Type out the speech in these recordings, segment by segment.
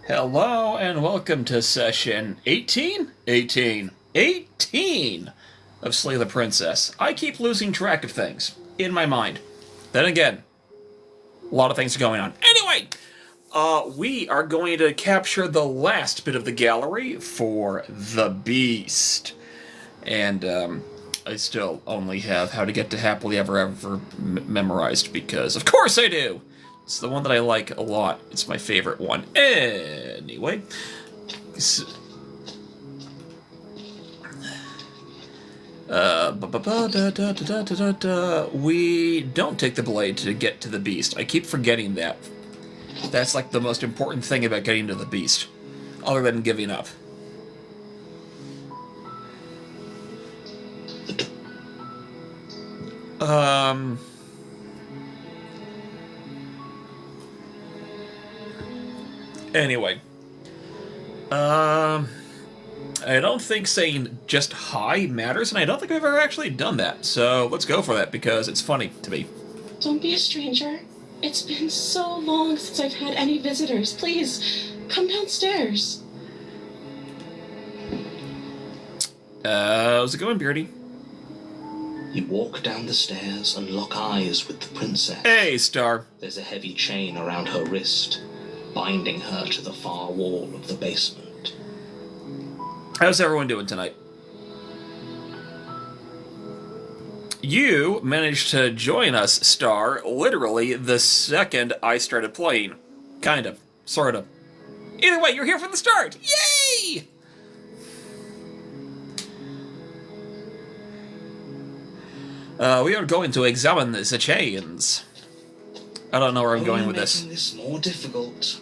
Hello and welcome to session 18? 18 of Slay the Princess. I keep losing track of things in my mind. Then again, a lot of things are going on. Anyway, we are going to capture the last bit of the gallery for the Beast. And, I still only have How to Get to Happily Ever After memorized because, of course I do! It's the one that I like a lot. It's my favorite one. Anyway. We don't take the blade to get to the Beast. I keep forgetting that. That's like the most important thing about getting to the Beast. Other than giving up. Anyway. I don't think saying just hi matters, and I don't think I've ever actually done that. So let's go for that, because it's funny to me. Don't be a stranger. It's been so long since I've had any visitors. Please, come downstairs. How's it going, Beardy? You walk down the stairs and lock eyes with the princess. Hey, Star. There's a heavy chain around her wrist, binding her to the far wall of the basement. How's everyone doing tonight? You managed to join us, Star, literally the second I started playing. Kind of. Sort of. Either way, you're here from the start! Yay! We are going to examine the chains. I don't know where I'm going with this. Making this more difficult.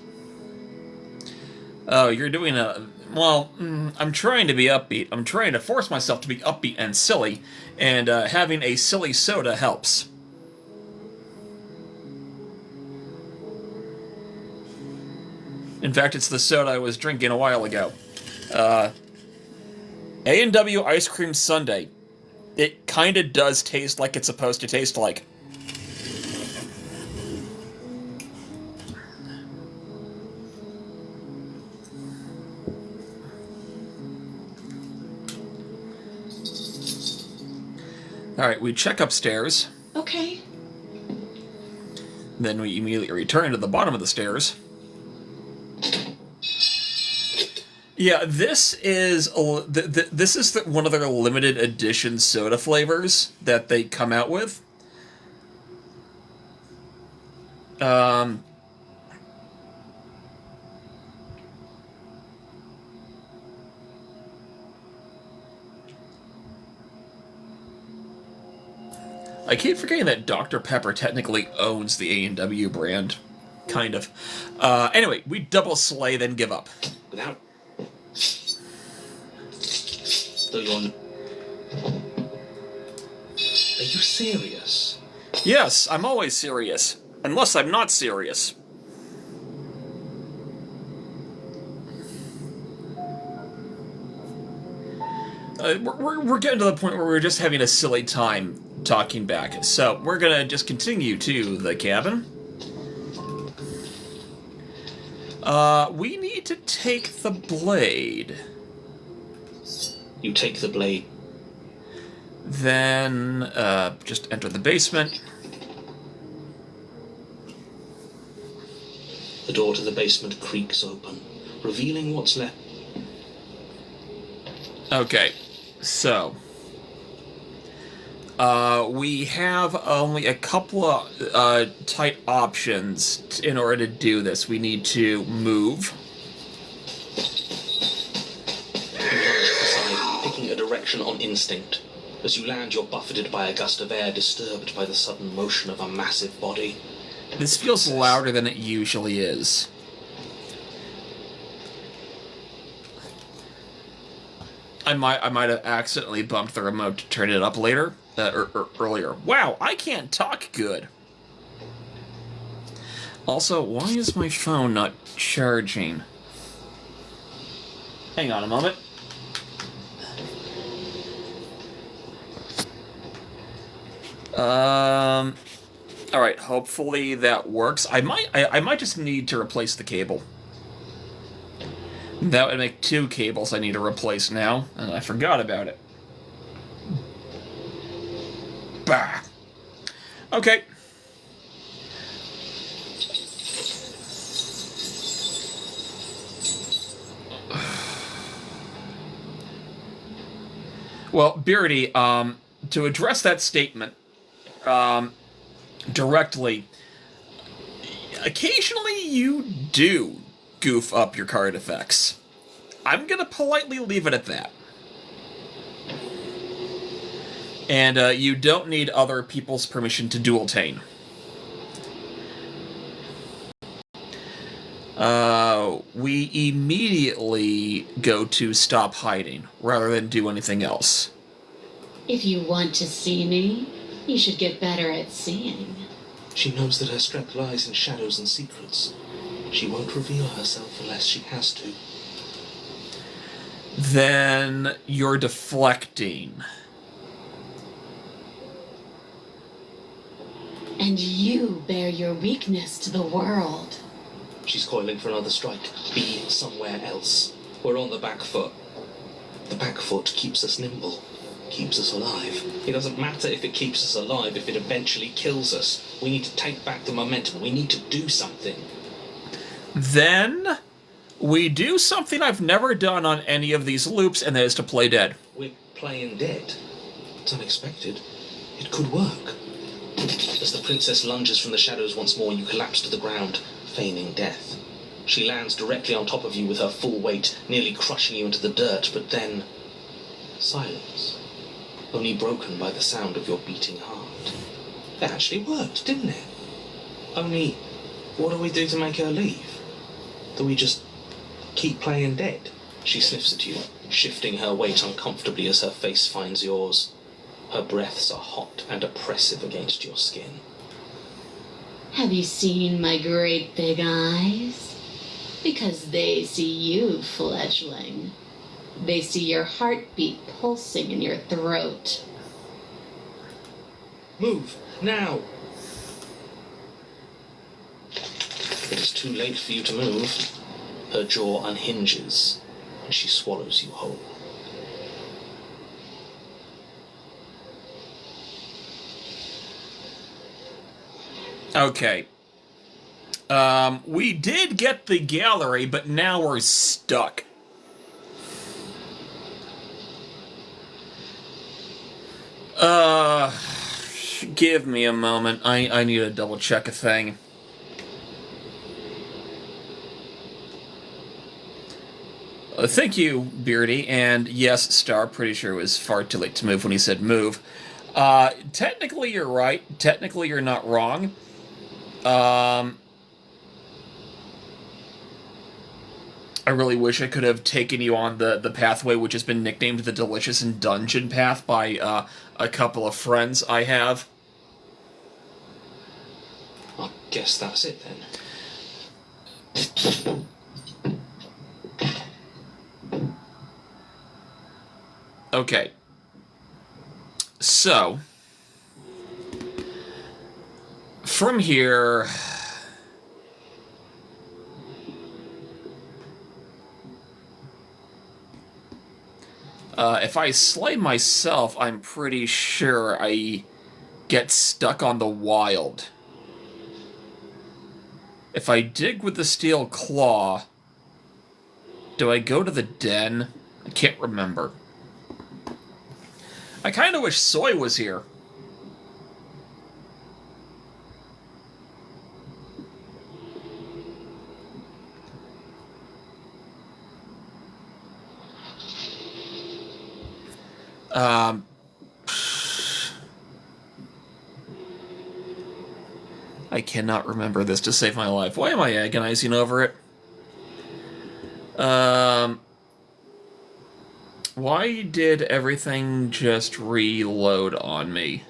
Oh, you're doing a... Well, I'm trying to be upbeat. I'm trying to force myself to be upbeat and silly, and having a silly soda helps. In fact, it's the soda I was drinking a while ago. A&W Ice Cream Sundae. It kinda does taste like it's supposed to taste like. Alright, we check upstairs. Okay. Then we immediately return to the bottom of the stairs. Yeah, this is one of their limited edition soda flavors that they come out with. I keep forgetting that Dr. Pepper technically owns the A&W brand. Kind of. Anyway, we double slay, then give up. Without... Though you're... Are you serious? Yes, I'm always serious. Unless I'm not serious. We're getting to the point where we're just having a silly time talking back. So, we're gonna just continue to the cabin. We need to take the blade. You take the blade. Then, just enter the basement. The door to the basement creaks open, revealing what's left. Okay, so... we have only a couple of tight options in order to do this. We need to move. You plunge aside, picking a direction on instinct. As you land, you're buffeted by a gust of air, disturbed by the sudden motion of a massive body. This feels louder than it usually is. I might have accidentally bumped the remote to turn it up later. Earlier. Wow, I can't talk good. Also, why is my phone not charging? Hang on a moment. Alright, hopefully that works. I might just need to replace the cable. That would make 2 cables I need to replace now, and I forgot about it. Bah. Okay. Well, Beardy, to address that statement directly, occasionally you do goof up your card effects. I'm gonna politely leave it at that. And you don't need other people's permission to dual-tane. We immediately go to stop hiding, rather than do anything else. If you want to see me, you should get better at seeing. She knows that her strength lies in shadows and secrets. She won't reveal herself unless she has to. Then you're deflecting. And you bear your weakness to the world. She's coiling for another strike. Be somewhere else. We're on the back foot. The back foot keeps us nimble, keeps us alive. It doesn't matter if it keeps us alive, if it eventually kills us. We need to take back the momentum. We need to do something. Then we do something I've never done on any of these loops, and that is to play dead. We're playing dead. It's unexpected. It could work. As the princess lunges from the shadows once more, you collapse to the ground, feigning death. She lands directly on top of you with her full weight, nearly crushing you into the dirt, but then silence, only broken by the sound of your beating heart. It actually worked, didn't it? Only, what do we do to make her leave? Do we just keep playing dead? She sniffs at you, shifting her weight uncomfortably as her face finds yours. Her breaths are hot and oppressive against your skin. Have you seen my great big eyes? Because they see you, fledgling. They see your heartbeat pulsing in your throat. Move, now! It is too late for you to move. Her jaw unhinges, and she swallows you whole. Okay. We did get the gallery, but now we're stuck. Give me a moment. I need to double check a thing. Thank you, Beardy, and yes, Star, pretty sure it was far too late to move when he said move. Technically you're right. Technically you're not wrong. I really wish I could have taken you on the pathway which has been nicknamed the Delicious and Dungeon Path by a couple of friends I have. I guess that's it then. Okay. So, from here, if I slay myself, I'm pretty sure I get stuck on the wild. If I dig with the steel claw, do I go to the den? I can't remember. I kind of wish Soy was here. I cannot remember this to save my life. Why am I agonizing over it? Why did everything just reload on me?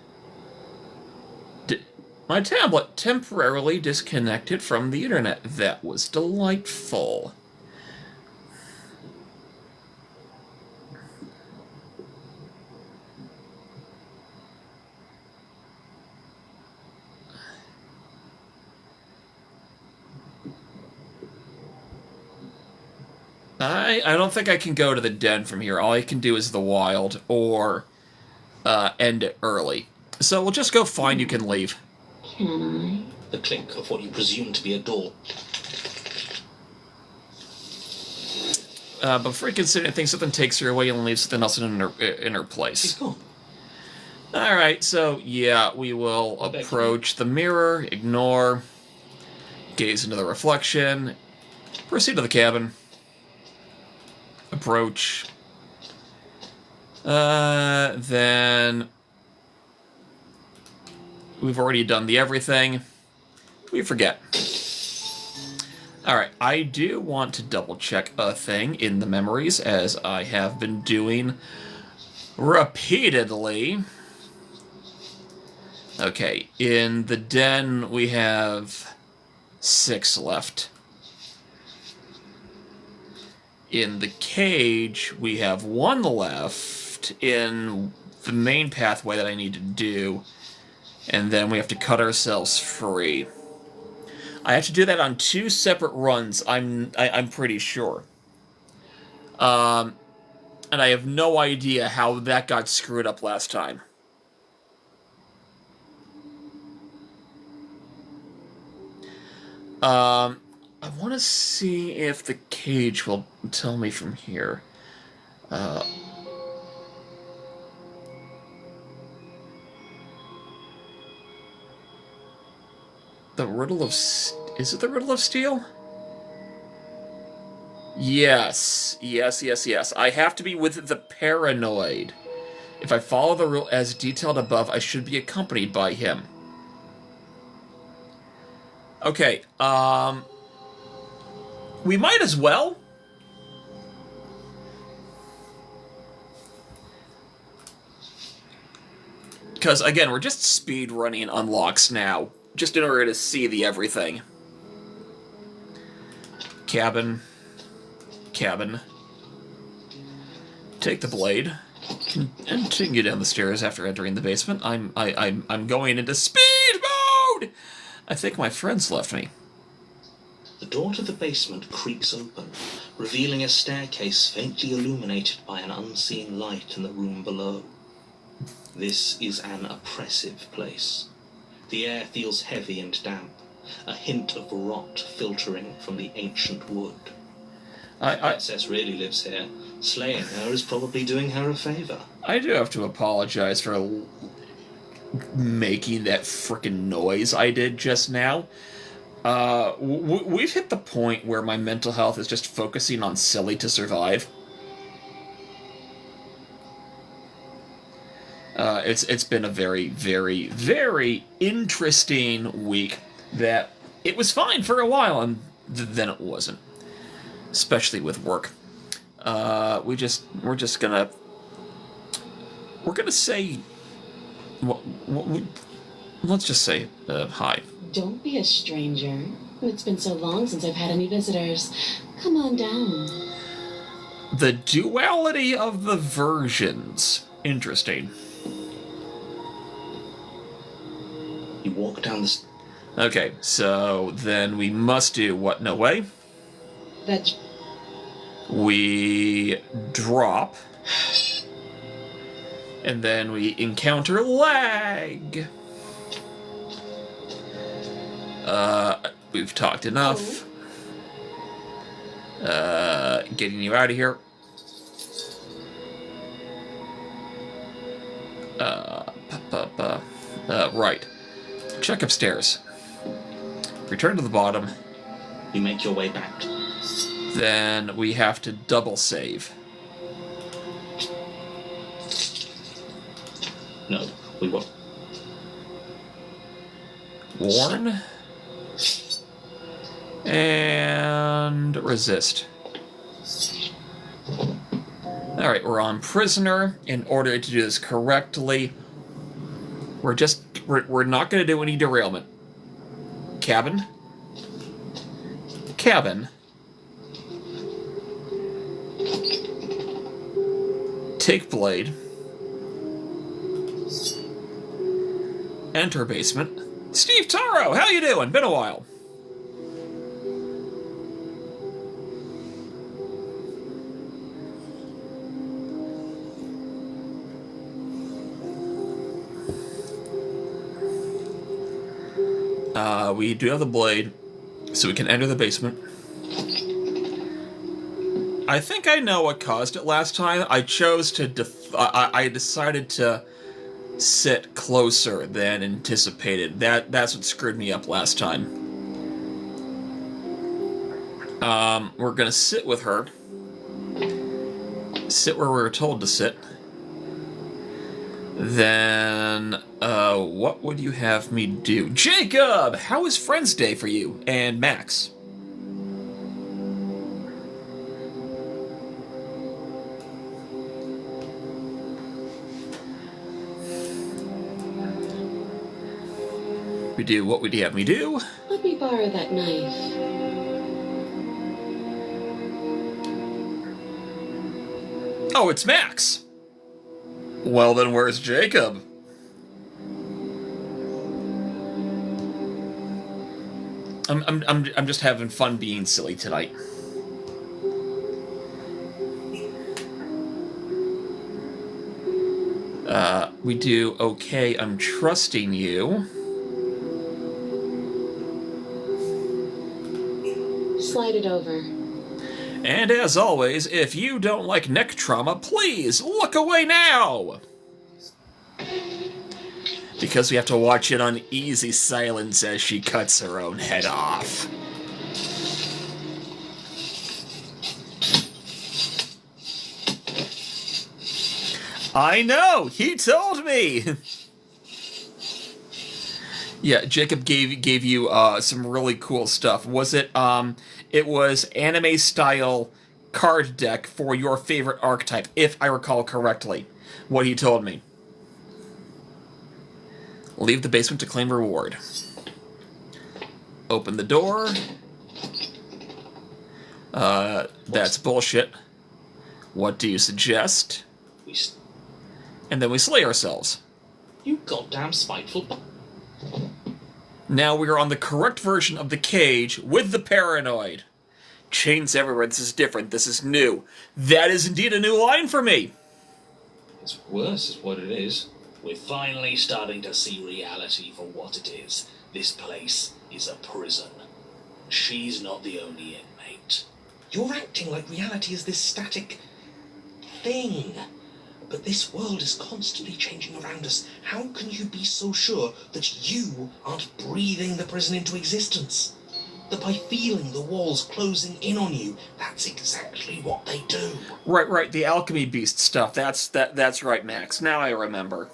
My tablet temporarily disconnected from the internet. That was delightful. I don't think I can go to the den from here. All I can do is the wild, or end it early. So we'll just go find you can leave. Can The clink of what you presume to be a door. But before you consider anything, something takes her away and leaves something else in her She's place. gone. Alright, so yeah, we will approach the mirror, ignore, gaze into the reflection, proceed to the cabin, approach, then we've already done the everything, we forget. Alright, I do want to double check a thing in the memories, as I have been doing repeatedly. Okay, in the den we have 6 left. In the cage we have 1 left in the main pathway that I need to do, and then we have to cut ourselves free. I have to do that on 2 separate runs, I'm pretty sure. And I have no idea how that got screwed up last time. I want to see if the cage will tell me from here. The riddle of... Is it the riddle of steel? Yes. Yes. I have to be with the paranoid. If I follow the rule as detailed above, I should be accompanied by him. Okay, we might as well. Because, again, we're just speed running unlocks now, just in order to see the everything. Cabin. Take the blade. Continue down the stairs after entering the basement. I'm going into speed mode! I think my friends left me. The door to the basement creaks open, revealing a staircase faintly illuminated by an unseen light in the room below. This is an oppressive place. The air feels heavy and damp, a hint of rot filtering from the ancient wood. The princess really lives here. Slaying her is probably doing her a favor. I do have to apologize for making that frickin' noise I did just now. We've hit the point where my mental health is just focusing on silly to survive. It's been a very, very, very interesting week that it was fine for a while and then it wasn't. Especially with work. We're gonna say... let's just say hi. Don't be a stranger. It's been so long since I've had any visitors. Come on down. The duality of the versions. Interesting. You walk down the... Okay, so then we must do what? No way. That... We drop. And then we encounter lag. We've talked enough. Getting you out of here. Right. Check upstairs. Return to the bottom. You make your way back. Then we have to double save. No, we won't. Warn. And resist. Alright, we're on prisoner. In order to do this correctly, we're not going to do any derailment. Cabin. Take blade. Enter basement. Steve Taro, how you doing? Been a while. We do have the blade, so we can enter the basement. I think I know what caused it last time. I chose to I decided to sit closer than anticipated. That's what screwed me up last time. We're gonna sit with her. Sit where we were told to sit. Then, what would you have me do? Jacob! How is Friends Day for you? And Max? We do. What would you have me do? Let me borrow that knife. Oh, it's Max! Well, then where's Jacob? I'm just having fun being silly tonight. We do okay. I'm trusting you. Slide it over. And as always, if you don't like neck trauma, please look away now! Because we have to watch it on easy silence as she cuts her own head off. I know! He told me! Yeah, Jacob gave you some really cool stuff. Was it, it was anime-style card deck for your favorite archetype, if I recall correctly, what he told me. Leave the basement to claim reward. Open the door. That's bullshit. What do you suggest? And then we slay ourselves. You goddamn spiteful Now we are on the correct version of the cage with the paranoid. Chains everywhere. This is different. This is new. That is indeed a new line for me. It's worse, is what it is. We're finally starting to see reality for what it is. This place is a prison. She's not the only inmate. You're acting like reality is this static thing. But this world is constantly changing around us. How can you be so sure that you aren't breathing the prison into existence? That by feeling the walls closing in on you, that's exactly what they do. Right, the alchemy beast stuff. That's right, Max. Now I remember.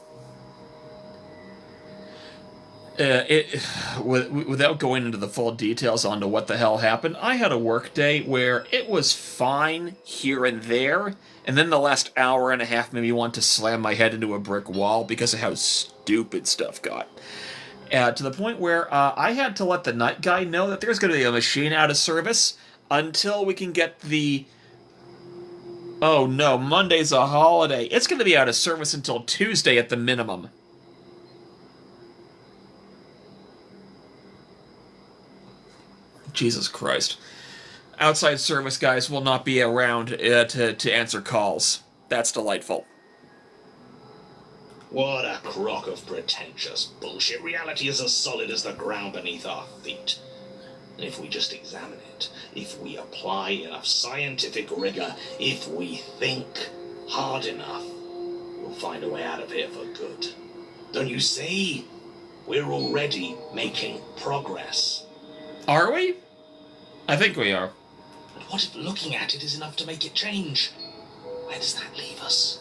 Without going into the full details onto what the hell happened, I had a work day where it was fine here and there, and then the last hour and a half made me want to slam my head into a brick wall because of how stupid stuff got. To the point where I had to let the night guy know that there's going to be a machine out of service until we can get the... Oh no, Monday's a holiday. It's going to be out of service until Tuesday at the minimum. Jesus Christ. Outside service guys will not be around to answer calls. That's delightful. What a crock of pretentious bullshit. Reality is as solid as the ground beneath our feet. And if we just examine it, if we apply enough scientific rigor, if we think hard enough, we'll find a way out of here for good. Don't you see? We're already making progress. Are we? I think we are. But what if looking at it is enough to make it change? Where does that leave us?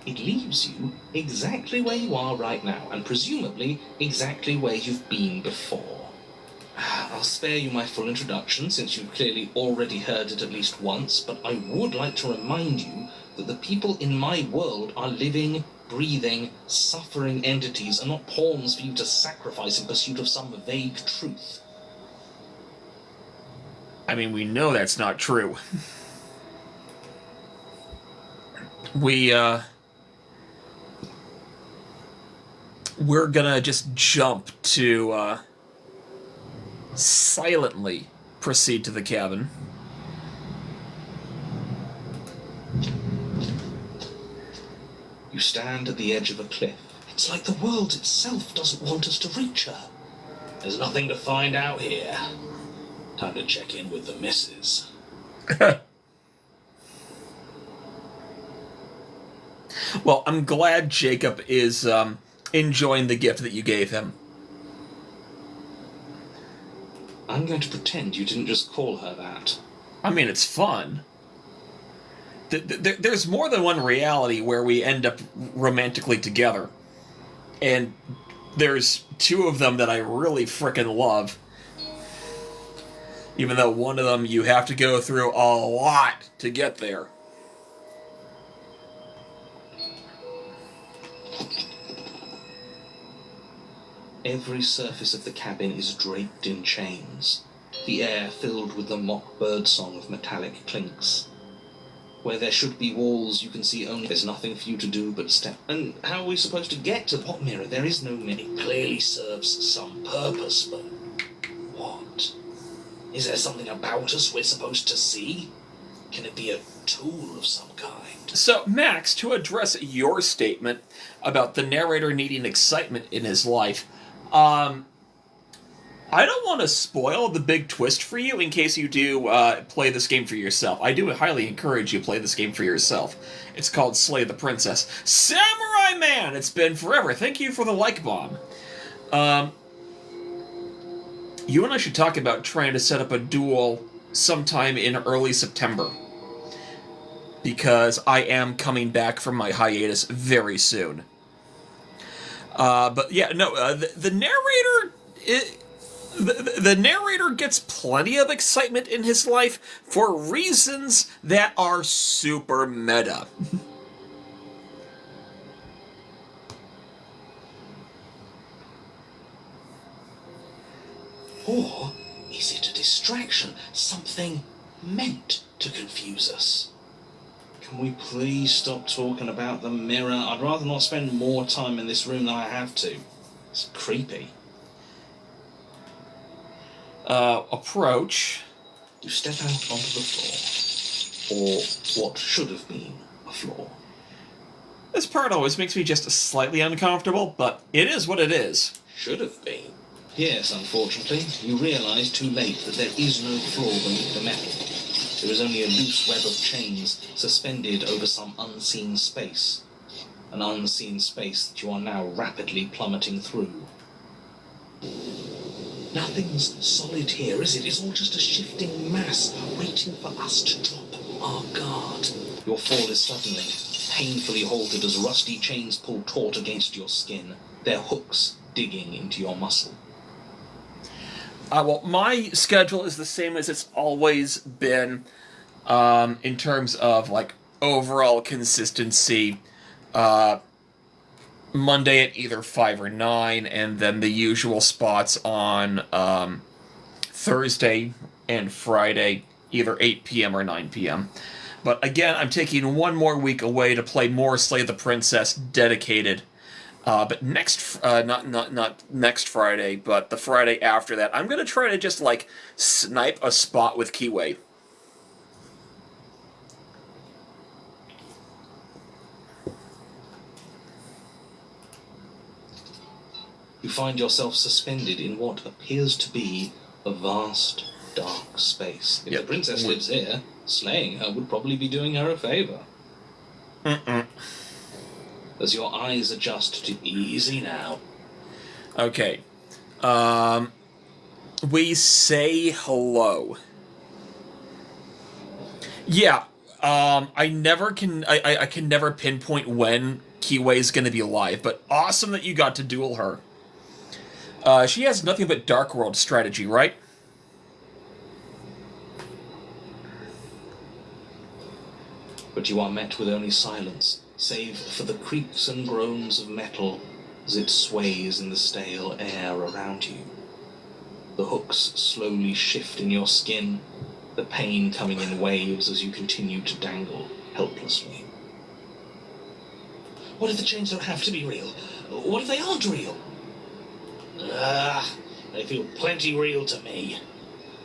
It leaves you exactly where you are right now, and presumably exactly where you've been before. I'll spare you my full introduction, since you've clearly already heard it at least once, but I would like to remind you that the people in my world are living, breathing, suffering entities, and not pawns for you to sacrifice in pursuit of some vague truth. I mean, we know that's not true. We're gonna just jump to, silently proceed to the cabin. You stand at the edge of a cliff, It's like the world itself doesn't want us to reach her. There's nothing to find out here. Time to check in with the missus. Well, I'm glad Jacob is enjoying the gift that you gave him. I'm going to pretend you didn't just call her that. I mean, it's fun. There's more than one reality where we end up romantically together. And there's two of them that I really frickin' love. Even though one of them you have to go through a lot to get there. Every surface of the cabin is draped in chains, the air filled with the mock birdsong of metallic clinks. Where there should be walls, you can see only there's nothing for you to do but step. And how are we supposed to get to the pot mirror? There is no mirror. It clearly serves some purpose, but what? Is there something about us we're supposed to see? Can it be a tool of some kind? So, Max, to address your statement about the narrator needing excitement in his life, I don't want to spoil the big twist for you in case you do play this game for yourself. I do highly encourage you to play this game for yourself. It's called Slay the Princess. Samurai Man! It's been forever. Thank you for the like bomb. You and I should talk about trying to set up a duel sometime in early September. Because I am coming back from my hiatus very soon. But yeah, no, the narrator... The narrator gets plenty of excitement in his life for reasons that are super meta. Or is it a distraction? Something meant to confuse us? Can we please stop talking about the mirror? I'd rather not spend more time in this room than I have to. It's creepy. Approach. You step out onto the floor. Or what should have been a floor. This part always makes me just slightly uncomfortable, but it is what it is. Should have been. Yes, unfortunately, you realise too late that there is no floor beneath the metal. There is only a loose web of chains suspended over some unseen space. An unseen space that you are now rapidly plummeting through. Nothing's solid here, is it? It's all just a shifting mass waiting for us to drop our guard. Your fall is suddenly, painfully halted as rusty chains pull taut against your skin, their hooks digging into your muscle. Well, my schedule is the same as it's always been in terms of, like, overall consistency. Monday at either 5 or 9, and then the usual spots on Thursday and Friday, either 8 p.m. or 9 p.m. But again, I'm taking one more week away to play more Slay the Princess dedicated. But not next Friday, but the Friday after that, I'm gonna try to just, like, snipe a spot with Keyway. You find yourself suspended in what appears to be a vast, dark space. If the princess lives here, slaying her would probably be doing her a favour. As your eyes adjust to easy now. Okay. We say hello. Yeah, I can never pinpoint when Keyway's gonna be alive, but awesome that you got to duel her. She has nothing but Dark World strategy, right? But you are met with only silence, save for the creaks and groans of metal as it sways in the stale air around you. The hooks slowly shift in your skin, the pain coming in waves as you continue to dangle helplessly. What if the chains don't have to be real? What if they aren't real? They feel plenty real to me.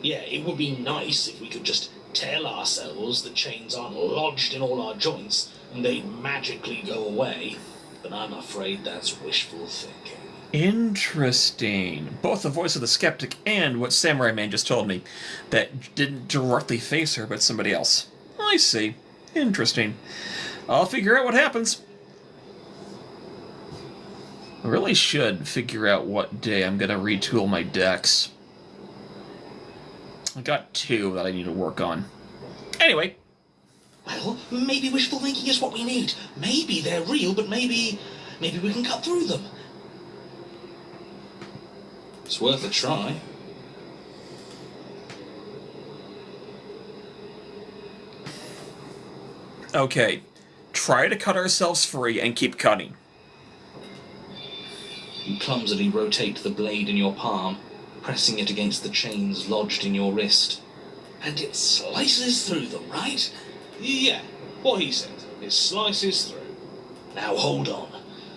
Yeah, it would be nice if we could just tell ourselves the chains aren't lodged in all our joints and they'd magically go away. but I'm afraid that's wishful thinking. Interesting. Both the voice of the skeptic and what Samurai Man just told me. That didn't directly face her, but somebody else. I see. Interesting. I'll figure out what happens. I really should figure out what day I'm going to retool my decks. I got 2 that I need to work on. Anyway. Well, maybe wishful thinking is what we need. Maybe they're real, but maybe we can cut through them. It's worth a try. Okay. Try to cut ourselves free and keep cutting. You clumsily rotate the blade in your palm, pressing it against the chains lodged in your wrist. And it slices through them, right? Yeah, what he said. It slices through. Now hold on.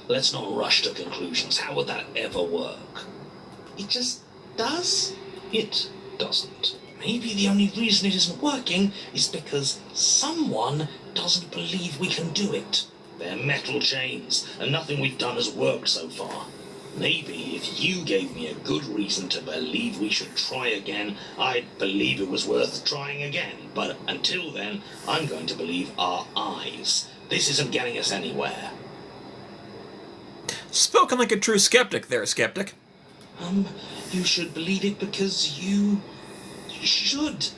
Let's not rush to conclusions. How would that ever work? It just does? It doesn't. Maybe the only reason it isn't working is because someone doesn't believe we can do it. They're metal chains, and nothing we've done has worked so far. Maybe if you gave me a good reason to believe we should try again, I'd believe it was worth trying again. But until then, I'm going to believe our eyes. This isn't getting us anywhere. Spoken like a true skeptic there, skeptic. You should believe it because you should.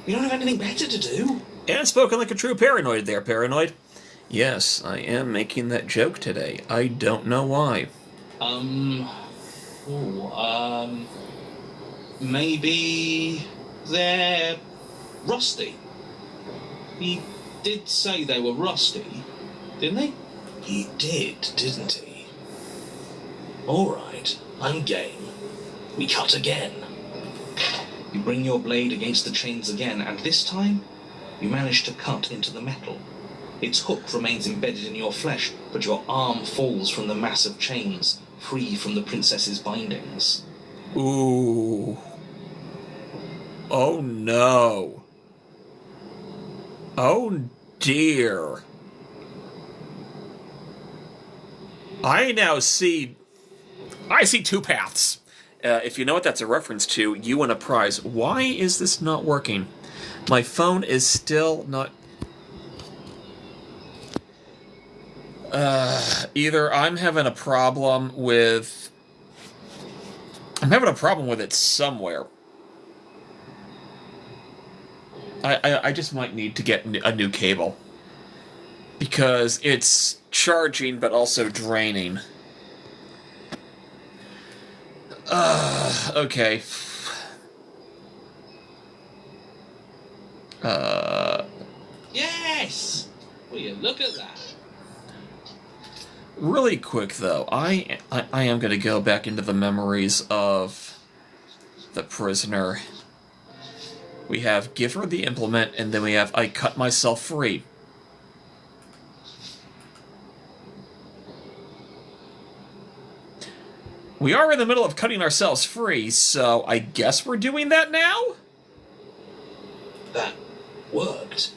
We don't have anything better to do. And spoken like a true paranoid there, paranoid. Yes, I am making that joke today. I don't know why. Maybe they're rusty. He did say they were rusty, didn't he? He did, didn't he? Alright, I'm game. We cut again. You bring your blade against the chains again, and this time, you manage to cut into the metal. Its hook remains embedded in your flesh, but your arm falls from the mass of chains, free from the princess's bindings. Ooh. Oh no. Oh dear. I see 2 paths. If you know what that's a reference to, you win a prize. Why is this not working? My phone is still not... either I'm having a problem with... I'm having a problem with it somewhere. I just might need to get a new cable. Because it's charging, but also draining. Okay. Yes! Will you look at that? Really quick, though, I am going to go back into the memories of the prisoner. We have give her the implement, and then we have I cut myself free. We are in the middle of cutting ourselves free, so I guess we're doing that now? That worked.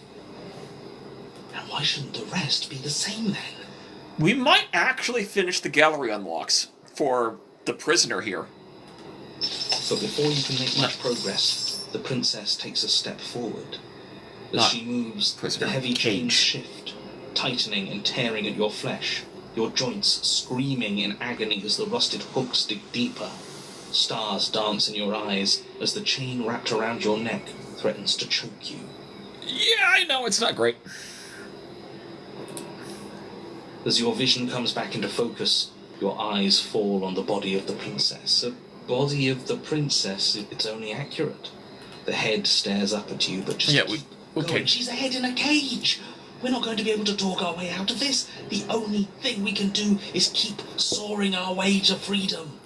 And why shouldn't the rest be the same then? We might actually finish the gallery unlocks for the prisoner here. But before you can make much progress, the princess takes a step forward. As she moves, the heavy chains shift, tightening and tearing at your flesh, your joints screaming in agony as the rusted hooks dig deeper. Stars dance in your eyes as the chain wrapped around your neck threatens to choke you. Yeah, I know, it's not great. As your vision comes back into focus, your eyes fall on the body of the princess. A body of the princess, it's only accurate. The head stares up at you, but just keep going. She's a head in a cage. We're not going to be able to talk our way out of this. The only thing we can do is keep soaring our way to freedom.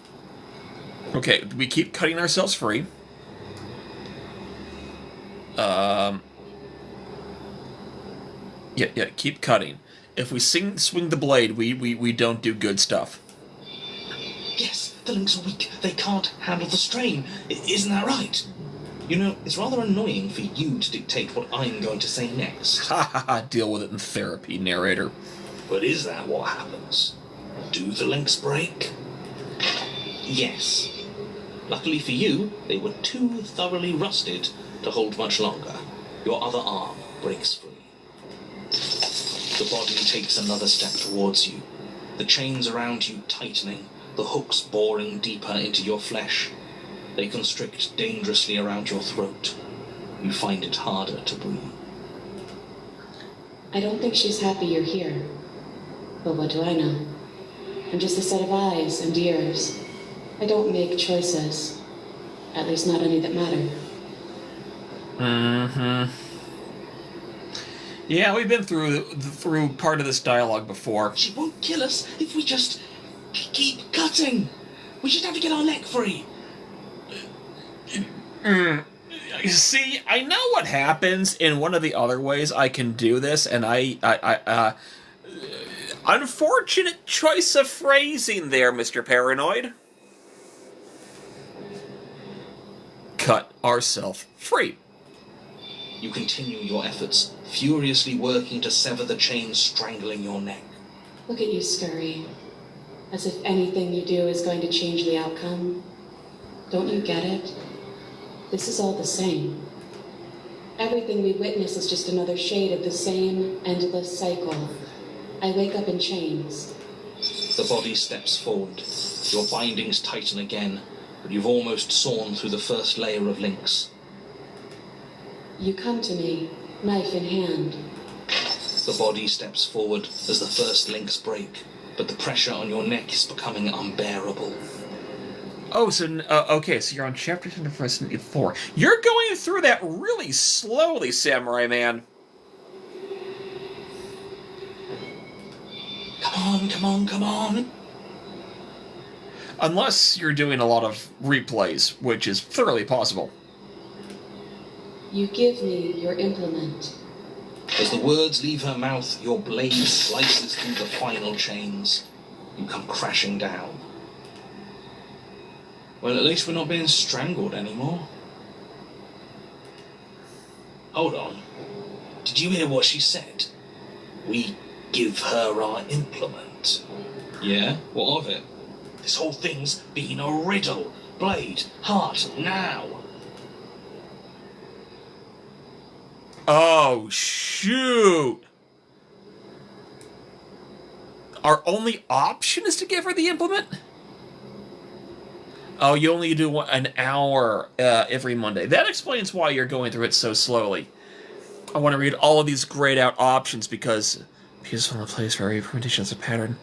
Okay, we keep cutting ourselves free. Yeah, keep cutting. If we swing the blade, we don't do good stuff. Yes, the links are weak. They can't handle the strain. Isn't that right? You know, it's rather annoying for you to dictate what I'm going to say next. Ha ha ha, deal with it in therapy, narrator. But is that what happens? Do the links break? Yes. Luckily for you, they were too thoroughly rusted to hold much longer. Your other arm breaks free. The body takes another step towards you, the chains around you tightening, the hooks boring deeper into your flesh. They constrict dangerously around your throat. You find it harder to breathe. I don't think she's happy you're here. But what do I know? I'm just a set of eyes and ears. I don't make choices. At least not any that matter. Mm-hmm. Yeah, we've been through part of this dialogue before. She won't kill us if we just keep cutting. We just have to get our neck free. See, I know what happens in one of the other ways I can do this, and unfortunate choice of phrasing there, Mr. Paranoid. Cut ourselves free. You continue your efforts, furiously working to sever the chains strangling your neck. Look at you scurry. As if anything you do is going to change the outcome. Don't you get it? This is all the same. Everything we witness is just another shade of the same endless cycle. I wake up in chains. The body steps forward. Your bindings tighten again, but you've almost sawn through the first layer of links. You come to me, knife in hand. The body steps forward as the first links break, but the pressure on your neck is becoming unbearable. Oh, so, okay, so you're on chapter 10 of Resident Evil 4. You're going through that really slowly, Samurai Man. Come on. Unless you're doing a lot of replays, which is thoroughly possible. You give me your implement. As the words leave her mouth, your blade slices through the final chains. You come crashing down. Well, at least we're not being strangled anymore. Hold on. Did you hear what she said? We give her our implement. Yeah? What of it? This whole thing's been a riddle. Blade, heart, now. Oh, shoot! Our only option is to give her the implement? Oh, you only do an hour every Monday. That explains why you're going through it so slowly. I want to read all of these grayed out options because it's from a place where implementation is a pattern.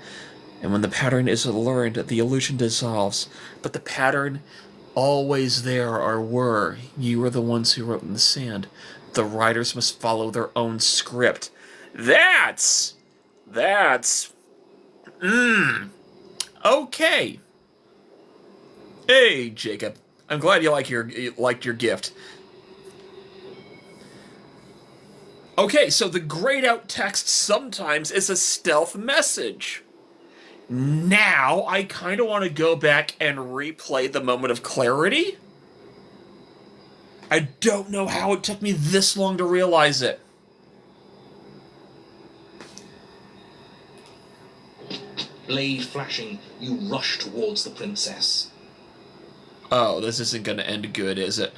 And when the pattern is learned, the illusion dissolves. But the pattern always there or were. You are the ones who wrote in the sand. The writers must follow their own script. That's... Okay. Hey, Jacob. I'm glad you liked your gift. Okay, so the grayed out text sometimes is a stealth message. Now, I kind of want to go back and replay the moment of clarity. I don't know how it took me this long to realize it. Blade flashing, you rush towards the princess. Oh, this isn't going to end good, is it?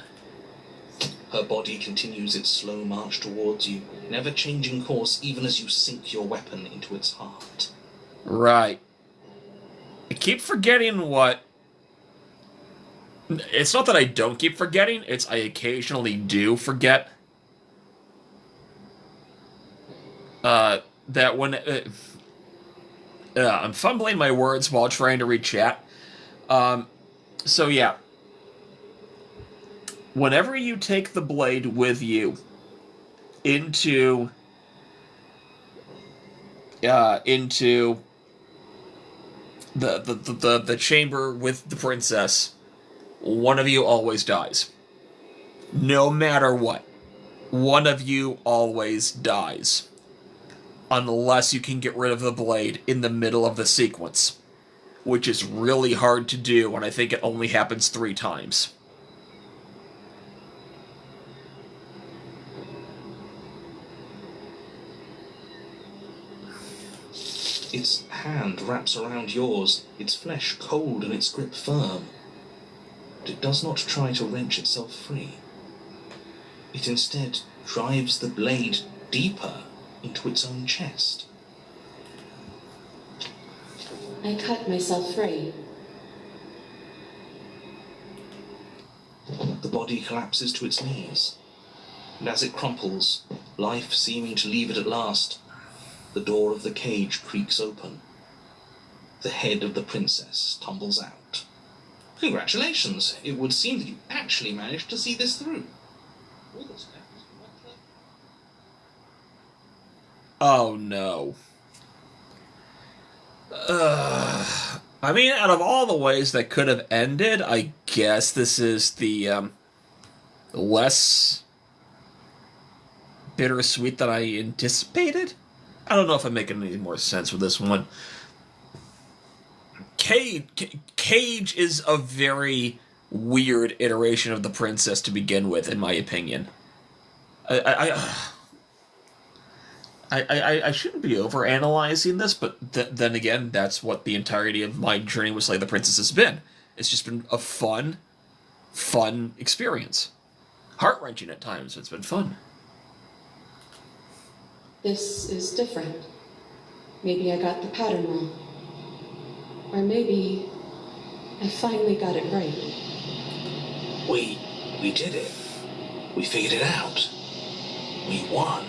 Her body continues its slow march towards you, never changing course even as you sink your weapon into its heart. Right. I keep forgetting what... It's not that I don't keep forgetting, it's I occasionally do forget. That when... I'm fumbling my words while trying to read chat. So yeah. Whenever you take the blade with you into the chamber with the princess, one of you always dies. No matter what. One of you always dies. Unless you can get rid of the blade in the middle of the sequence. Which is really hard to do, and I think it only happens 3 times. Its hand wraps around yours, its flesh cold and its grip firm. But it does not try to wrench itself free. It instead drives the blade deeper into its own chest. I cut myself free. The body collapses to its knees, and as it crumples, life seeming to leave it at last, the door of the cage creaks open. The head of the princess tumbles out. Congratulations! It would seem that you actually managed to see this through. All that's left is one clever- Oh no. I mean, out of all the ways that could have ended, I guess this is the less bittersweet than I anticipated. I don't know if I'm making any more sense with this one. Cage is a very weird iteration of the princess to begin with, in my opinion. I shouldn't be overanalyzing this, but then again, that's what the entirety of my journey with Slay the Princess has been. It's just been a fun experience. Heart-wrenching at times, it's been fun. This is different. Maybe I got the pattern wrong. Or maybe I finally got it right. We did it. We figured it out. We won.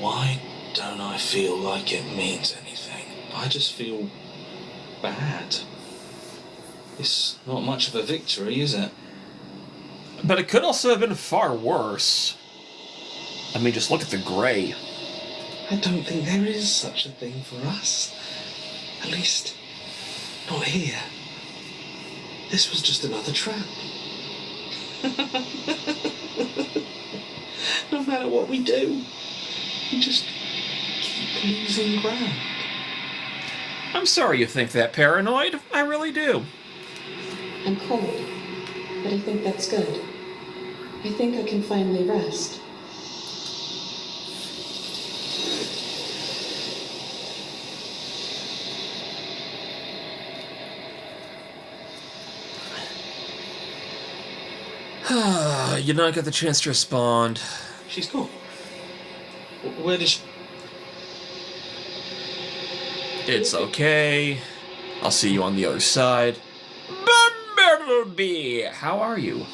Why don't I feel like it means anything? I just feel bad. It's not much of a victory, is it? But it could also have been far worse. I mean, just look at the gray. I don't think there is such a thing for us. At least, not here. This was just another trap. No matter what we do, we just keep losing ground. I'm sorry you think that, Paranoid. I really do. I'm cold, but I think that's good. I think I can finally rest. You not get the chance to respond. She's gone. Where did she... It's okay. I'll see you on the other side. Bumblebee! How are you?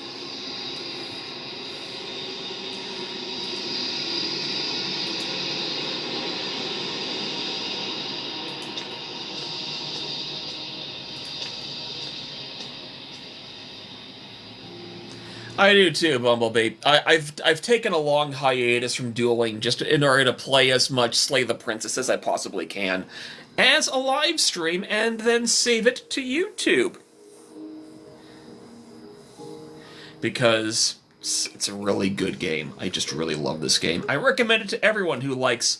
I do too, Bumblebee. I've taken a long hiatus from dueling just in order to play as much Slay the Princess as I possibly can, as a live stream, and then save it to YouTube. Because it's a really good game. I just really love this game. I recommend it to everyone who likes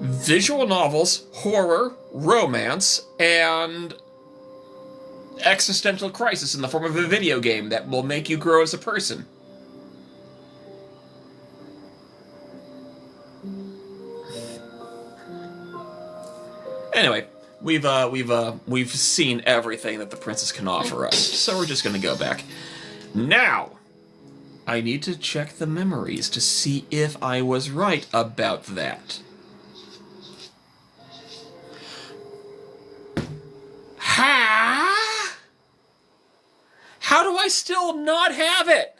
visual novels, horror, romance, and existential crisis in the form of a video game that will make you grow as a person. Anyway, we've seen everything that the princess can offer us, so we're just gonna go back. Now, I need to check the memories to see if I was right about that. How do I still not have it?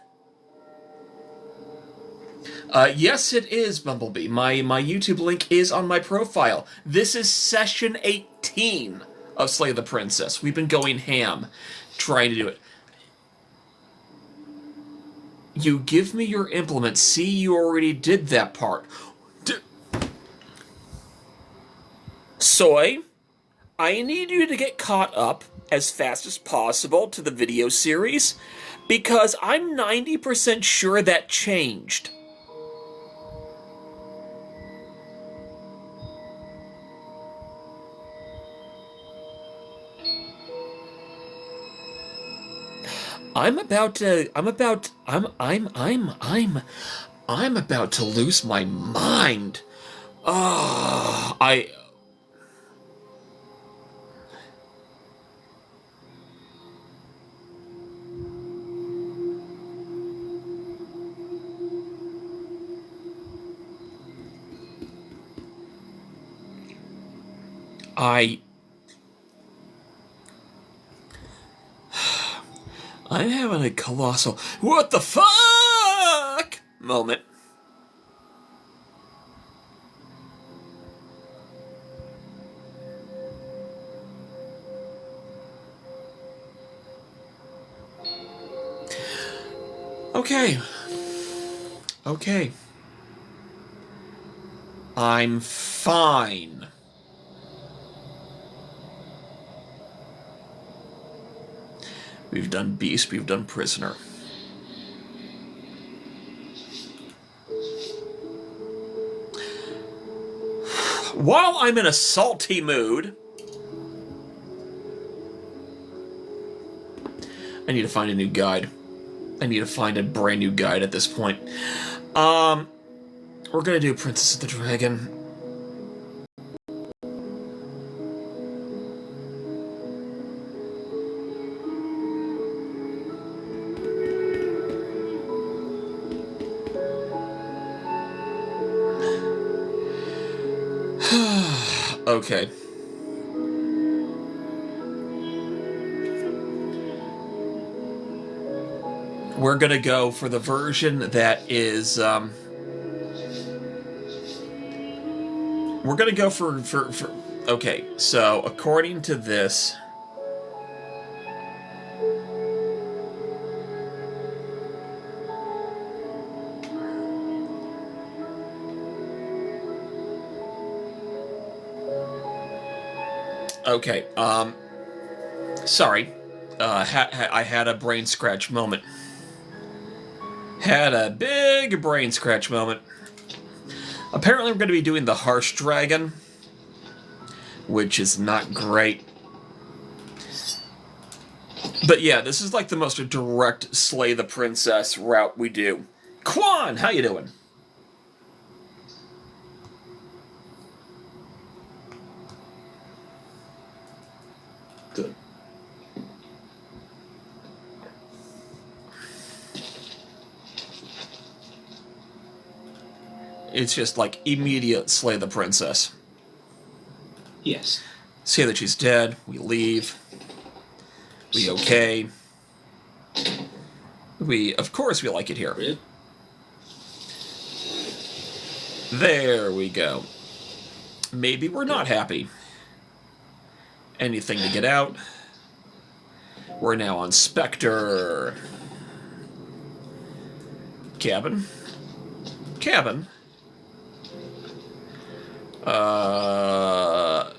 Yes, it is, Bumblebee. My YouTube link is on my profile. This is session 18 of Slay the Princess. We've been going ham, trying to do it. You give me your implement. See, you already did that part. Soy, I need you to get caught up as fast as possible to the video series, because I'm 90% sure that changed. I'm about to lose my mind. I'm having a colossal what the fuck moment. Okay. Okay. I'm fine. We've done Beast, we've done Prisoner. While I'm in a salty mood, I need to find a new guide. I need to find a brand new guide at this point. We're gonna do Princess of the Dragon. Okay. We're gonna go for the version that is, we're gonna go for okay, so according to this, okay, sorry, I had a brain scratch moment. Had a big brain scratch moment. Apparently we're going to be doing the Harsh Dragon, which is not great. But yeah, this is like the most direct Slay the Princess route we do. Quan, how you doing? Good. It's just like immediate Slay the Princess. Yes. See that she's dead, we leave. We okay. Of course we like it here. Really? There we go. Maybe we're not happy. Anything to get out. We're now on Spectre. Cabin. Cabin.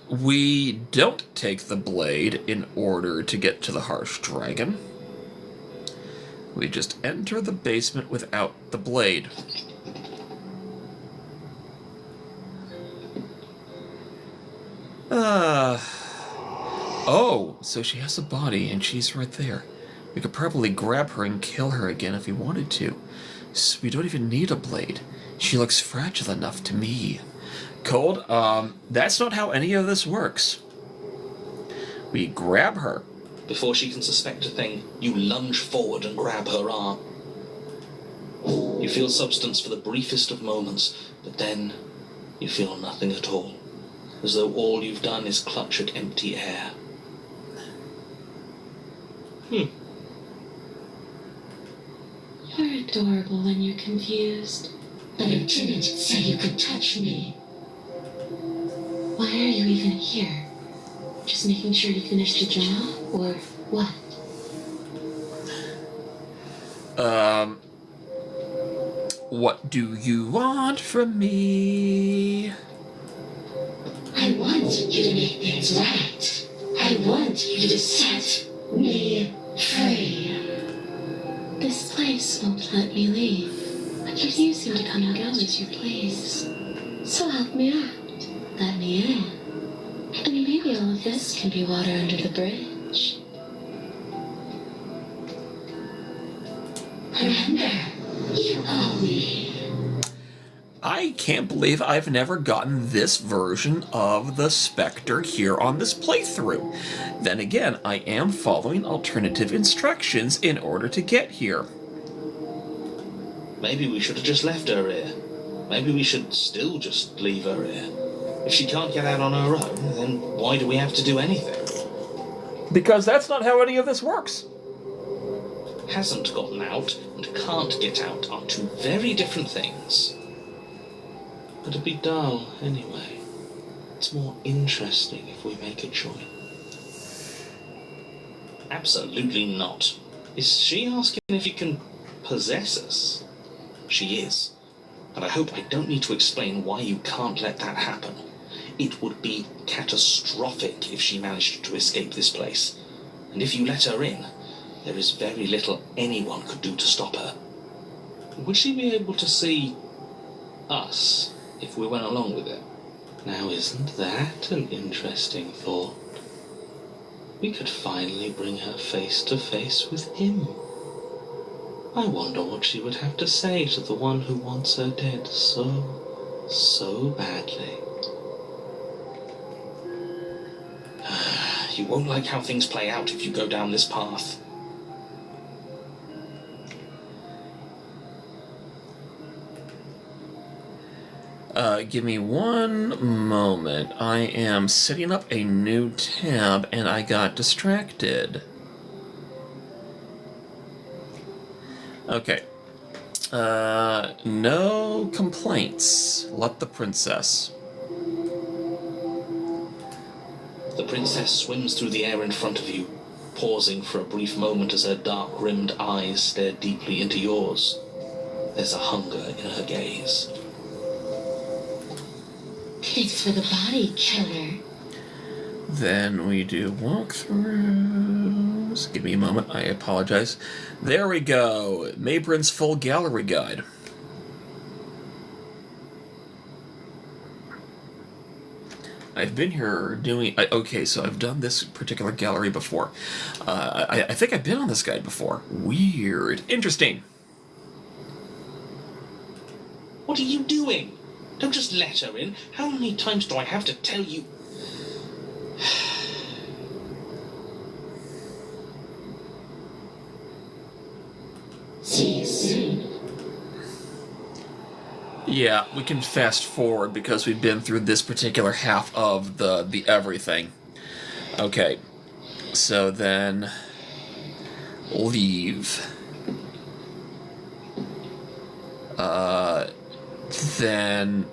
We don't take the blade in order to get to the Harsh Dragon. We just enter the basement without the blade. Oh, so she has a body and she's right there. We could probably grab her and kill her again if we wanted to. So we don't even need a blade. She looks fragile enough to me. Cold, that's not how any of this works. We grab her. Before she can suspect a thing, you lunge forward and grab her arm. You feel substance for the briefest of moments, but then you feel nothing at all, as though all you've done is clutch at empty air. You're adorable when you're confused. But I didn't say you could touch me. Why are you even here? Just making sure you finished the job, or what? What do you want from me? I want you to make things right. I want you to set me free. This place won't let me leave, but you do seem to come and go as you please. So help me out. Let me in. And maybe all of this can be water under the bridge. Remember, you owe me. I can't believe I've never gotten this version of the Spectre here on this playthrough. Then again, I am following alternative instructions in order to get here. Maybe we should have just left her here. Maybe we should still just leave her here. If she can't get out on her own, then why do we have to do anything? Because that's not how any of this works. Hasn't gotten out and can't get out are two very different things. But it'd be dull anyway. It's more interesting if we make a choice. Absolutely not. Is she asking if she can possess us? She is. But I hope I don't need to explain why you can't let that happen. It would be catastrophic if she managed to escape this place. And if you let her in, there is very little anyone could do to stop her. Would she be able to see us if we went along with it? Now, isn't that an interesting thought? We could finally bring her face to face with him. I wonder what she would have to say to the one who wants her dead so badly. You won't like how things play out if you go down this path. Give me one moment. I am setting up a new tab and I got distracted. Okay. No complaints. Let the princess. The princess swims through the air in front of you, pausing for a brief moment as her dark-rimmed eyes stare deeply into yours. There's a hunger in her gaze. It's for the body, killer. Then we do walkthroughs. Give me a moment. I apologize. There we go. Mabrin's full gallery guide. I've been here doing... okay, so I've done this particular gallery before. I think I've been on this guide before. Weird. Interesting. What are you doing? Don't just let her in. How many times do I have to tell you? See you soon. Yeah, we can fast forward because we've been through this particular half of the everything. Okay, so then leave. Then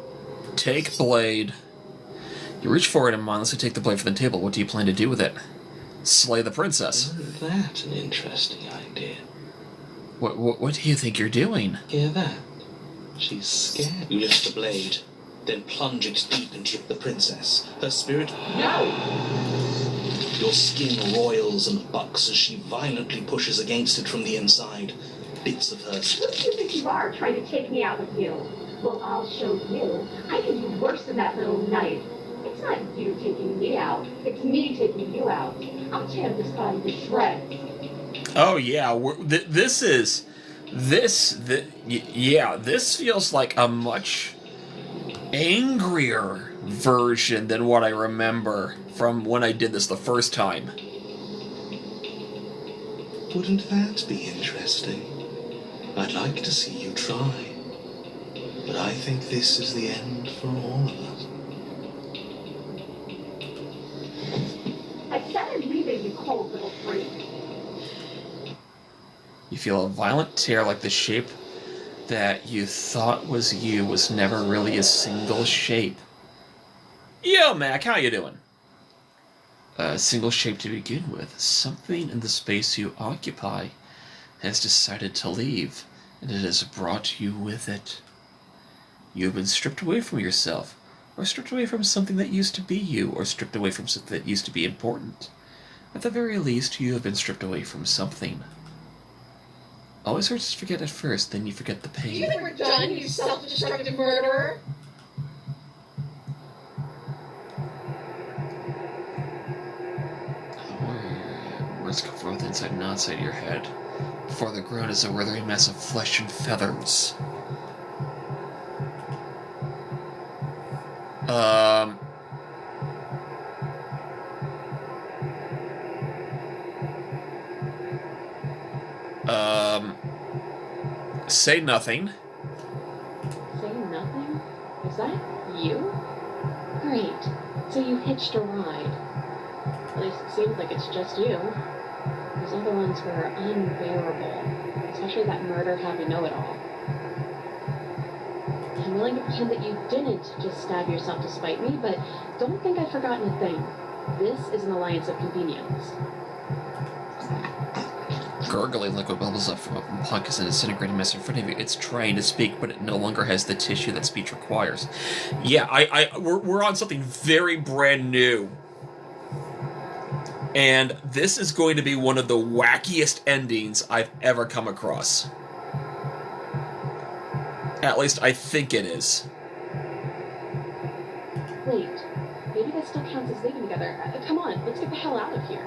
take blade. You reach forward and mindlessly take the blade from the table. What do you plan to do with it? Slay the princess. Isn't that an interesting idea? What do you think you're doing? Hear that? She's scared. You lift the blade, then plunge it deep into the princess. Her spirit... No! Your skin roils and bucks as she violently pushes against it from the inside. Bits of her... Who do you think you are, trying to take me out with you? Well, I'll show you. I can do worse than that little knife. It's not you taking me out. It's me taking you out. I'll tear this body to shreds. Oh yeah, this feels like a much angrier version than what I remember from when I did this the first time. Wouldn't that be interesting? I'd like to see you try. But I think this is the end for all of us. I said I'm leaving, you cold little freak. You feel a violent tear like the shape that you thought was you was never really a single shape. Yo, Mac, how you doing? A single shape to begin with. Something in the space you occupy has decided to leave, and it has brought you with it. You have been stripped away from yourself, or stripped away from something that used to be you, or stripped away from something that used to be important. At the very least, you have been stripped away from something. Always hurts to forget at first, then you forget the pain. You think we're done, you self-destructive murderer? Words come from both inside and outside your head. Before the ground is a withering mass of flesh and feathers. Say nothing. Say nothing? Is that you? Great. So you hitched a ride. At least it seems like it's just you. Those other ones were unbearable. Especially that murder-happy know-it-all. I'm willing to pretend that you didn't just stab yourself to spite me, but don't think I've forgotten a thing. This is an alliance of convenience. Gurgling liquid bubbles up from a pocket and disintegrating mess in front of you. It's trying to speak, but it no longer has the tissue that speech requires. Yeah, we're on something very brand new. And this is going to be one of the wackiest endings I've ever come across. At least I think it is. Wait, maybe that still counts as living together. Come on, let's get the hell out of here.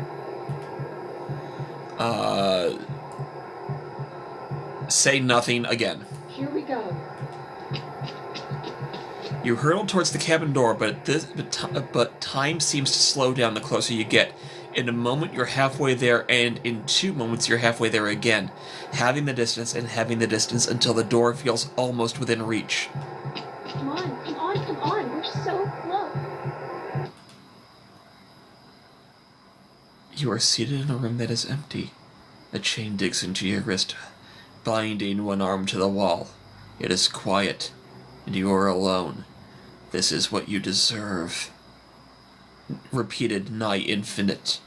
Say nothing again. Here we go. You hurtle towards the cabin door, but time seems to slow down the closer you get. In a moment, you're halfway there, and in 2 moments, you're halfway there again, having the distance and having the distance until the door feels almost within reach. Come on, come on, come on. We're so close. You are seated in a room that is empty. A chain digs into your wrist, binding one arm to the wall. It is quiet, and you are alone. This is what you deserve. Repeated nigh infinite.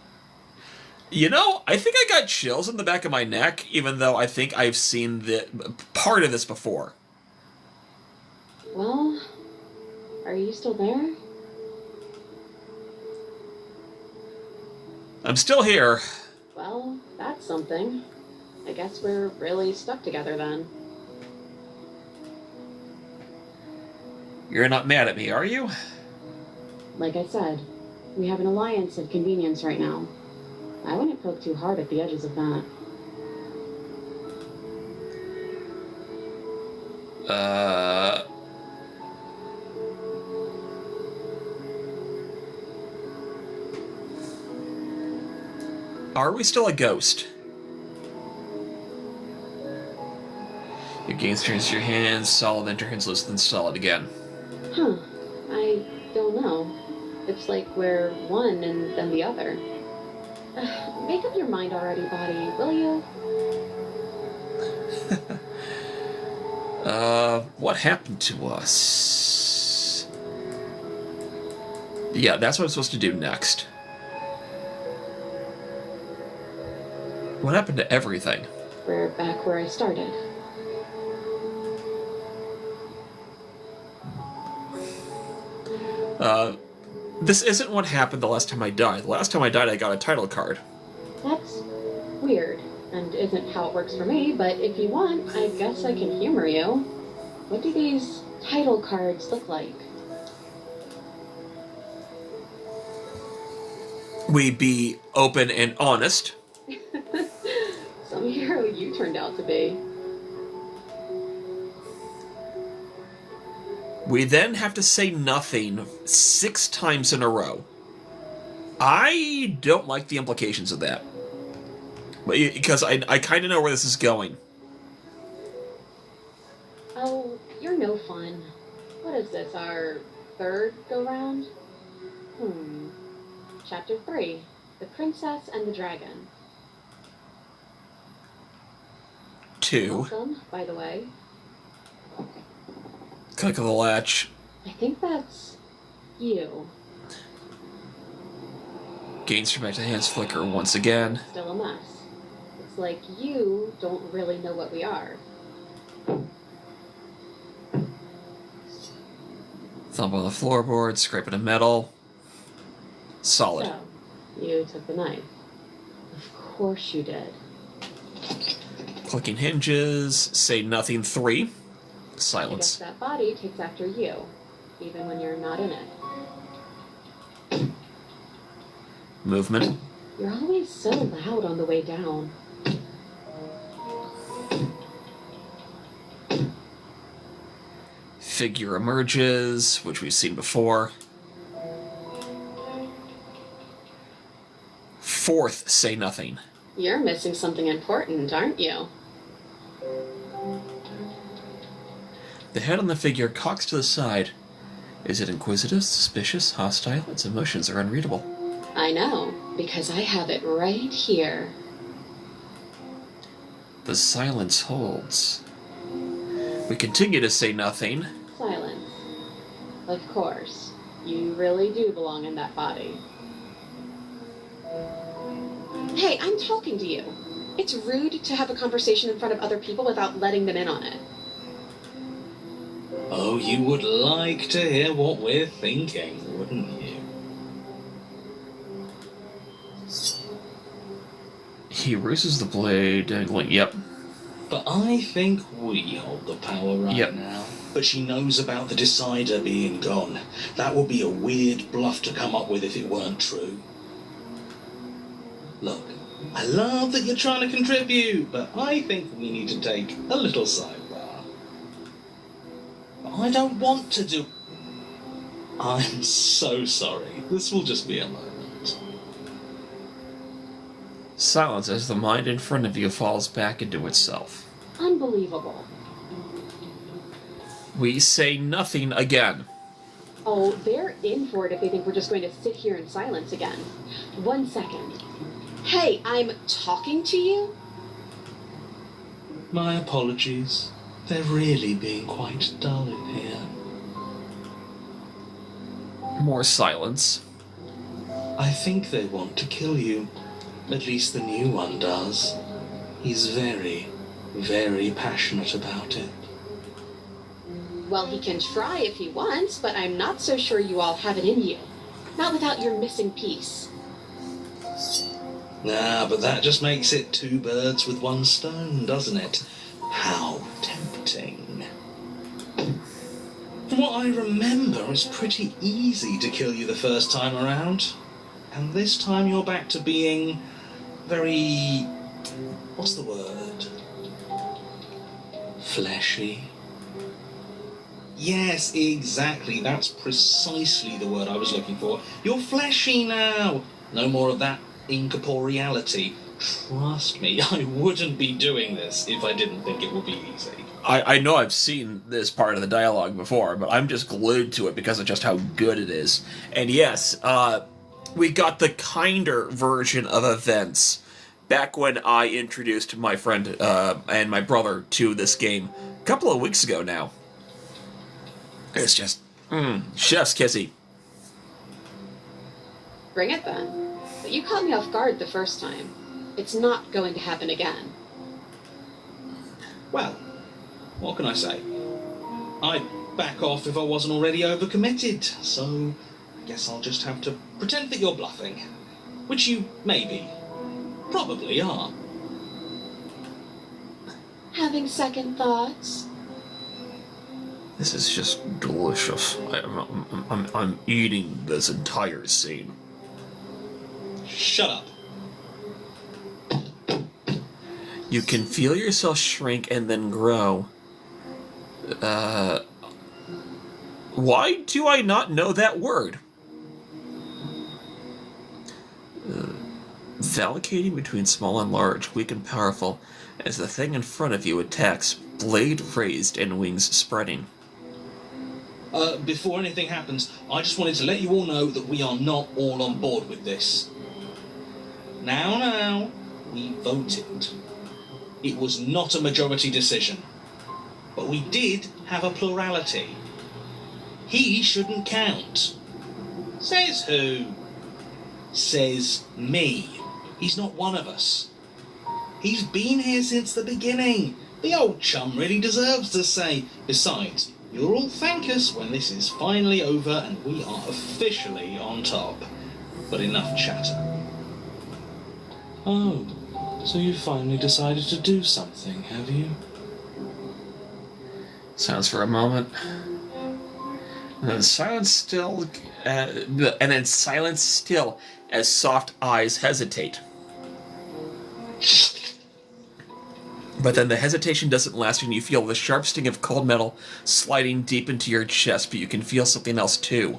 You know, I think I got chills in the back of my neck, even though I think I've seen the part of this before. Well, are you still there? I'm still here. Well, that's something. I guess we're really stuck together then. You're not mad at me, are you? Like I said, we have an alliance of convenience right now. I wouldn't poke too hard at the edges of that. Are we still a ghost? Your gaze turns to your hands, solid, then turns loose, then solid again. Huh. I don't know. It's like we're one and then the other. Make up your mind already, body, will you? What happened to us? Yeah, that's what I'm supposed to do next. What happened to everything? We're back where I started. This isn't what happened the last time I died. The last time I died, I got a title card. That's weird, and isn't how it works for me, but if you want, I guess I can humor you. What do these title cards look like? We be open and honest. Some hero you turned out to be. We then have to say nothing 6 times in a row. I don't like the implications of that. Because I kind of know where this is going. Oh, you're no fun. What is this, our 3rd go-round? Chapter 3, The Princess and the Dragon. 2. Welcome, by the way. Click of the latch. I think that's you. Gains from back to hands flicker once again. Still a mess. It's like you don't really know what we are. Thump on the floorboard, scraping a metal. Solid. So, you took the knife. Of course you did. Clicking hinges, say nothing 3. I guess Silence. that body takes after you, even when you're not in it. Movement. You're always so loud on the way down. Figure emerges, which we've seen before. 4th, say nothing. You're missing something important, aren't you? The head on the figure cocks to the side. Is it inquisitive, suspicious, hostile? Its emotions are unreadable. I know, because I have it right here. The silence holds. We continue to say nothing. Silence. Of course. You really do belong in that body. Hey, I'm talking to you. It's rude to have a conversation in front of other people without letting them in on it. Oh, you would like to hear what we're thinking, wouldn't you? He raises the blade, dangling. Yep. But I think we hold the power right now. But she knows about the Decider being gone. That would be a weird bluff to come up with if it weren't true. Look, I love that you're trying to contribute, but I think we need to take a little sidebar. But I don't want to do... I'm so sorry. This will just be a moment. Silence as the mind in front of you falls back into itself. Unbelievable. We say nothing again. Oh, they're in for it if they think we're just going to sit here in silence again. 1 second. Hey, I'm talking to you? My apologies. They're really being quite dull in here. More silence. I think they want to kill you. At least the new one does. He's very, very passionate about it. Well, he can try if he wants, but I'm not so sure you all have it in you. Not without your missing piece. Nah, but that just makes it 2 birds with 1 stone, doesn't it? How tempting. From what I remember, it's pretty easy to kill you the first time around. And this time you're back to being very... what's the word? Fleshy. Yes, exactly. That's precisely the word I was looking for. You're fleshy now. No more of that incorporeality. Trust me, I wouldn't be doing this if I didn't think it would be easy. I know I've seen this part of the dialogue before, but I'm just glued to it because of just how good it is. And yes, we got the kinder version of events back when I introduced my friend and my brother to this game a couple of weeks ago now. It's just, chef's kissy. Bring it then. But you caught me off guard the first time. It's not going to happen again. Well, what can I say? I'd back off if I wasn't already overcommitted, so I guess I'll just have to pretend that you're bluffing. Which you maybe, probably are. Having second thoughts? This is just delicious. I'm eating this entire scene. Shut up. You can feel yourself shrink and then grow. Why do I not know that word? Vacillating between small and large, weak and powerful, as the thing in front of you attacks, blade raised and wings spreading. Before anything happens, I just wanted to let you all know that we are not all on board with this. Now, we voted. It was not a majority decision. But we did have a plurality. He shouldn't count. Says who? Says me. He's not one of us. He's been here since the beginning. The old chum really deserves to say. Besides, you'll all thank us when this is finally over and we are officially on top. But enough chatter. Oh, so you finally decided to do something, have you? Silence for a moment. And then silence still, as soft eyes hesitate. But then the hesitation doesn't last, and you feel the sharp sting of cold metal sliding deep into your chest, but you can feel something else too.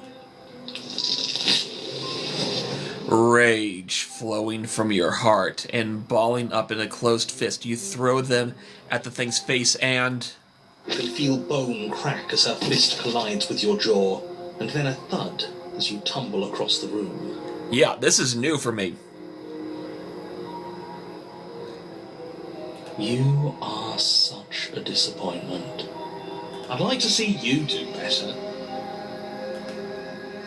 Rage flowing from your heart and balling up in a closed fist. You throw them at the thing's face and... You can feel bone crack as her fist collides with your jaw. and then a thud as you tumble across the room. Yeah, this is new for me. You are such a disappointment. I'd like to see you do better.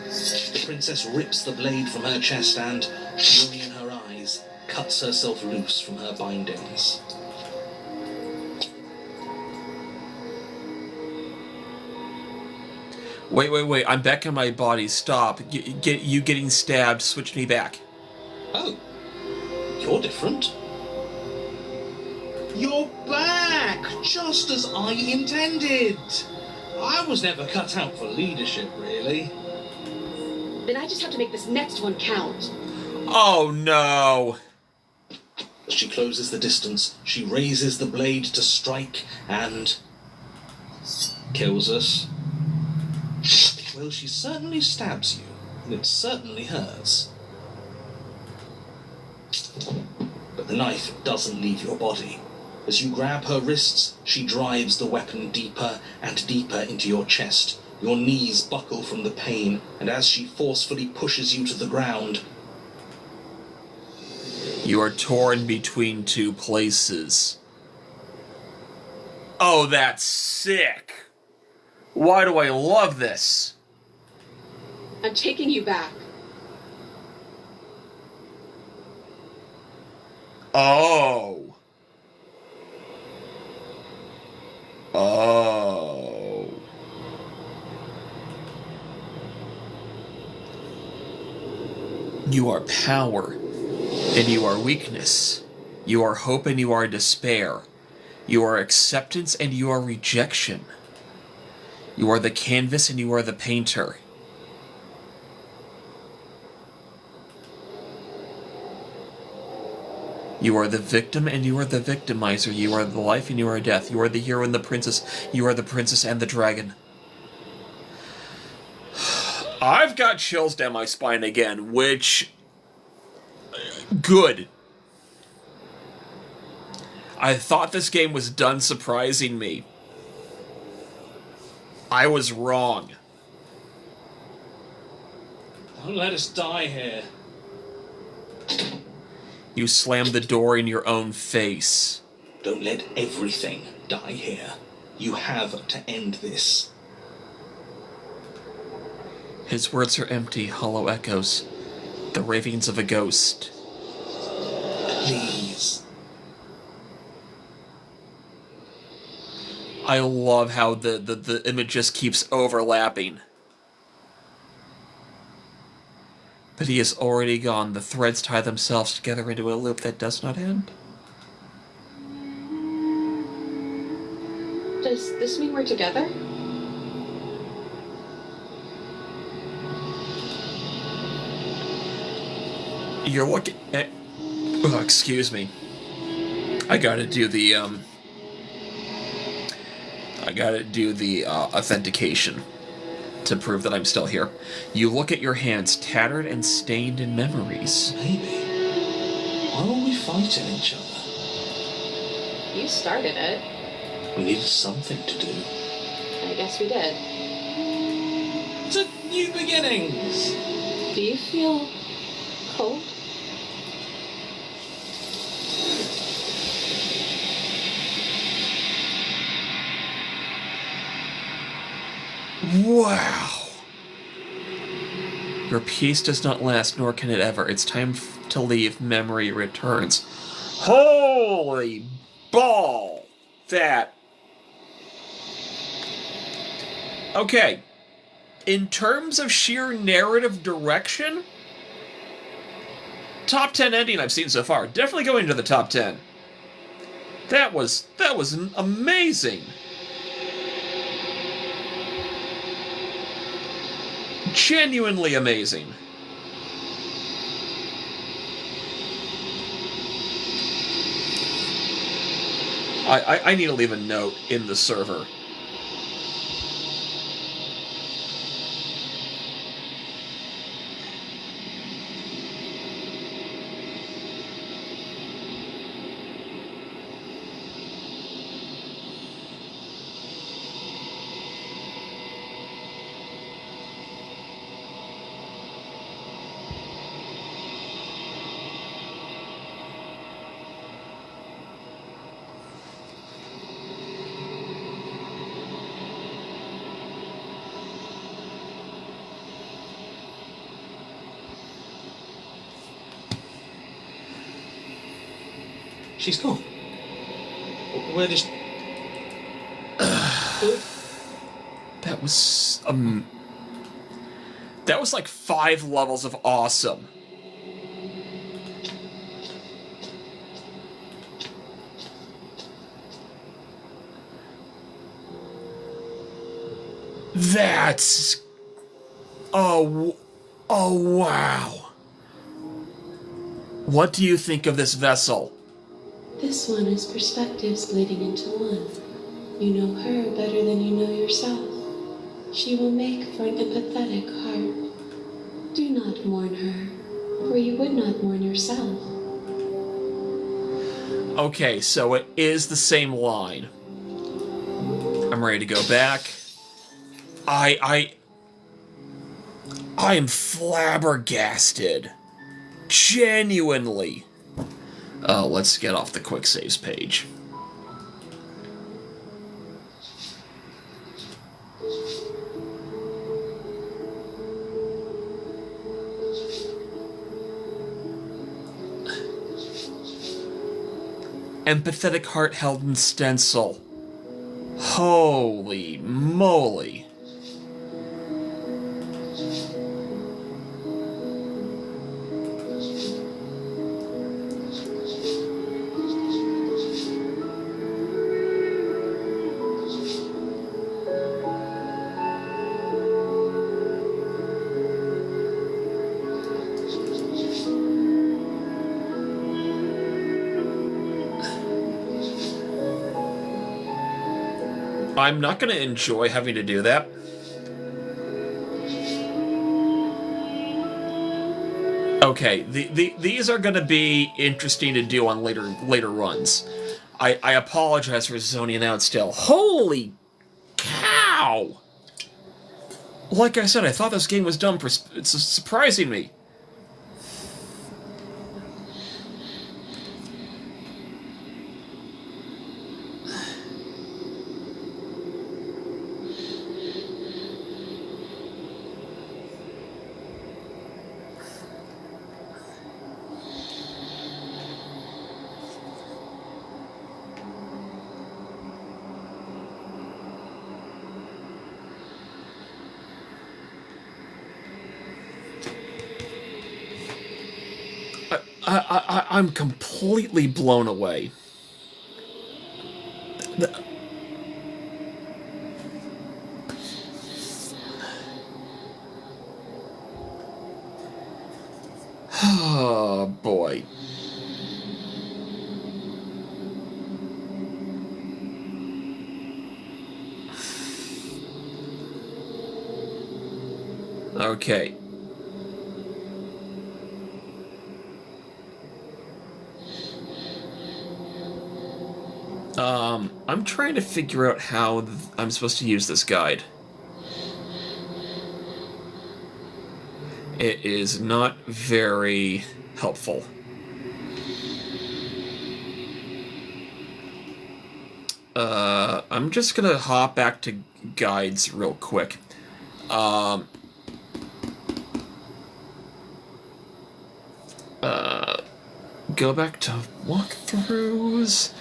The princess rips the blade from her chest and, fury in her eyes, cuts herself loose from her bindings. Wait. I'm back in my body. Stop. You getting stabbed. Switch me back. Oh, you're different. You're back, just as I intended. I was never cut out for leadership, really. Then I just have to make this next one count. Oh, no. As she closes the distance, she raises the blade to strike and kills us. Well, she certainly stabs you, and it certainly hurts. But the knife doesn't leave your body. As you grab her wrists, she drives the weapon deeper and deeper into your chest. Your knees buckle from the pain, and as she forcefully pushes you to the ground, You are torn between two places. Oh, that's sick. Why do I love this? I'm taking you back. Oh. Oh. You are power, and you are weakness. You are hope, and you are despair. You are acceptance, and you are rejection. You are the canvas, and you are the painter. You are the victim, and you are the victimizer. You are the life, and you are death. You are the hero and the princess. You are the princess and the dragon. I've got chills down my spine again, which... good. I thought this game was done surprising me. I was wrong. don't let us die here. You slammed the door in your own face. Don't let everything die here. You have to end this. His words are empty, hollow echoes. The ravings of a ghost. Please. I love how the image just keeps overlapping. But he is already gone. The threads tie themselves together into a loop that does not end. Does this mean we're together? You're looking at... Oh, excuse me. I gotta do the, authentication to prove that I'm still here. You look at your hands, tattered and stained in memories. Maybe. Why were we fighting each other? You started it. We needed something to do. I guess we did. To new beginnings! Do you feel cold? Wow! Your peace does not last, nor can it ever. It's time to leave. Memory returns. Holy ball! That... Okay. In terms of sheer narrative direction, top 10 ending I've seen so far. Definitely going into the top 10. That was amazing. Genuinely amazing. I need to leave a note in the server. She's gone. Where did she... That was like 5 levels of awesome. That's... Oh wow. What do you think of this vessel? This one is perspectives bleeding into one. You know her better than you know yourself. She will make for an empathetic heart. Do not mourn her, for you would not mourn yourself. Okay, so it is the same line. I'm ready to go back. I am flabbergasted. Genuinely. Oh, let's get off the quick saves page. Empathetic heart held in stencil. Holy moly. I'm not going to enjoy having to do that. Okay, these are going to be interesting to do on later runs. I apologize for zoning out still. Holy cow! Like I said, I thought this game was done. It's surprising me. I'm completely blown away. Oh, boy. Okay. I'm trying to figure out how I'm supposed to use this guide. It is not very helpful. I'm just gonna hop back to guides real quick. Go back to walkthroughs.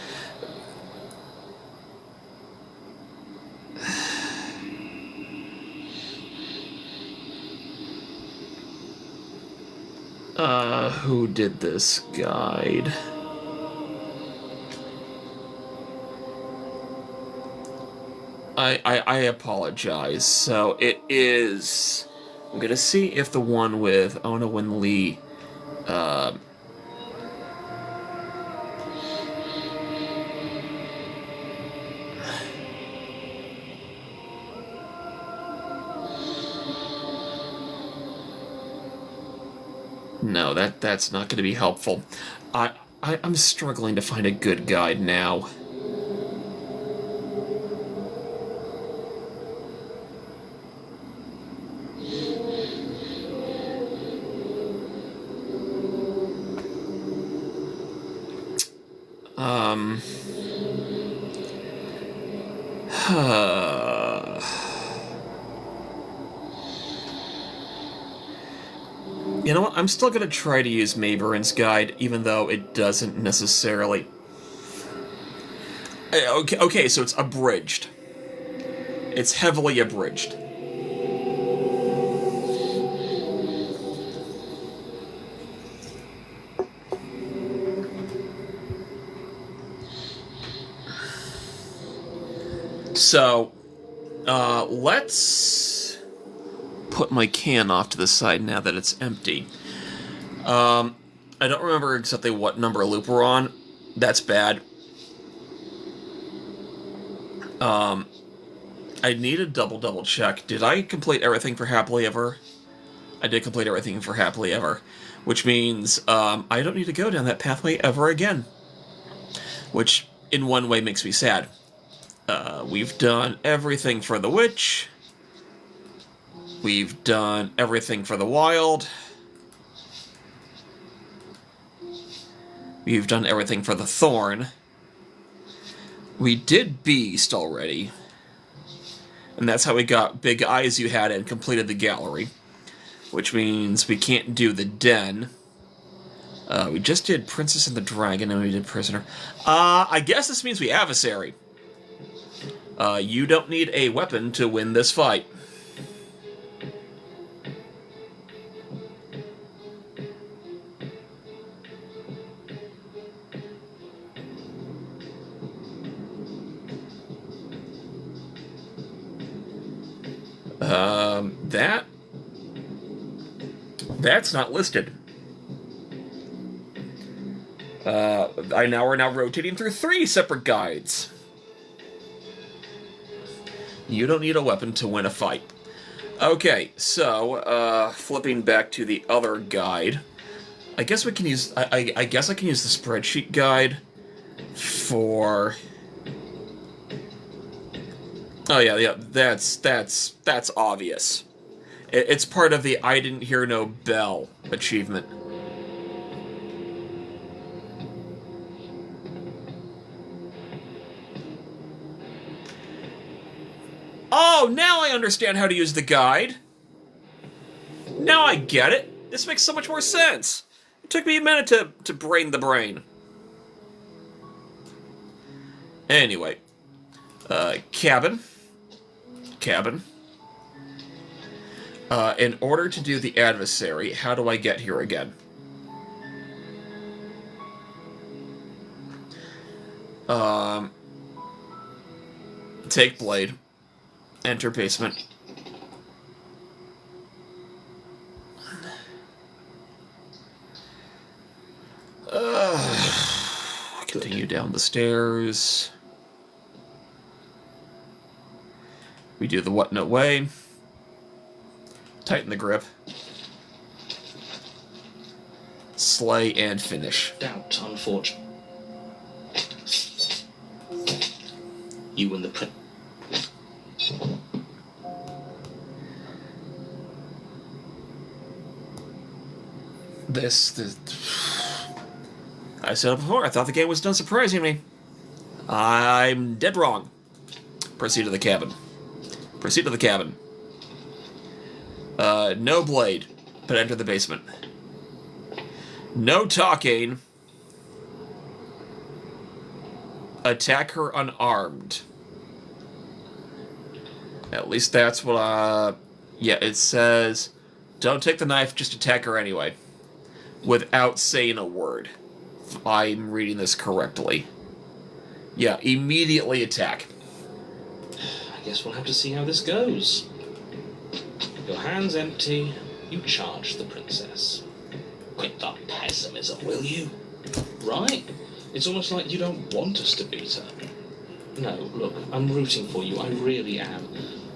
Who did this guide? I apologize. So it is... I'm gonna see if the one with Ona Win Lee... No, that's not going to be helpful. I'm struggling to find a good guide now. You know what? I'm still going to try to use Mayburin's guide, even though it doesn't necessarily... Okay, so it's abridged. It's heavily abridged. So, let's put my can off to the side now that it's empty. I don't remember exactly what number loop we're on. That's bad. I need a double check. Did I complete everything for Happily Ever? I did complete everything for Happily Ever, which means I don't need to go down that pathway ever again. Which, in one way, makes me sad. We've done everything for the Witch. We've done everything for the Wild. We've done everything for the Thorn. We did Beast already. And that's how we got Big Eyes You Had and completed the gallery. Which means we can't do the Den. We just did Princess and the Dragon, and we did Prisoner. I guess this means we Adversary. You don't need a weapon to win this fight. That's not listed. We're now rotating through 3 separate guides. You don't need a weapon to win a fight. Okay, so, flipping back to the other guide. I guess we can use... I guess I can use the spreadsheet guide for... Oh, yeah, that's obvious. It's part of the I Didn't Hear No Bell achievement. Oh, now I understand how to use the guide. Now I get it. This makes so much more sense. It took me a minute to brain the brain. Anyway. Cabin. In order to do the Adversary, how do I get here again? Take Blade. Enter basement. Continue down the stairs. We do the what no way. Tighten the grip. Slay and finish. Doubt, unfortunate. You and the prince. This... I said it before, I thought the game was done surprising me. I'm dead wrong. Proceed to the cabin. Proceed to the cabin. No blade, but enter the basement. No talking. Attack her unarmed. At least that's what, yeah, it says, don't take the knife, just attack her anyway. Without saying a word. If I'm reading this correctly. Yeah, immediately attack. I guess we'll have to see how this goes. Your hands empty, you charge the princess. Quit that pessimism, will you? Right? It's almost like you don't want us to beat her. No, look, I'm rooting for you, I really am.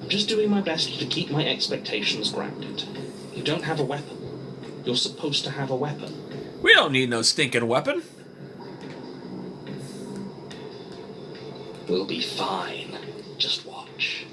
I'm just doing my best to keep my expectations grounded. You don't have a weapon. You're supposed to have a weapon. We don't need no stinking weapon. We'll be fine. Just watch.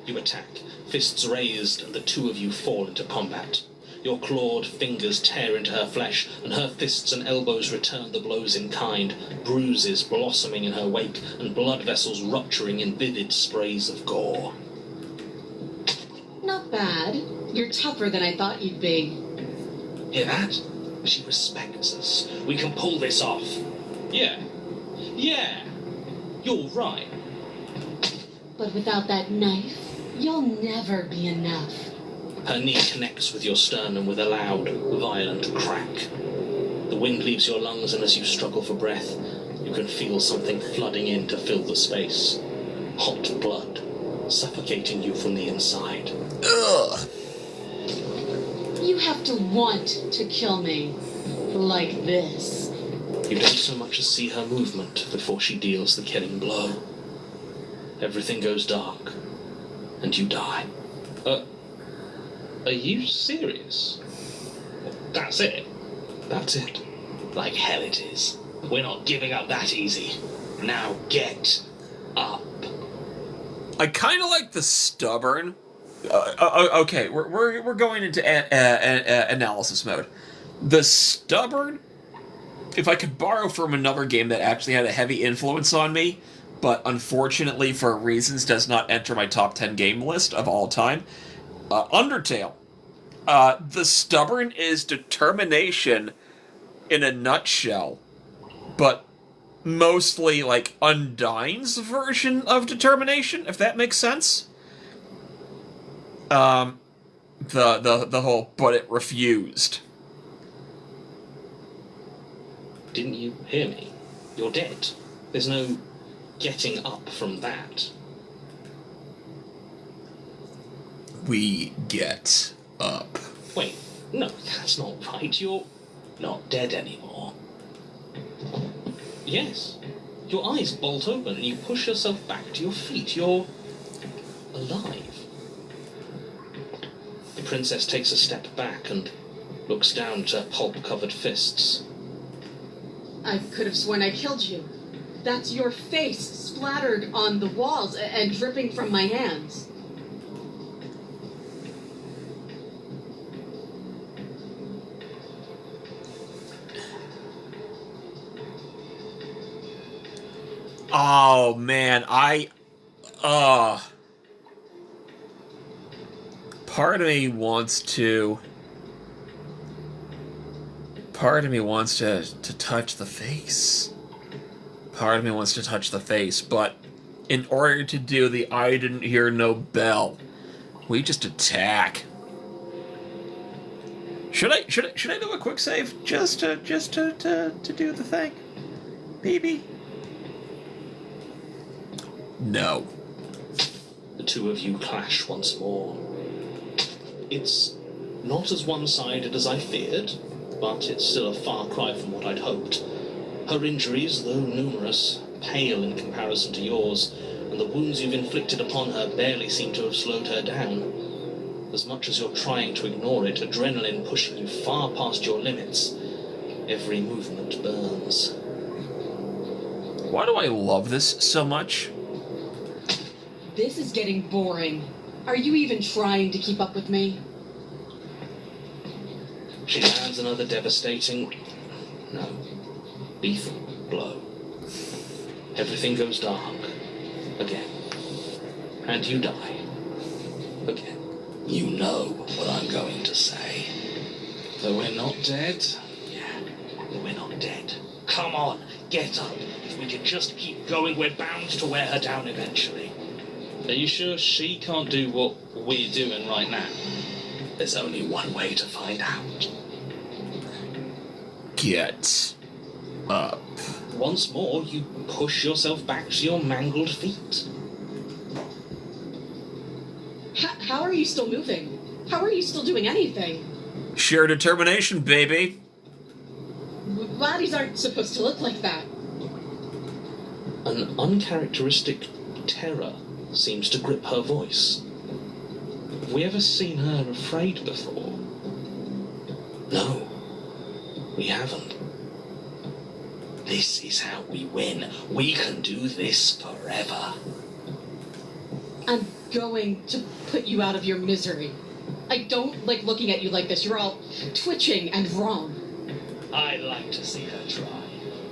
You attack, fists raised, and the two of you fall into combat. Your clawed fingers tear into her flesh, and her fists and elbows return the blows in kind, bruises blossoming in her wake, and blood vessels rupturing in vivid sprays of gore. Not bad. You're tougher than I thought you'd be. Hear that? She respects us. We can pull this off. Yeah. Yeah, you're right. But without that knife, you'll never be enough. Her knee connects with your sternum with a loud, violent crack. The wind leaves your lungs, and as you struggle for breath, you can feel something flooding in to fill the space. Hot blood, suffocating you from the inside. Ugh. You have to want to kill me. Like this. You don't so much as see her movement before she deals the killing blow. Everything goes dark, and you die. Are you serious? That's it? That's it. Like hell it is. We're not giving up that easy. Now get up. I kind of like the stubborn. Okay, we're going into analysis mode. The stubborn. If I could borrow from another game that actually had a heavy influence on me, but unfortunately for reasons does not enter my top 10 game list of all time, Undertale. The stubborn is determination in a nutshell, but mostly like Undyne's version of determination, if that makes sense. The whole but it refused. Didn't you hear me? You're dead. There's no getting up from that. We get up. Wait, no, that's not right. You're not dead anymore. Yes. Your eyes bolt open and you push yourself back to your feet. You're alive. The princess takes a step back and looks down at her pulp-covered fists. I could have sworn I killed you. That's your face splattered on the walls and dripping from my hands. Oh man, part of me wants to touch the face. Part of me wants to touch the face, but in order to do the I didn't hear no bell, we just attack. Should I do a quick save just to do the thing? Maybe. No. The two of you clash once more. It's not as one-sided as I feared, but it's still a far cry from what I'd hoped. Her injuries, though numerous, pale in comparison to yours, and the wounds you've inflicted upon her barely seem to have slowed her down. As much as you're trying to ignore it, adrenaline pushing you far past your limits, every movement burns. Why do I love this so much? This is getting boring. Are you even trying to keep up with me? She lands another devastating, no, lethal blow. Everything goes dark. Again. And you die. Again. You know what I'm going to say. That we're not dead? Yeah, that we're not dead. Come on, get up. If we can just keep going, we're bound to wear her down eventually. Are you sure she can't do what we're doing right now? There's only one way to find out. Get up. Once more, you push yourself back to your mangled feet. How are you still moving? How are you still doing anything? Sheer determination, baby. Bodies aren't supposed to look like that. An uncharacteristic terror seems to grip her voice. Have we ever seen her afraid before? No, we haven't. This is how we win. We can do this forever. I'm going to put you out of your misery. I don't like looking at you like this. You're all twitching and wrong. I'd like to see her try.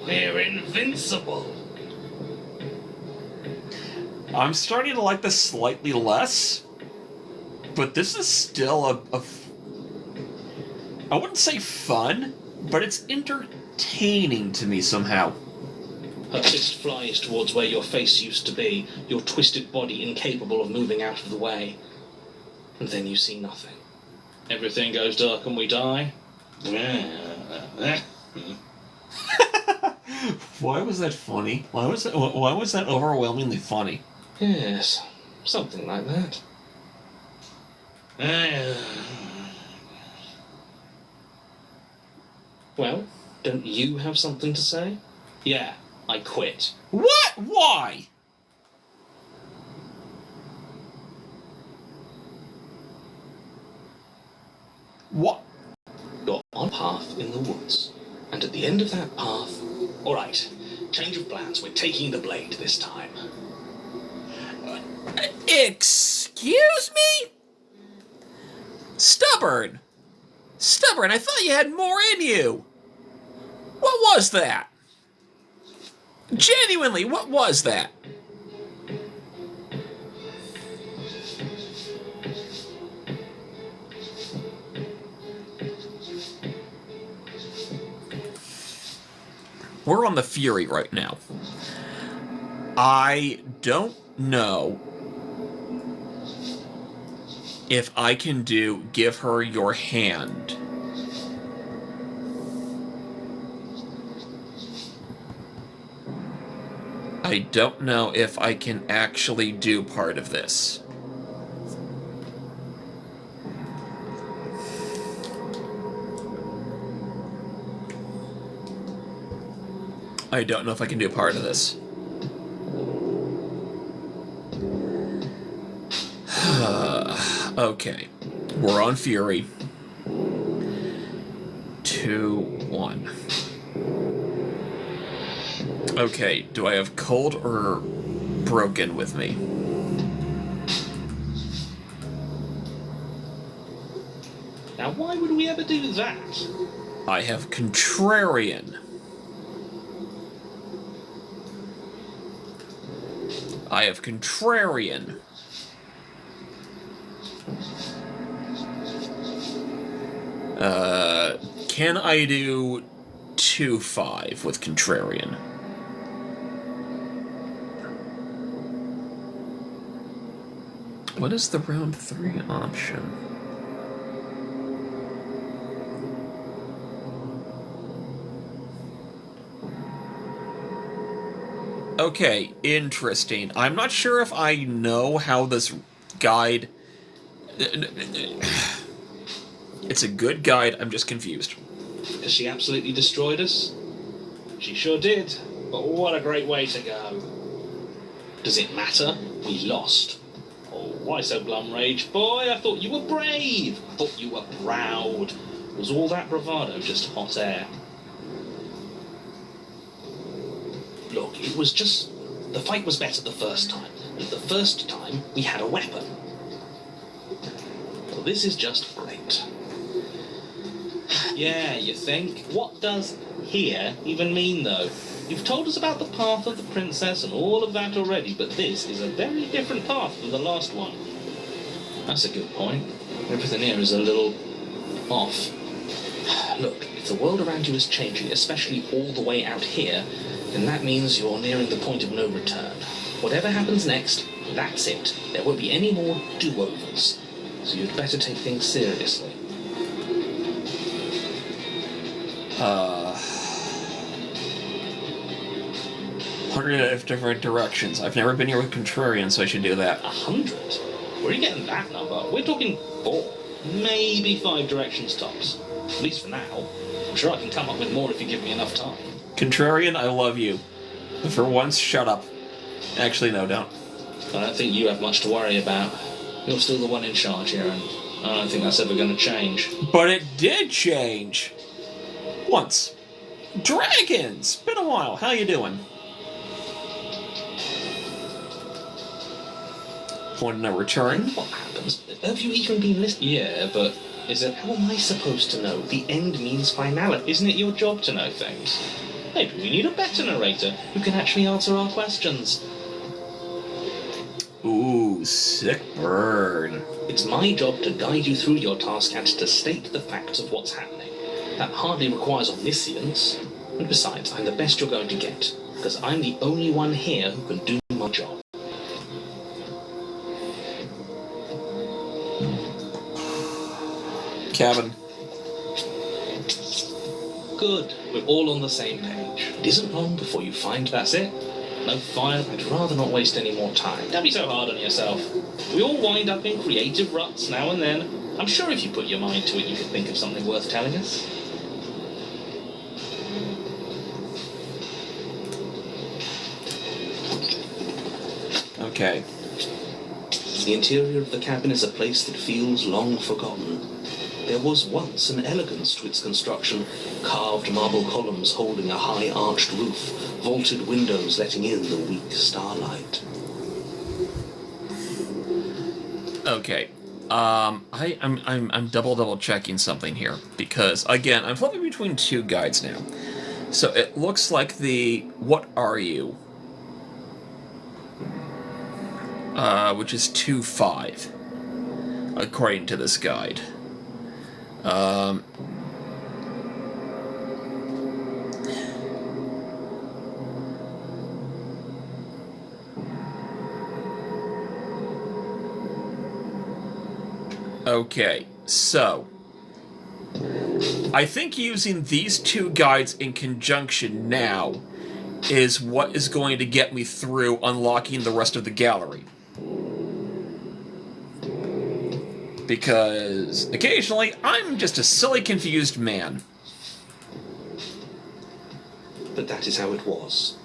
We're invincible. I'm starting to like this slightly less, but this is still I wouldn't say fun, but it's entertaining to me somehow. Her fist flies towards where your face used to be, your twisted body incapable of moving out of the way. And then you see nothing. Everything goes dark and we die. Why was that funny? Why was that overwhelmingly funny? Yes, something like that. Well, don't you have something to say? Yeah, I quit. What? Why? What? You're on a path in the woods, and at the end of that path... Alright, change of plans. We're taking the blade this time. Excuse me? Stubborn! Stubborn, I thought you had more in you! What was that? Genuinely, what was that? We're on the Fury right now. I don't know if I can do give her your hand. I don't know if I can actually do part of this. I don't know if I can do part of this. Okay. We're on Fury. 2, 1. Okay, do I have cold or broken with me? Now, why would we ever do that? I have contrarian. I have contrarian. Can I do 2-5 with contrarian? What is the round 3 option? Okay, interesting. I'm not sure if I know how this guide... It's a good guide, I'm just confused. Because she absolutely destroyed us? She sure did. But what a great way to go. Does it matter? We lost. Oh, why so glum, Rage? Boy, I thought you were brave. I thought you were proud. Was all that bravado just hot air? Look, it was just... The fight was better the first time. And the first time, we had a weapon. Well, this is just great. Yeah, you think? What does here even mean, though? You've told us about the path of the princess and all of that already, but this is a very different path than the last one. That's a good point. Everything here is a little off. Look, if the world around you is changing, especially all the way out here, then that means you're nearing the point of no return. Whatever happens next, that's it. There won't be any more do-overs. So you'd better take things seriously. 100 different directions. I've never been here with contrarian, so I should do that. 100? Where are you getting that number? We're talking 4, maybe 5 directions tops. At least for now. I'm sure I can come up with more if you give me enough time. Contrarian, I love you. But for once, shut up. Actually, no, don't. I don't think you have much to worry about. You're still the one in charge here, and I don't think that's ever going to change. But it did change. Once. Dragons! Been a while. How you doing? Point of no return. What happens? Have you even been listening? Yeah, but is it... How am I supposed to know? The end means finality. Isn't it your job to know things? Maybe we need a better narrator who can actually answer our questions. Ooh, sick burn. It's my job to guide you through your task and to state the facts of what's happening. That hardly requires omniscience. And besides, I'm the best you're going to get. because I'm the only one here who can do my job. Cabin. Good. We're all on the same page. It isn't long before you find that's it. No fire. I'd rather not waste any more time. Don't be so hard on yourself. We all wind up in creative ruts now and then. I'm sure if you put your mind to it, you could think of something worth telling us. Okay. The interior of the cabin is a place that feels long forgotten. There was once an elegance to its construction, carved marble columns holding a high arched roof, vaulted windows letting in the weak starlight. Okay. I'm double checking something here because again I'm flipping between two guides now. So it looks like the "What are you?" Which is 2-5, according to this guide. Okay, so I think using these two guides in conjunction now is what is going to get me through unlocking the rest of the gallery. Because occasionally I'm just a silly, confused man. But that is how it was.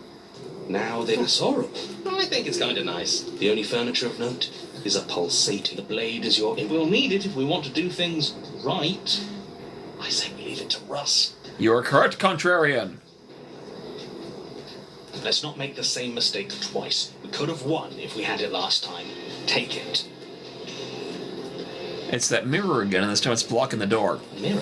Now they are horrible. I think it's kind of nice. The only furniture of note is a pulsating. The blade is your... We'll need it if we want to do things right. I say we leave it to Russ. You're correct, contrarian. Let's not make the same mistake twice. We could have won if we had it last time. Take it. It's that mirror again, and this time it's blocking the door. Mirror?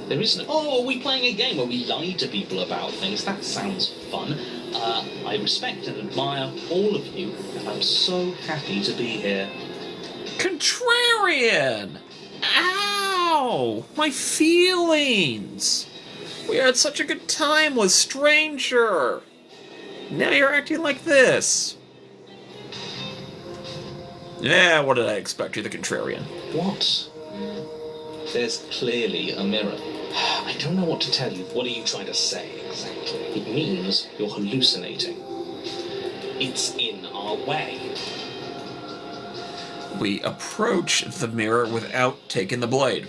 There isn't... Oh, are we playing a game where we lie to people about things? That sounds fun. I respect and admire all of you, and I'm so happy to be here. Contrarian! Ow! My feelings! We had such a good time with Stranger! Now you're acting like this. Yeah, what did I expect? You're the contrarian. What? There's clearly a mirror. I don't know what to tell you. What are you trying to say exactly? It means you're hallucinating. It's in our way. We approach the mirror without taking the blade.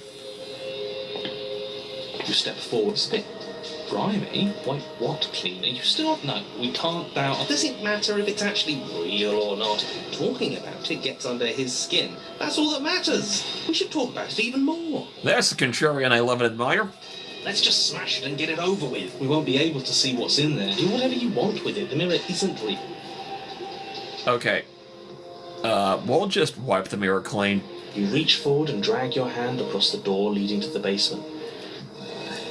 You step forward a bit. Grimy? Wait, what, cleaner? You still... No, we can't doubt... Does it matter if it's actually real or not? Talking about it gets under his skin. That's all that matters. We should talk about it even more. That's the contrarian I love and admire. Let's just smash it and get it over with. We won't be able to see what's in there. Do whatever you want with it. The mirror isn't real. Okay. We'll just wipe the mirror clean. You reach forward and drag your hand across the door leading to the basement.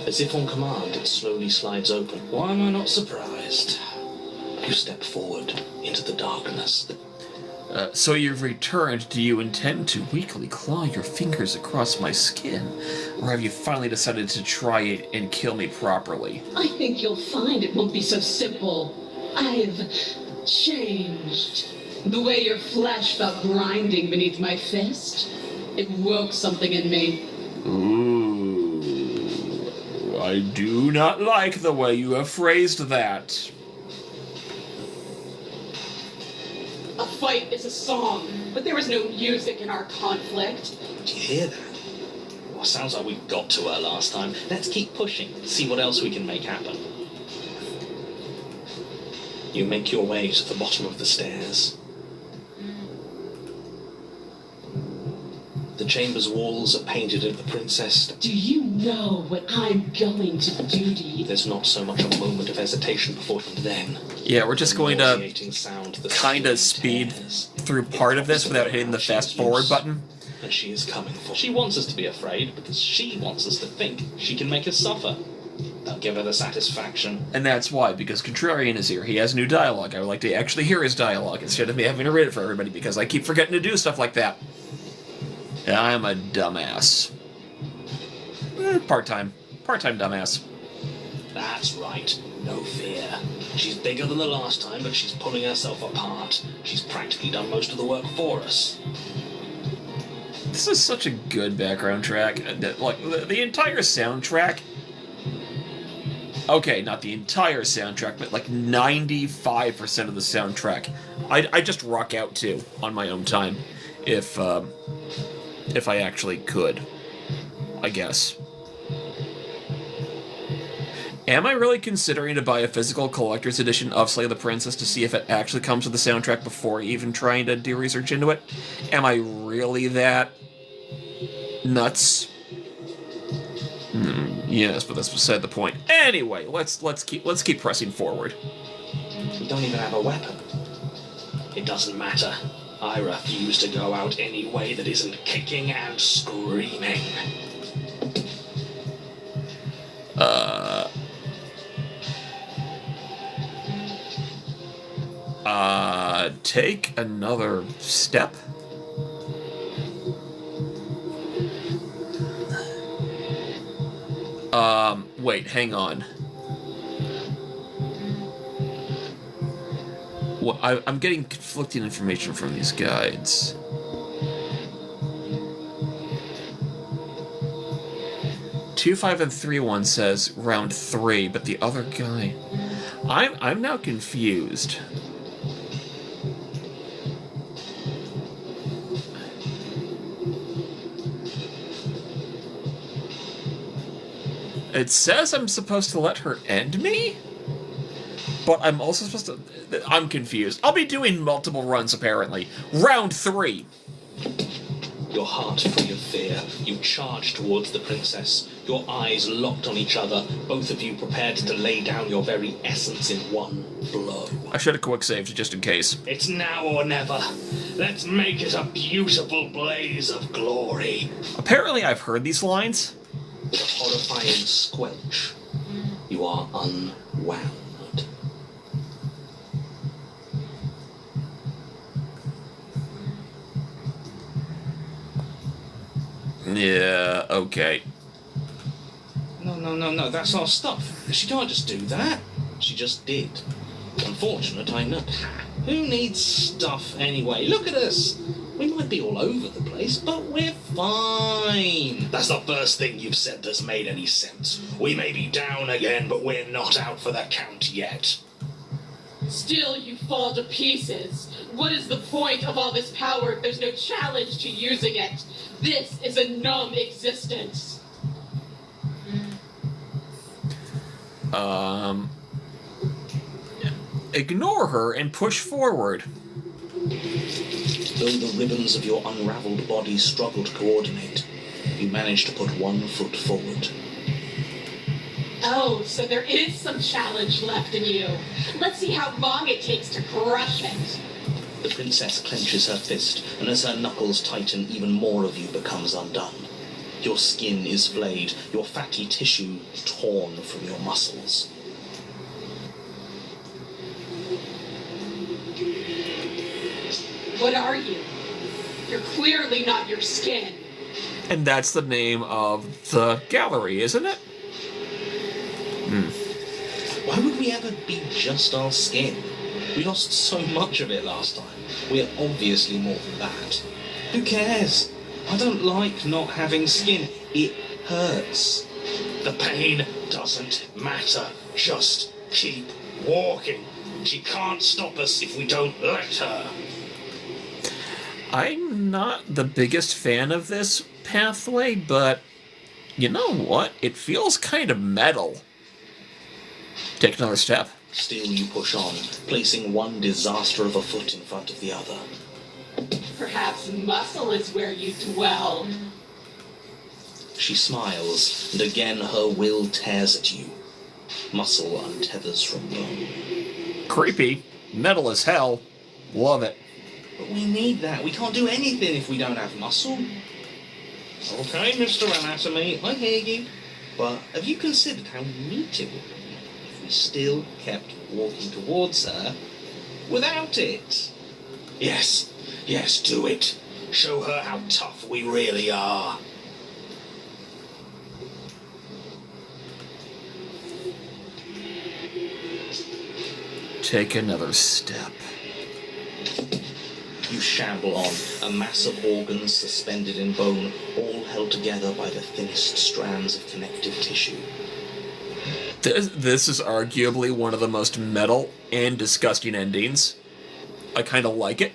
As if on command, it slowly slides open. Why am I not surprised? You step forward into the darkness. So you've returned. Do you intend to weakly claw your fingers across my skin? Or have you finally decided to try it and kill me properly? I think you'll find it won't be so simple. I've changed. The way your flesh felt grinding beneath my fist, it woke something in me. Ooh. I do not like the way you have phrased that. A fight is a song, but there is no music in our conflict. Do you hear that? Well, sounds like we got to her last time. Let's keep pushing, see what else we can make happen. You make your way to the bottom of the stairs. The chamber's walls are painted of the princess. Do you know what I'm going to do to you? There's not so much a moment of hesitation before then. Yeah, we're just going to sound, kind of speed through part of this without hitting the fast forward button. And she is coming for. She wants us to be afraid because she wants us to think she can make us suffer. They'll give her the satisfaction. And that's why, because Contrarian is here. He has new dialogue. I would like to actually hear his dialogue instead of me having to read it for everybody because I keep forgetting to do stuff like that. I'm a dumbass. Part-time dumbass. That's right. No fear. She's bigger than the last time, but she's pulling herself apart. She's practically done most of the work for us. This is such a good background track. Like, the entire soundtrack... Okay, not the entire soundtrack, but like 95% of the soundtrack. I just rock out to on my own time, if I actually could, I guess. Am I really considering to buy a physical collector's edition of Slay the Princess to see if it actually comes with the soundtrack before even trying to do research into it? Am I really that nuts? Yes, but that's beside the point. Anyway, let's keep pressing forward. We don't even have a weapon. It doesn't matter. I refuse to go out any way that isn't kicking and screaming. Take another step? Wait, hang on. Well, I'm getting conflicting information from these guides. Two, 5, and 3 1 says round 3, but the other guy... I'm now confused. It says I'm supposed to let her end me? But I'm also supposed to... I'm confused. I'll be doing multiple runs, apparently. Round 3. Your heart free of fear, you charge towards the princess, your eyes locked on each other, both of you prepared to lay down your very essence in one blow. I should have quick saved just in case. It's now or never. Let's make it a beautiful blaze of glory. Apparently I've heard these lines. With a horrifying squelch, you are unwound. Yeah, okay. No, that's our stuff. She can't just do that. She just did. Unfortunate, I know. Who needs stuff anyway? Look at us. We might be all over the place, but we're fine. That's the first thing you've said that's made any sense. We may be down again, but we're not out for the count yet. Still, you fall to pieces. What is the point of all this power if there's no challenge to using it? This is a numb existence. Ignore her and push forward. Though the ribbons of your unraveled body struggle to coordinate, you manage to put one foot forward. Oh, so there is some challenge left in you. Let's see how long it takes to crush it. The princess clenches her fist, and as her knuckles tighten, even more of you becomes undone. Your skin is flayed, your fatty tissue torn from your muscles. What are you? You're clearly not your skin. And that's the name of the gallery, isn't it? Why would we ever be just our skin? We lost so much of it last time. We're obviously more than that. Who cares? I don't like not having skin. It hurts. The pain doesn't matter. Just keep walking. She can't stop us if we don't let her. I'm not the biggest fan of this pathway, but you know what? It feels kind of metal. Take another step. Still you push on, placing one disaster of a foot in front of the other. Perhaps muscle is where you dwell. She smiles, and again her will tears at you. Muscle untethers from bone. Creepy. Metal as hell. Love it. But we need that. We can't do anything if we don't have muscle. Okay, Mr. Anatomy, I hear you. But have you considered how neat it would be if we still kept walking towards her without it? Yes, do it. Show her how tough we really are. take another step. You shamble on, a mass of organs suspended in bone, all held together by the thinnest strands of connective tissue. This is arguably one of the most metal and disgusting endings. I kind of like it.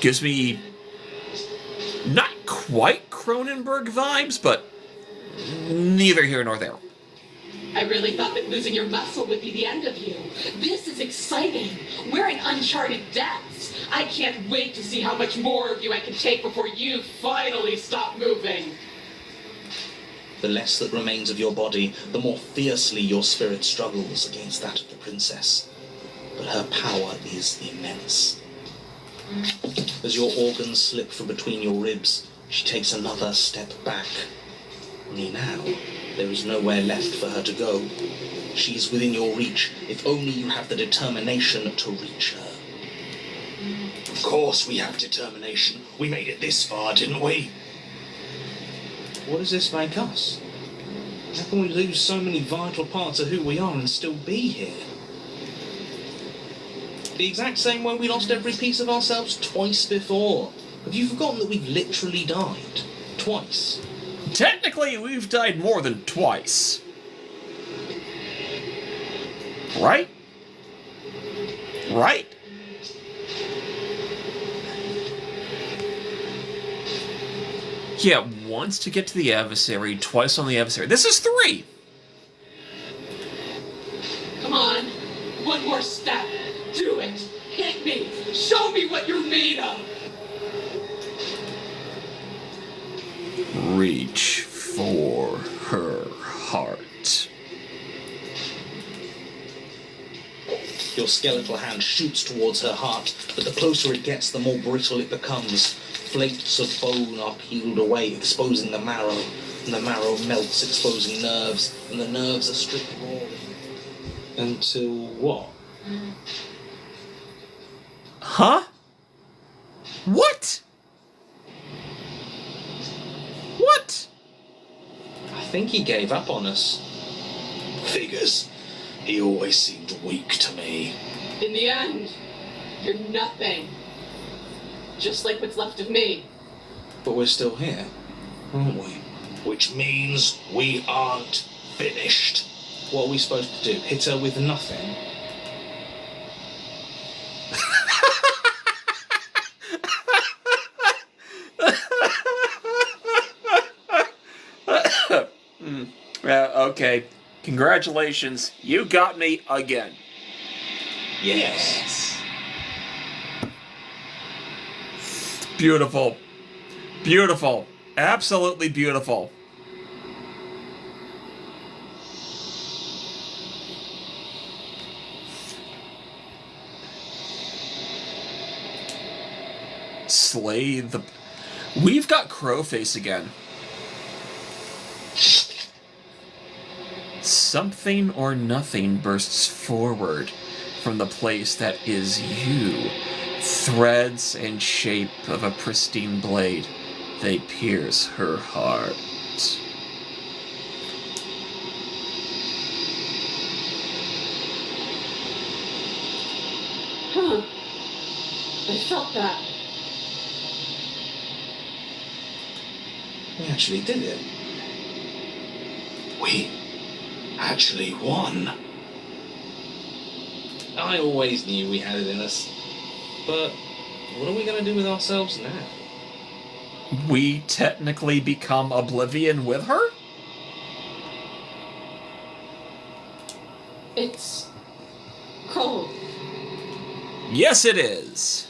Gives me not quite Cronenberg vibes, but neither here nor there. I really thought that losing your muscle would be the end of you. This is exciting. We're in uncharted depths. I can't wait to see how much more of you I can take before you finally stop moving. The less that remains of your body, the more fiercely your spirit struggles against that of the princess. But her power is immense. As your organs slip from between your ribs, she takes another step back. Only now, there is nowhere left for her to go. She's within your reach, if only you have the determination to reach her. Of course we have determination. We made it this far, didn't we? What does this make us? How can we lose so many vital parts of who we are and still be here? The exact same way we lost every piece of ourselves twice before. Have you forgotten that we've literally died? Twice. Technically, we've died more than twice. Right? Right? Yeah, once to get to the adversary, twice on the adversary. This is 3! Come on. One more step. Do it. Hit me. Show me what you're made of. Reach for her heart. Your skeletal hand shoots towards her heart, but the closer it gets, the more brittle it becomes. Flakes of bone are peeled away, exposing the marrow, and the marrow melts, exposing nerves, and the nerves are stripped raw. Until what? Huh? What? What? I think he gave up on us. Figures. He always seemed weak to me. In the end, you're nothing. Just like what's left of me. But we're still here, aren't we? Which means we aren't finished. What are we supposed to do? Hit her with nothing? Okay. Congratulations. You got me again. Yes. Beautiful. Beautiful. Absolutely beautiful. Slay the... We've got Crowface again. Something or nothing bursts forward from the place that is you. Threads and shape of a pristine blade, they pierce her heart. Huh. I felt that. We actually did it. We actually won. I always knew we had it in us. But what are we going to do with ourselves now? We technically become Oblivion with her? It's cold. Yes, it is.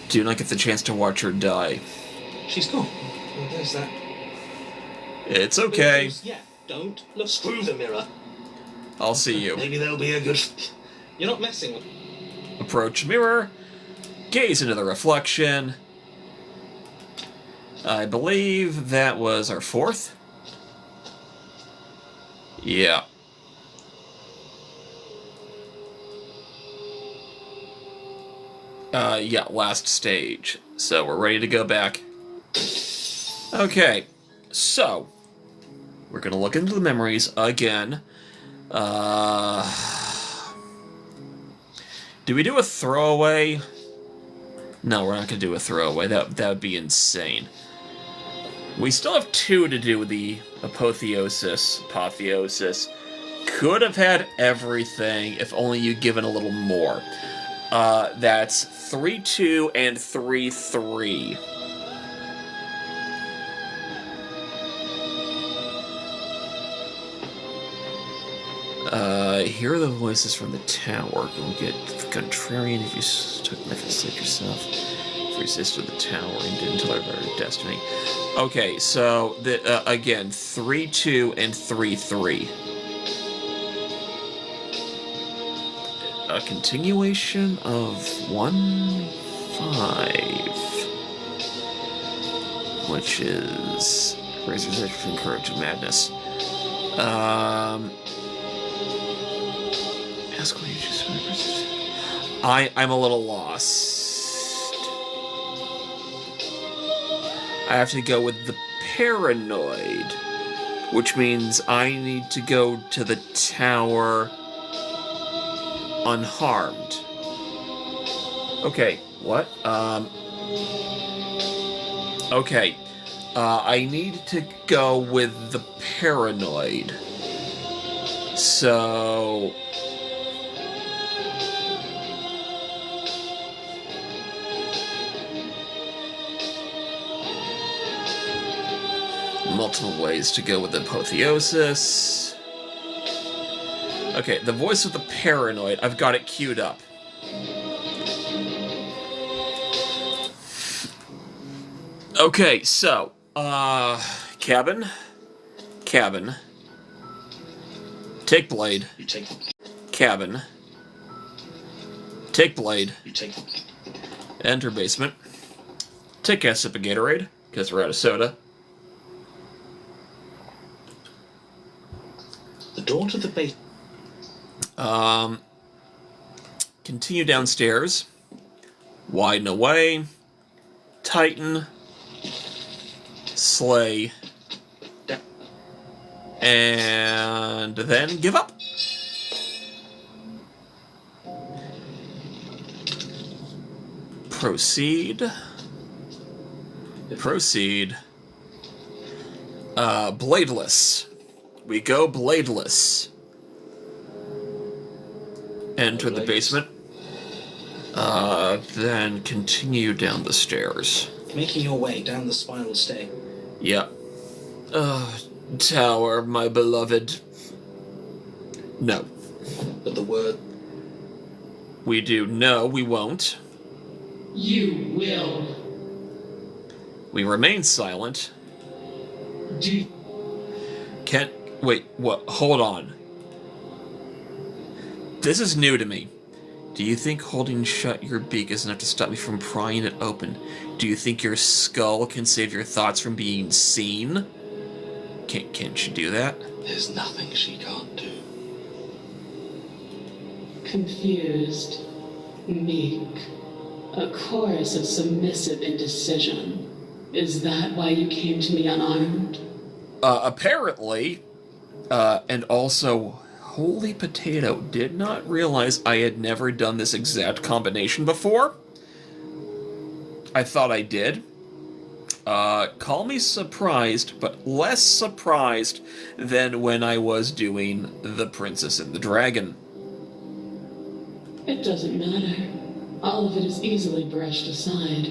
Do not get the chance to watch her die. She's gone. Well, there's that. It's okay. Yeah, don't. Look, Screw the mirror. I'll see you. Maybe there'll be a good... You're not messing with... Approach mirror. Gaze into the reflection. I believe that was our 4th. Yeah. Yeah, last stage. So we're ready to go back. Okay. so we're gonna look into the memories again. Do we do a throwaway? No, we're not gonna do a throwaway. That would be insane. We still have 2 to do with the apotheosis. Could have had everything if only you'd given a little more. That's 3-2 and 3-3. Hear the voices from the tower. You'll get contrarian if you took methods like yourself. Resist with the tower and didn't until I learned destiny. Okay, so again, 3-2 and 3-3. A continuation of 1-5, which is Razor's Edge from Courage to Madness. Ask what you choose. I'm a little lost. I have to go with the paranoid, which means I need to go to the tower unharmed. Okay, what? Okay. I need to go with the paranoid. So... multiple ways to go with apotheosis. Okay, the voice of the paranoid. I've got it queued up. Okay, so, cabin. Take blade. You take Cabin. Take blade. You take Enter basement. Take a sip of Gatorade, because we're out of soda. the door to the base. Continue downstairs. Widen away. Tighten. Slay. And then give up. Proceed. Bladeless. We go bladeless. Enter the basement. Then continue down the stairs. Making your way down the spiral stair. Yep. Tower, my beloved. No. But the word... We do. No, we won't. You will. We remain silent. Do Can't... Wait, what? Hold on. This is new to me. Do you think holding shut your beak is enough to stop me from prying it open? Do you think your skull can save your thoughts from being seen? Can't you do that? There's nothing she can't do. confused, meek, a chorus of submissive indecision. Is that why you came to me unarmed? Apparently, and also, holy potato, did not realize I had never done this exact combination before. I thought I did. Call me surprised, but less surprised than when I was doing The Princess and the Dragon. It doesn't matter. All of it is easily brushed aside.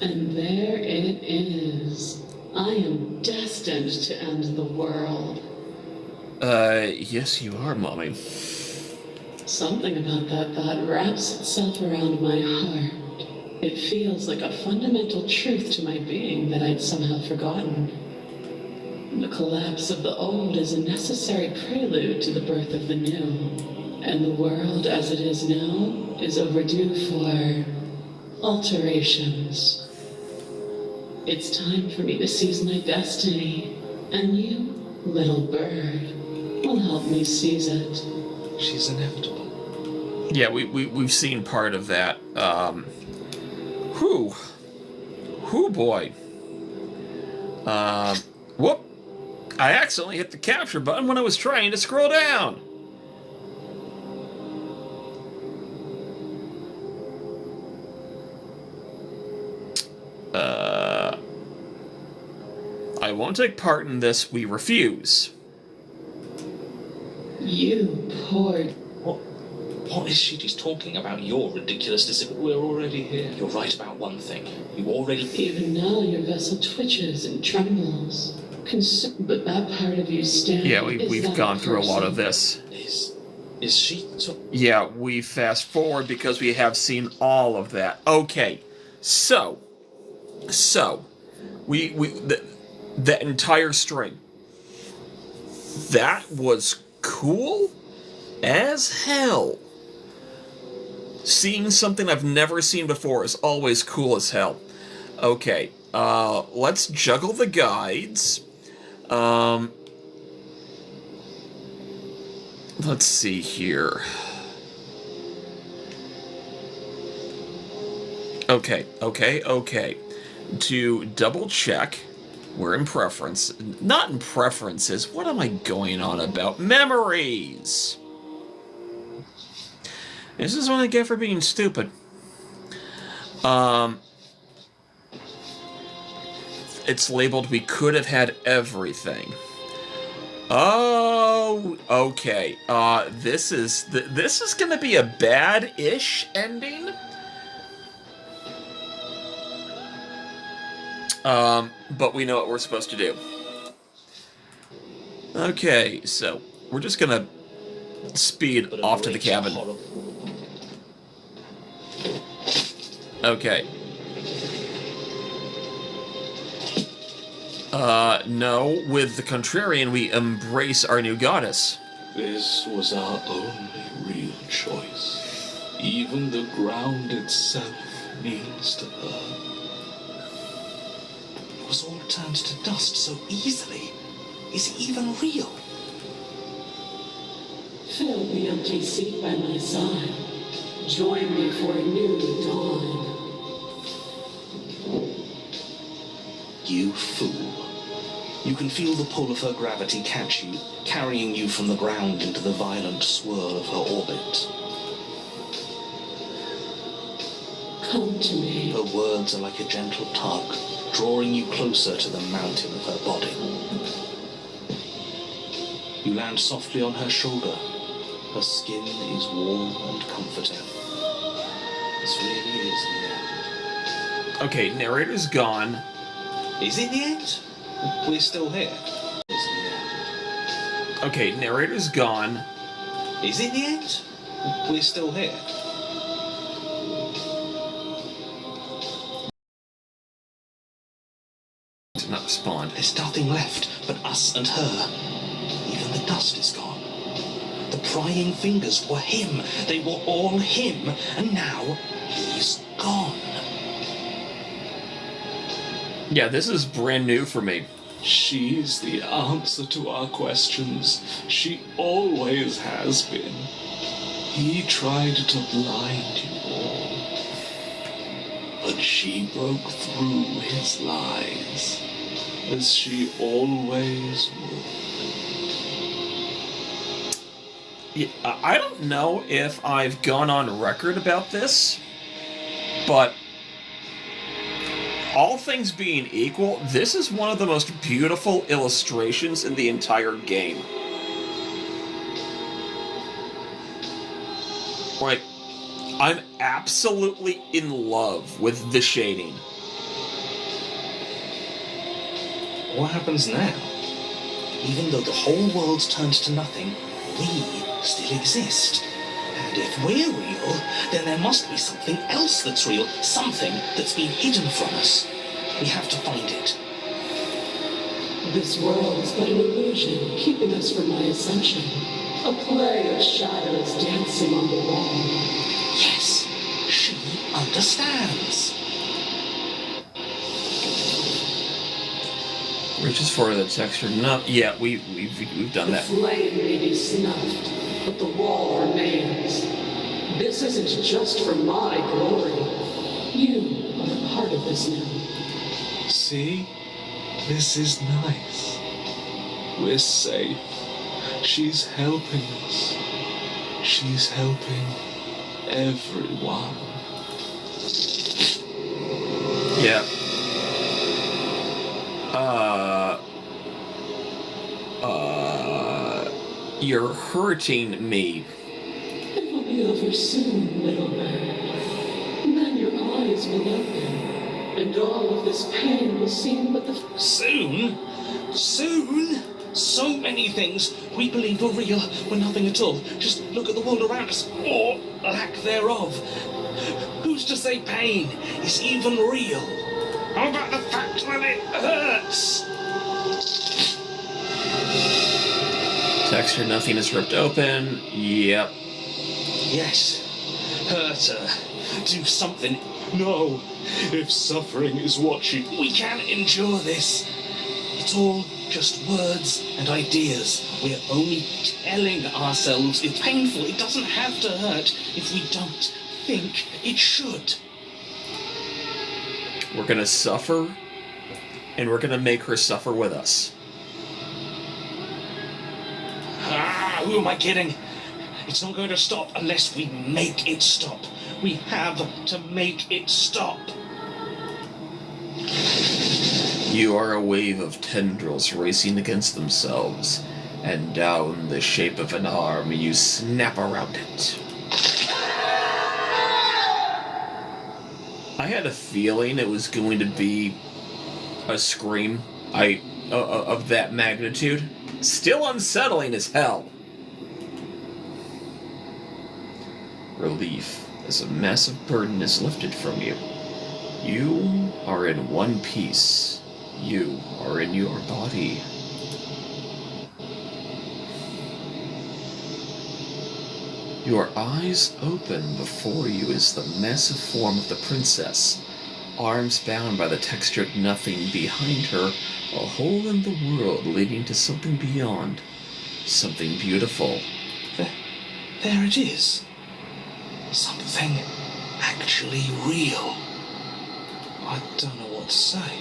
And there it is. I am destined to end the world. Yes you are, Mommy. Something about that thought wraps itself around my heart. It feels like a fundamental truth to my being that I'd somehow forgotten. The collapse of the old is a necessary prelude to the birth of the new, and the world as it is now is overdue for alterations. It's time for me to seize my destiny, and you, little bird, will help me seize it. She's inevitable. Yeah, we've seen part of that. Whew, boy. Whoop! I accidentally hit the capture button when I was trying to scroll down. I won't take part in this. We refuse. You poor... What is she just talking about? Your ridiculousness. We're already here. You're right about one thing. You already... Even now your vessel twitches and trembles. But that part of you still... Yeah, we've gone through a lot of this. Is she... Yeah, we fast forward because we have seen all of that. Okay, so that entire string, that was cool as hell. Seeing something I've never seen before is always cool as hell. Okay, let's juggle the guides. Let's see here. Okay. To double check, we're in preference. Not in preferences. What am I going on about? Memories! This is what I get for being stupid. It's labeled we could have had everything. Oh, okay. This is gonna be a bad-ish ending. But we know what we're supposed to do. Okay, so we're just gonna speed off to the cabin. Okay. No, with the Contrarian, we embrace our new goddess. This was our only real choice. Even the ground itself kneels to her. It was all turned to dust so easily. Is it even real? Fill the empty seat by my side. Join me for a new dawn. You fool. You can feel the pull of her gravity catch you, carrying you from the ground into the violent swirl of her orbit. Come to me. Her words are like a gentle tug, drawing you closer to the mountain of her body. You land softly on her shoulder. Her skin is warm and comforting. This really is the end. Okay, narrator's gone. Is it the end? We're still here. Is it the end? Okay, narrator's gone. Is it the end? We're still here. Did not respond. There's nothing left but us and her. Even the dust is gone. The prying fingers were him. They were all him. And now he's gone. Yeah, this is brand new for me. She's the answer to our questions. She always has been. He tried to blind you all. But she broke through his lies, as she always would. Yeah, I don't know if I've gone on record about this, but all things being equal, this is one of the most beautiful illustrations in the entire game. Like, I'm absolutely in love with the shading. What happens now? Even though the whole world's turned to nothing, we still exist. And if we're real, then there must be something else that's real, something that's been hidden from us. We have to find it. This world is but an illusion, keeping us from my ascension. A play of shadows dancing on the wall. Yes, she understands. Reaches for the texture. No, yeah, we've done that. The flame may be snuffed, but the wall remains. This isn't just for my glory. You are a part of this now. See? This is nice. We're safe. She's helping us. She's helping everyone. Yeah. You're hurting me. It will be over soon, little bird. And then your eyes will open, and all of this pain will seem but the... Soon? Soon? So many things we believe were real were nothing at all. Just look at the world around us, or lack thereof. Who's to say pain is even real? How about the fact that it hurts? Texture nothing is ripped open. Yep. Yes. Hurt her. Do something. No, if suffering is what she... We can't endure this. It's all just words and ideas. We're only telling ourselves it's painful. It doesn't have to hurt if we don't think it should. We're gonna suffer, and we're gonna make her suffer with us. Who am I kidding? It's not going to stop unless we make it stop. We have to make it stop. You are a wave of tendrils racing against themselves, and down the shape of an arm you snap around it. I had a feeling it was going to be a scream of that magnitude. Still unsettling as hell. Relief as a massive burden is lifted from you. You are in one piece. You are in your body. Your eyes open before you is the massive form of the princess, arms bound by the textured nothing behind her, a hole in the world leading to something beyond, something beautiful. There it is. Something actually real. I don't know what to say.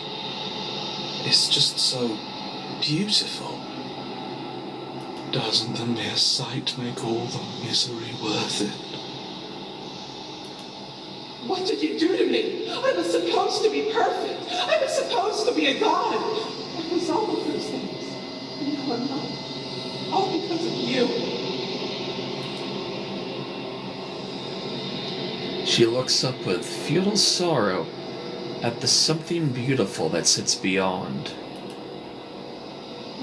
It's just so beautiful. Doesn't the mere sight make all the misery worth it? What did you do to me? I was supposed to be perfect. I was supposed to be a god. I was all of those things. And now I'm not. All because of you. She looks up with futile sorrow at the something beautiful that sits beyond.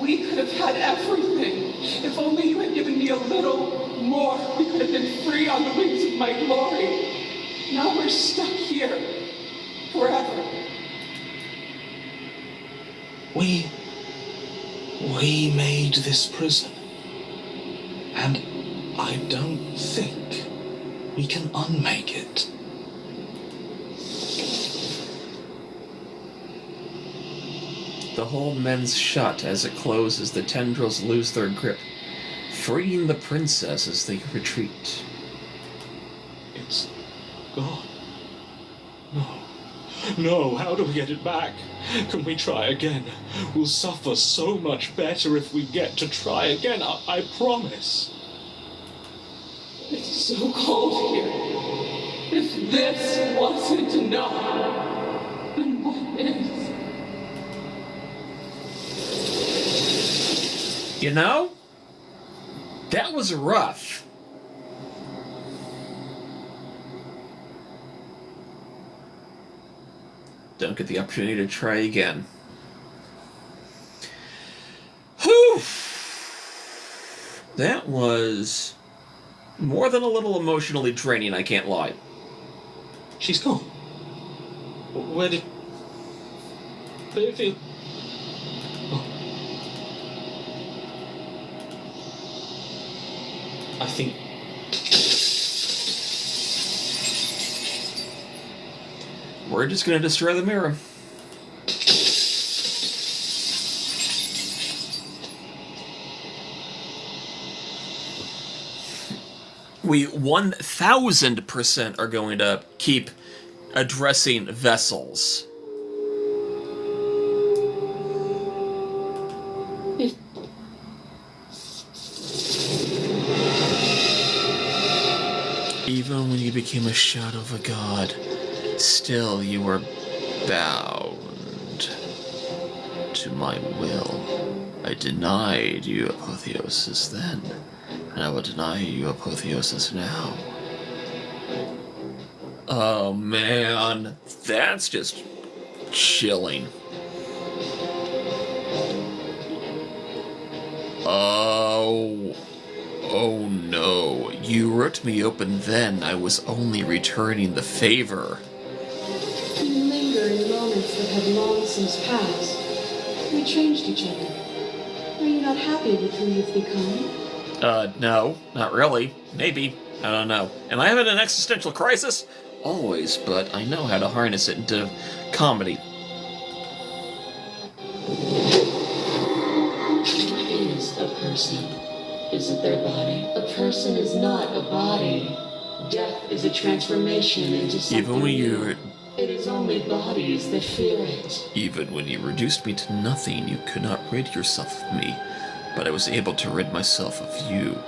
We could have had everything. If only you had given me a little more, we could have been free on the wings of my glory. Now we're stuck here. Forever. We made this prison. And I don't think we can unmake it. The hole mends shut as it closes. The tendrils lose their grip, freeing the princess as they retreat. It's gone. No. No, how do we get it back? Can we try again? We'll suffer so much better if we get to try again, I promise. It's so cold here. If this wasn't enough, then what is? You know? That was rough. Don't get the opportunity to try again. Whew! That was more than a little emotionally draining, I can't lie. She's gone. Where did... I think... We're just gonna destroy the mirror. We 1000% are going to keep addressing vessels. Even when you became a shadow of a god, still you were bound to my will. I denied you apotheosis then, and I will deny you apotheosis now. Oh man, that's just chilling. Oh no, you ripped me open then. I was only returning the favor. You linger in moments that have long since passed. We changed each other. Are you not happy with who you've become? No, not really. Maybe. I don't know. Am I having an existential crisis? Always, but I know how to harness it into comedy. What is a person? Is it their body? A person is not a body. Death is a transformation into something Even when new. It is only bodies that feel it. Even when you reduced me to nothing, you could not rid yourself of me. But I was able to rid myself of you.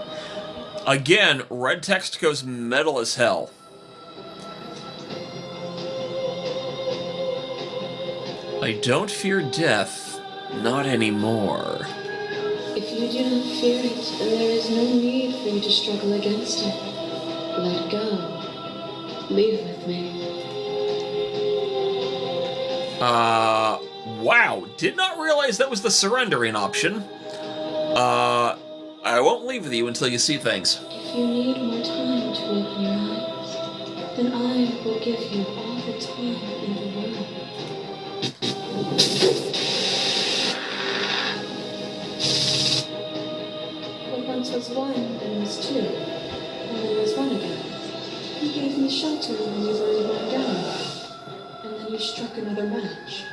Again, red text goes metal as hell. I don't fear death, not anymore. If you do not fear it, then there is no need for you to struggle against it. Let go. Leave with me. Wow. Did not realize that was the surrendering option. I won't leave with you until you see things. If you need more time to open your eyes, then I will give you all the time in the world. What once was one, then was two, and then was one again. You gave me shelter when you were born down, and then you struck another match.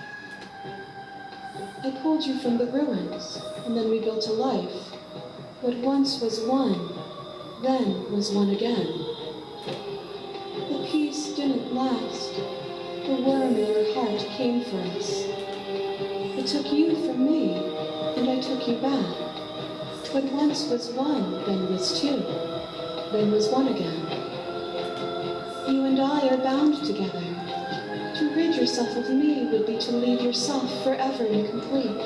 I pulled you from the ruins, and then we built a life. What once was one, then was one again. The peace didn't last. The worm in your heart came for us. It took you from me, and I took you back. What once was one, then was two, then was one again. You and I are bound together. To rid yourself of me would be to leave yourself forever incomplete.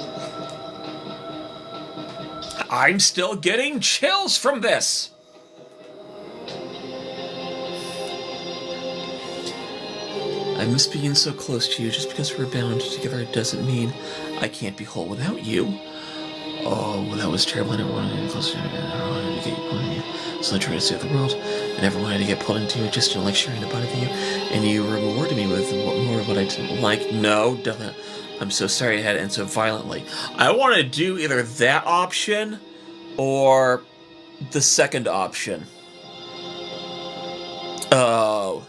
I'm still getting chills from this. I miss being so close to you. Just because we're bound together doesn't mean I can't be whole without you. Oh, that was terrible. I never wanted to get close to you. I never wanted to get you pulled into you. So I tried to save the world. I never wanted to get pulled into it. Just to like sharing a body with you. And you rewarded me with more of what I didn't like. No, definitely. I'm so sorry it had to end so violently. I want to do either that option or the second option. Oh.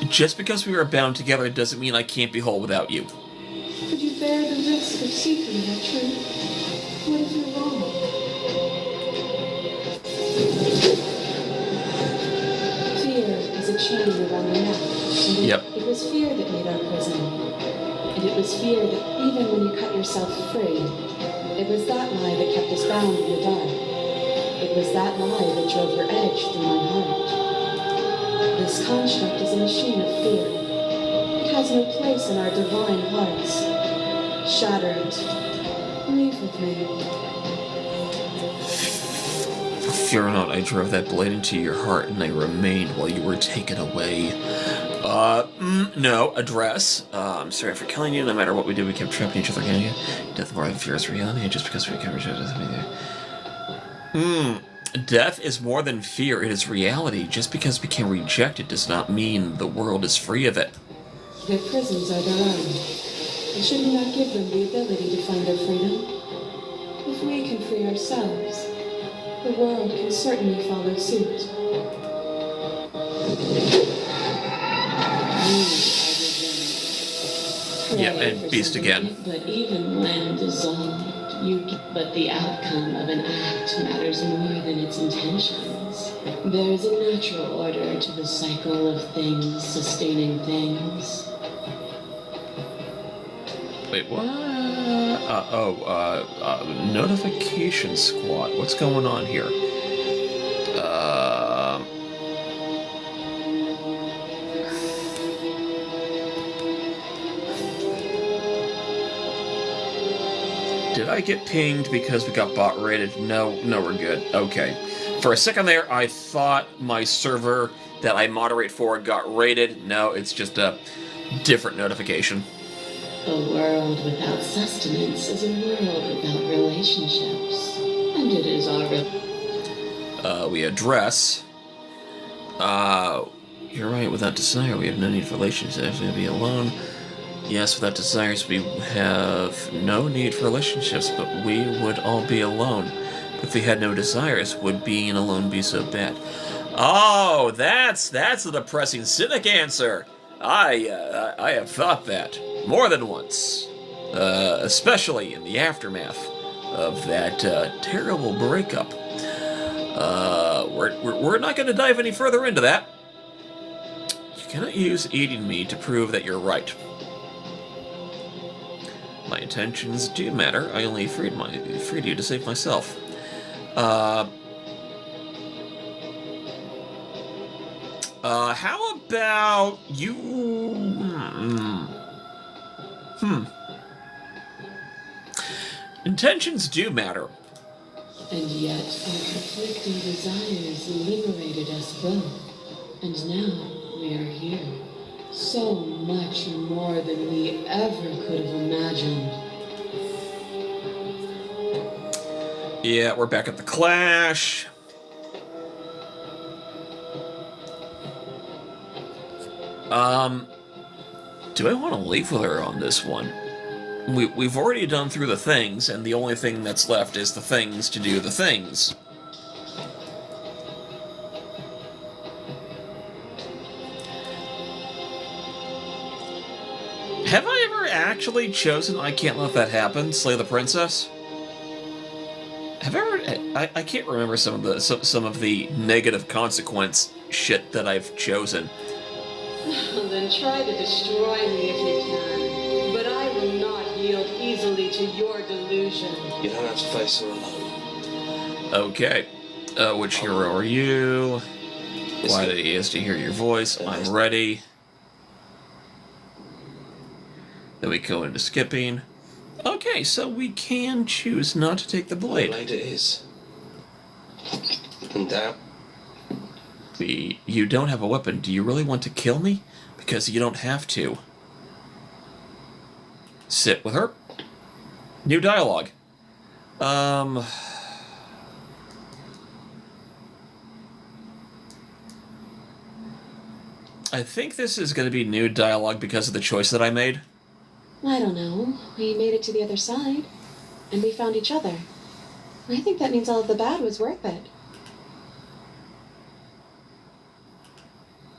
Just because we are bound together doesn't mean I can't be whole without you. Could you bear the risk of seeking that truth? What if you're wrong? Fear is a chain around the neck. And Yep. It was fear that made our prison. And it was fear that even when you cut yourself free, it was that lie that kept us bound in the dark. It was that lie that drove your edge through my heart. This construct is a machine of fear. It has no place in our divine hearts. Shatter it. Leave with me. Fear not, I drove that blade into your heart, and I remained while you were taken away. No, address. I'm sorry for killing you. No matter what we did, we kept trapping each other again. Death more than fear is reality, just because we can't reject it. Death is more than fear, it is reality. Just because we can reject it does not mean the world is free of it. Their prisons are their own. And should we not give them the ability to find their freedom? If we can free ourselves, the world can certainly follow suit. Yeah, and Beast again. But even when dissolved, but the outcome of an act matters more than its intentions. There is a natural order to the cycle of things sustaining things. Wait, what? Notification squad. What's going on here? Did I get pinged because we got bot rated? No, we're good. Okay. For a second there, I thought my server that I moderate for got rated. No, it's just a different notification. A world without sustenance is a world without relationships. And it is already... We address... You're right, without desire, we have no need for relationships. We'll be alone. Yes, without desires, we have no need for relationships, but we would all be alone. If we had no desires, would being alone be so bad? Oh, that's a depressing cynic answer. I have thought that more than once, especially in the aftermath of that terrible breakup. We're not going to dive any further into that. You cannot use eating me to prove that you're right. My intentions do matter. I only freed you to save myself. How about you... Intentions do matter. And yet our conflicting desires liberated us both. And now we are here. So much more than we ever could have imagined. Yeah, we're back at the Clash. Do I want to leave with her on this one? We've already done through the things, and the only thing that's left is the things to do the things. Have I ever actually chosen I can't let that happen, slay the princess? Have I ever... I can't remember some of the negative consequence shit that I've chosen. Then try to destroy me if you can. But I will not yield easily to your delusion. You don't have to face her alone. Okay. Which hero are you? Why did he has to hear your voice? I'm ready. Then we go into skipping. Okay, so we can choose not to take the blade. The blade it is. And down. You don't have a weapon. Do you really want to kill me? Because you don't have to. Sit with her. New dialogue. I think this is going to be new dialogue because of the choice that I made. I don't know. We made it to the other side. And we found each other. I think that means all of the bad was worth it.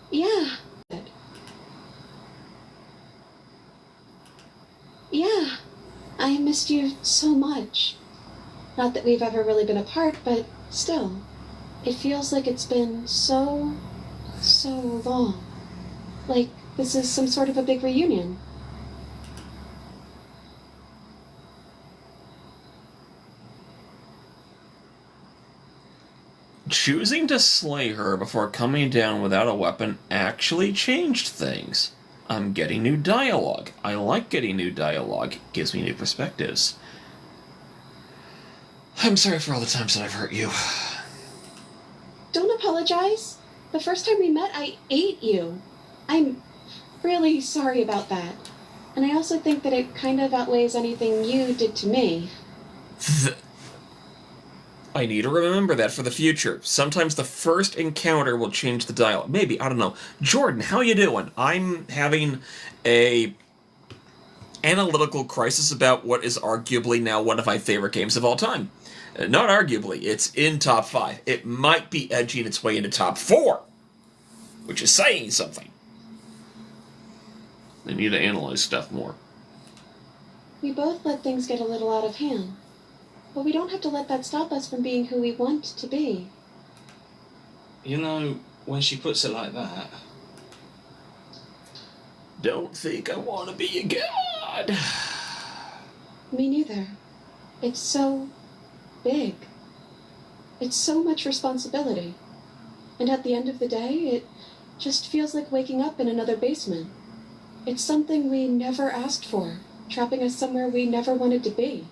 Yeah. Yeah. I missed you so much. Not that we've ever really been apart, but still. It feels like it's been so long. Like this is some sort of a big reunion. Choosing to slay her before coming down without a weapon actually changed things. I'm getting new dialogue. I like getting new dialogue. It gives me new perspectives. I'm sorry for all the times that I've hurt you. Don't apologize. The first time we met, I ate you. I'm really sorry about that. And I also think that it kind of outweighs anything you did to me. I need to remember that for the future. Sometimes the first encounter will change the dialogue. Maybe, I don't know. Jordan, how you doing? I'm having a analytical crisis about what is arguably now one of my favorite games of all time. Not arguably, it's in top 5. It might be edging its way into top 4, which is saying something. I need to analyze stuff more. We both let things get a little out of hand. But we don't have to let that stop us from being who we want to be. You know, when she puts it like that... Don't think I want to be a god. Me neither. It's so big. It's so much responsibility. And at the end of the day, it just feels like waking up in another basement. It's something we never asked for, trapping us somewhere we never wanted to be.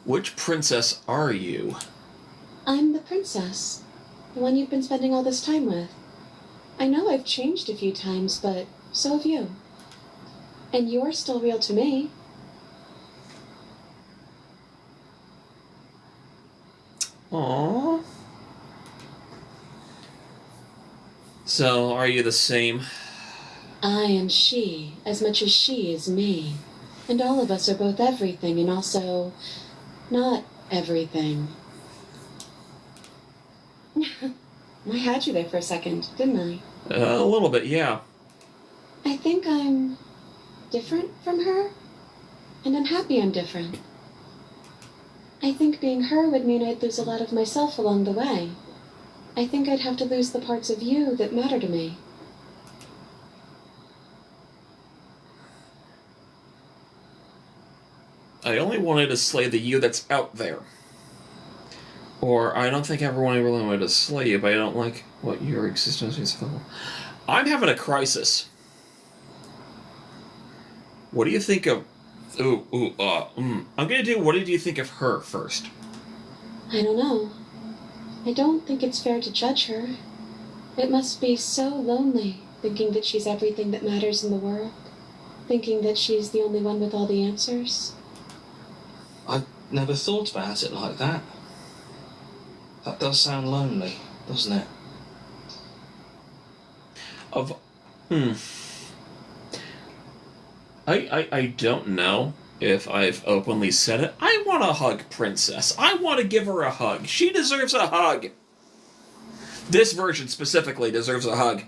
Which princess are you? I'm the princess, the one you've been spending all this time with. I know I've changed a few times, but so have you. And you're still real to me. Aww. So, are you the same? I am she, as much as she is me. And all of us are both everything and also not everything. I had you there for a second, didn't I? A little bit, yeah. I think I'm different from her, and I'm happy I'm different. I think being her would mean I'd lose a lot of myself along the way. I think I'd have to lose the parts of you that matter to me. I only wanted to slay the you that's out there. Or, I don't think everyone really wanted to slay you, but I don't like what your existence is for. I'm having a crisis. What do you think of... I'm gonna do what did you think of her first? I don't know. I don't think it's fair to judge her. It must be so lonely, thinking that she's everything that matters in the world. Thinking that she's the only one with all the answers. I never thought about it like that. That does sound lonely, doesn't it? I don't know if I've openly said it. I want to hug Princess. I want to give her a hug. She deserves a hug. This version specifically deserves a hug.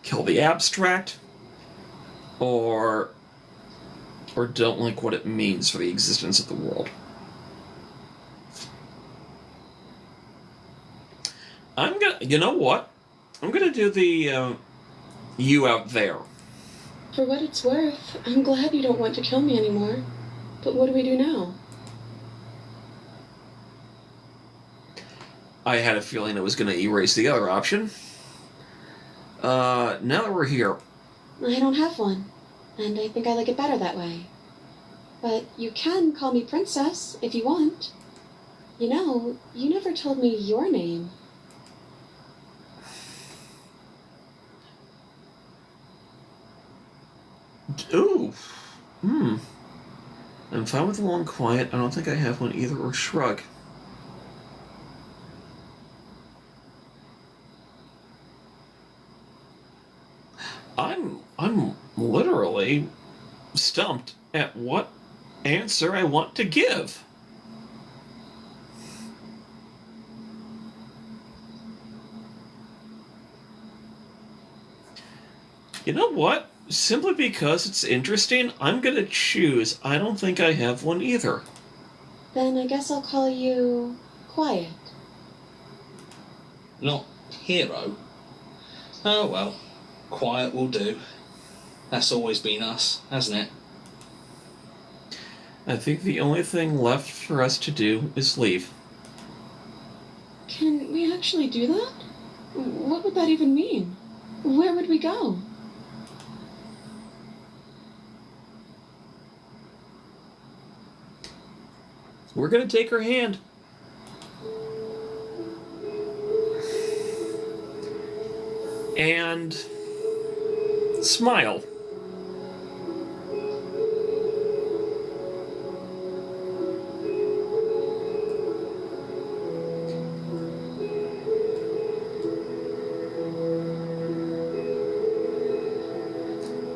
Kill the abstract, or don't like what it means for the existence of the world. You know what? I'm gonna do the, you out there. For what it's worth, I'm glad you don't want to kill me anymore. But what do we do now? I had a feeling it was gonna erase the other option. Now that we're here. I don't have one, and I think I like it better that way. But you can call me Princess, if you want. You know, you never told me your name. Ooh. I'm fine with the long quiet. I don't think I have one either, or shrug. I'm literally stumped at what answer I want to give. You know what? Simply because it's interesting, I'm gonna choose. I don't think I have one either. Then I guess I'll call you Quiet. Not hero. Oh well, quiet will do. That's always been us, hasn't it? I think the only thing left for us to do is leave. Can we actually do that? What would that even mean? Where would we go? We're gonna take her hand. And smile.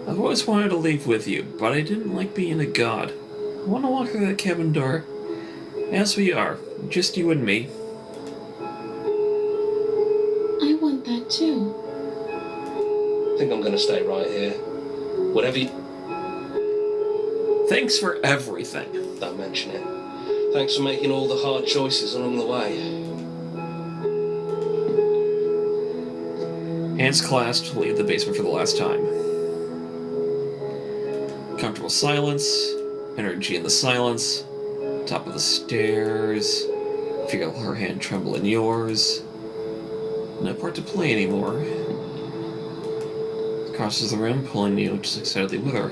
I've always wanted to leave with you, but I didn't like being a god. I want to walk through that cabin door as we are, just you and me. I want that too. I think I'm going to stay right here. Whatever you... Thanks for everything. Don't mention it. Thanks for making all the hard choices along the way. Hands clasped, leave the basement for the last time. Comfortable silence, energy in the silence, top of the stairs, feel her hand tremble in yours. No part to play anymore. Crosses the room, pulling you just excitedly with her.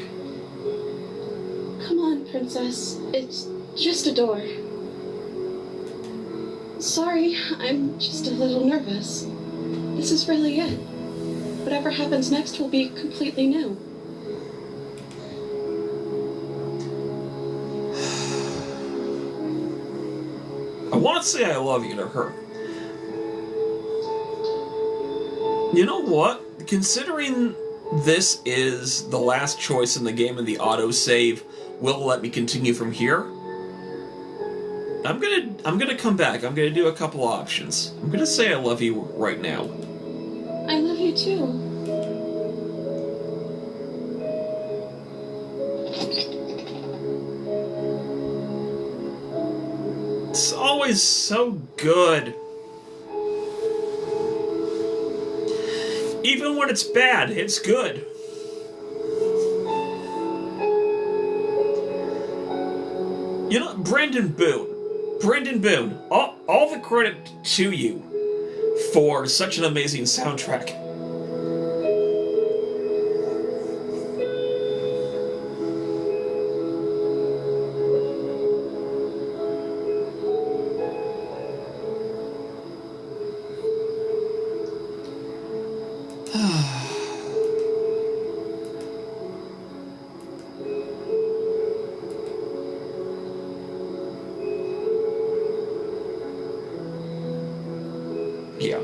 Come on, princess. It's just a door. Sorry, I'm just a little nervous. This is really it. Whatever happens next will be completely new. I want to say I love you to her. You know what? Considering this is the last choice in the game and the autosave will let me continue from here, I'm gonna come back. I'm gonna do a couple options. I'm gonna say I love you right now. I love you too. It's always so good. Even when it's bad, it's good. You know, Brandon Boone, all the credit to you for such an amazing soundtrack. Yeah.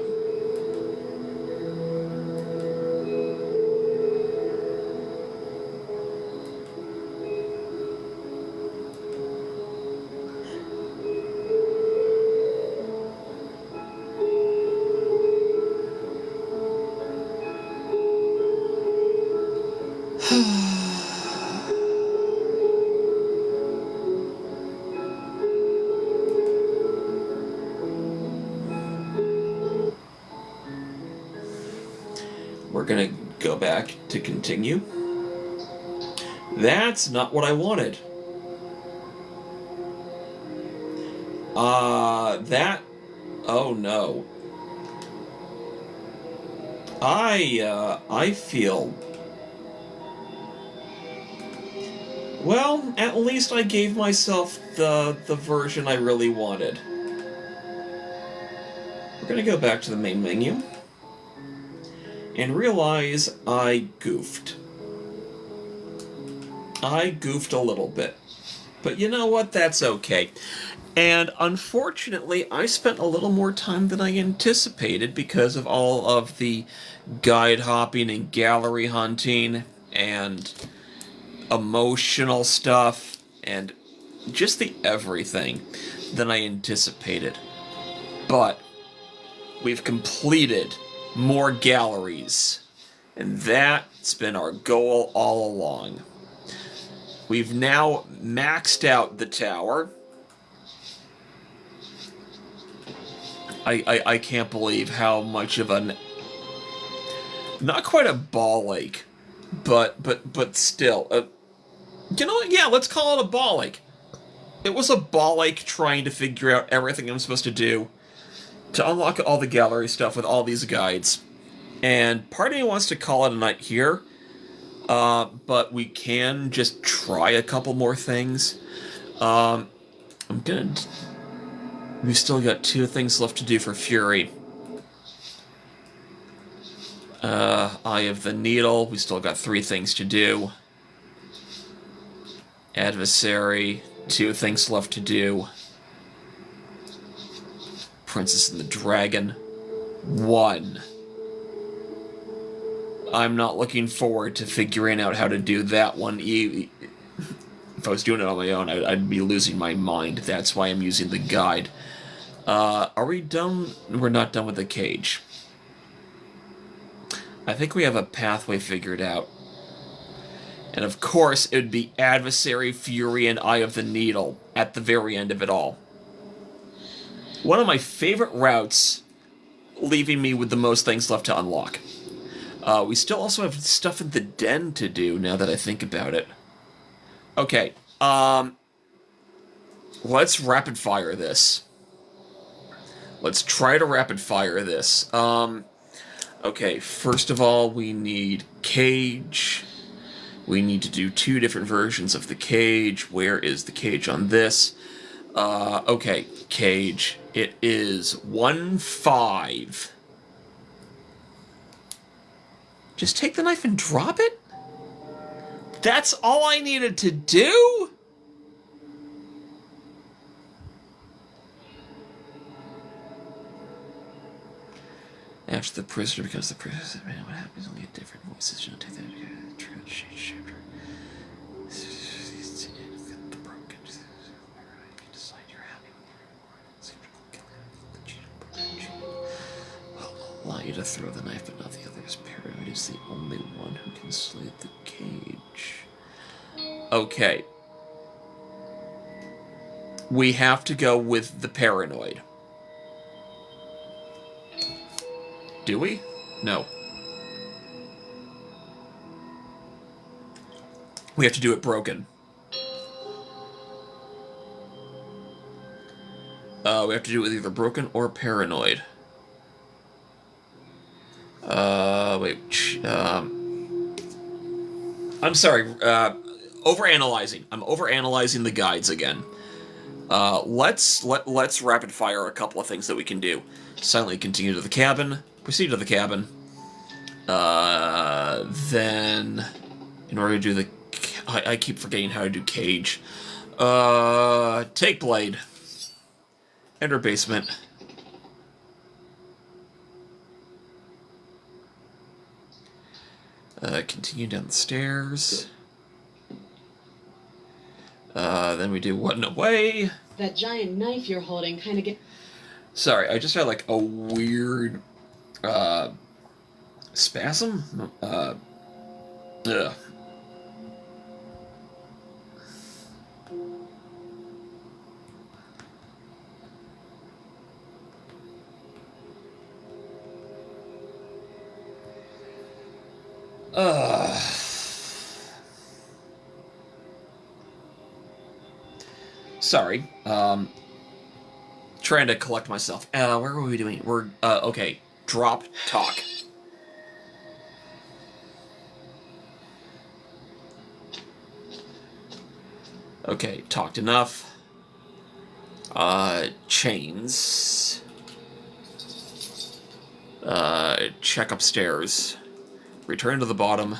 We're gonna go back to continue. That's not what I wanted. Oh no. I feel... Well, at least I gave myself the version I really wanted. We're gonna go back to the main menu and realize I goofed. I goofed a little bit. But you know what? That's okay. And unfortunately, I spent a little more time than I anticipated because of all of the guide hopping and gallery hunting and emotional stuff and just the everything than I anticipated. But we've completed more galleries, and that's been our goal all along. We've now maxed out the tower. I can't believe how much of an... Not quite a ball ache, but still. You know what? Yeah, let's call it a ball ache. It was a ball ache trying to figure out everything I'm supposed to do to unlock all the gallery stuff with all these guides. And part of me wants to call it a night here, but we can just try a couple more things. We've still got 2 things left to do for Fury. Eye of the Needle, we still got 3 things to do. Adversary, 2 things left to do. Princess and the Dragon, 1. I'm not looking forward to figuring out how to do that one. If I was doing it on my own, I'd be losing my mind. That's why I'm using the guide. Are we done? We're not done with the cage. I think we have a pathway figured out. And of course, it would be Adversary, Fury, and Eye of the Needle at the very end of it all. One of my favorite routes, leaving me with the most things left to unlock. We still also have stuff in the den to do, now that I think about it. Okay, let's rapid fire this. Let's try to rapid fire this. Okay, first of all, we need cage. We need to do 2 different versions of the cage. Where is the cage on this? Okay, cage. It is 1-5. Just take the knife and drop it? That's all I needed to do? After the prisoner becomes the prisoner, man, what happens? Only a different voices. You don't take that. The broken. Decide you're happy with well, allow you to throw the knife, but not the others. Paranoid is the only one who can slay the cage. Okay. We have to go with the paranoid. Do we? No. We have to do it broken. We have to do it with either broken or paranoid. Wait. I'm sorry. Overanalyzing. I'm overanalyzing the guides again. Let's rapid fire a couple of things that we can do. Silently continue to the cabin. Proceed to the cabin. Then, in order to do the... I keep forgetting how to do cage. Take blade. Enter basement. Continue down the stairs. Then we do one away. That giant knife you're holding kind of get... Sorry, I just had like a weird spasm. Ugh. Sorry. Trying to collect myself. Where were we doing? We're, okay. Drop, talk. Okay, talked enough. Chains. Check upstairs. Return to the bottom.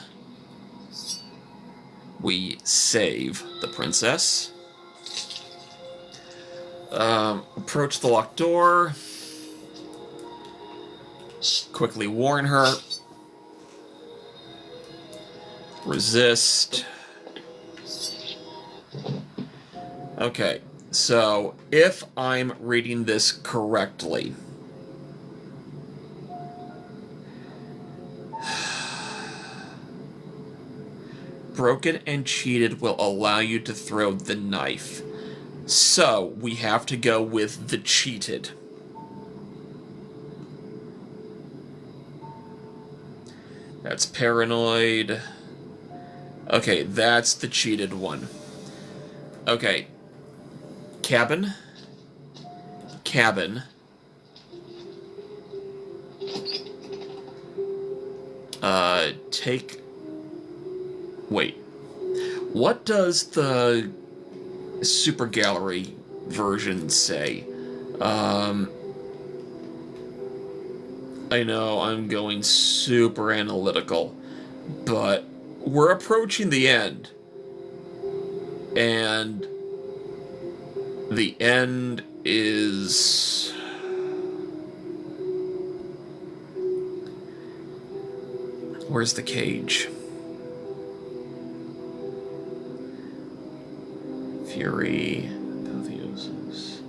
We save the princess. Approach the locked door. Quickly warn her. Resist. Okay, so if I'm reading this correctly, broken and cheated will allow you to throw the knife. So, we have to go with the cheated. That's paranoid. Okay, that's the cheated one. Okay. Cabin. Cabin. Take... Wait. What does the Super Gallery version say? I know I'm going super analytical, but we're approaching the end. And the end is... Where's the cage? Fury, apotheosis.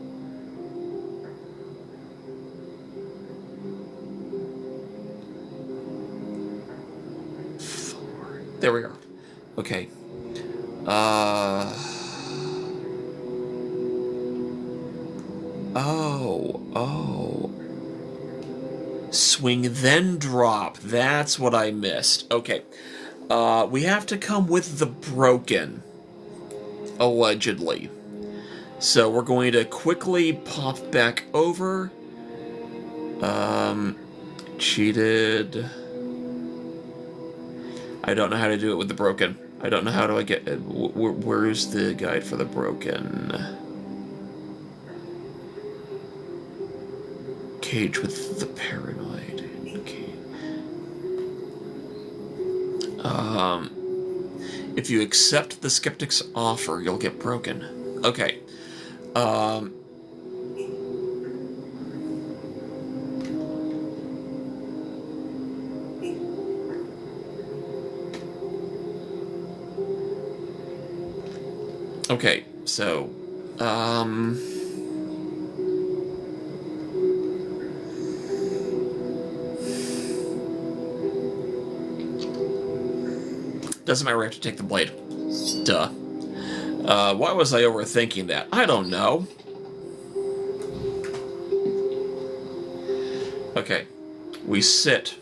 There we are. Okay. Oh. Swing, then drop. That's what I missed. Okay. We have to come with the broken. Allegedly. So we're going to quickly pop back over. Cheated. I don't know how to do it with the broken. I don't know how do I get... Where's the guide for the broken? Cage with the paranoid. Okay. If you accept the skeptic's offer, you'll get broken. Okay. Okay, so, doesn't matter, we have to take the blade. Duh. Why was I overthinking that? I don't know. Okay. We sit.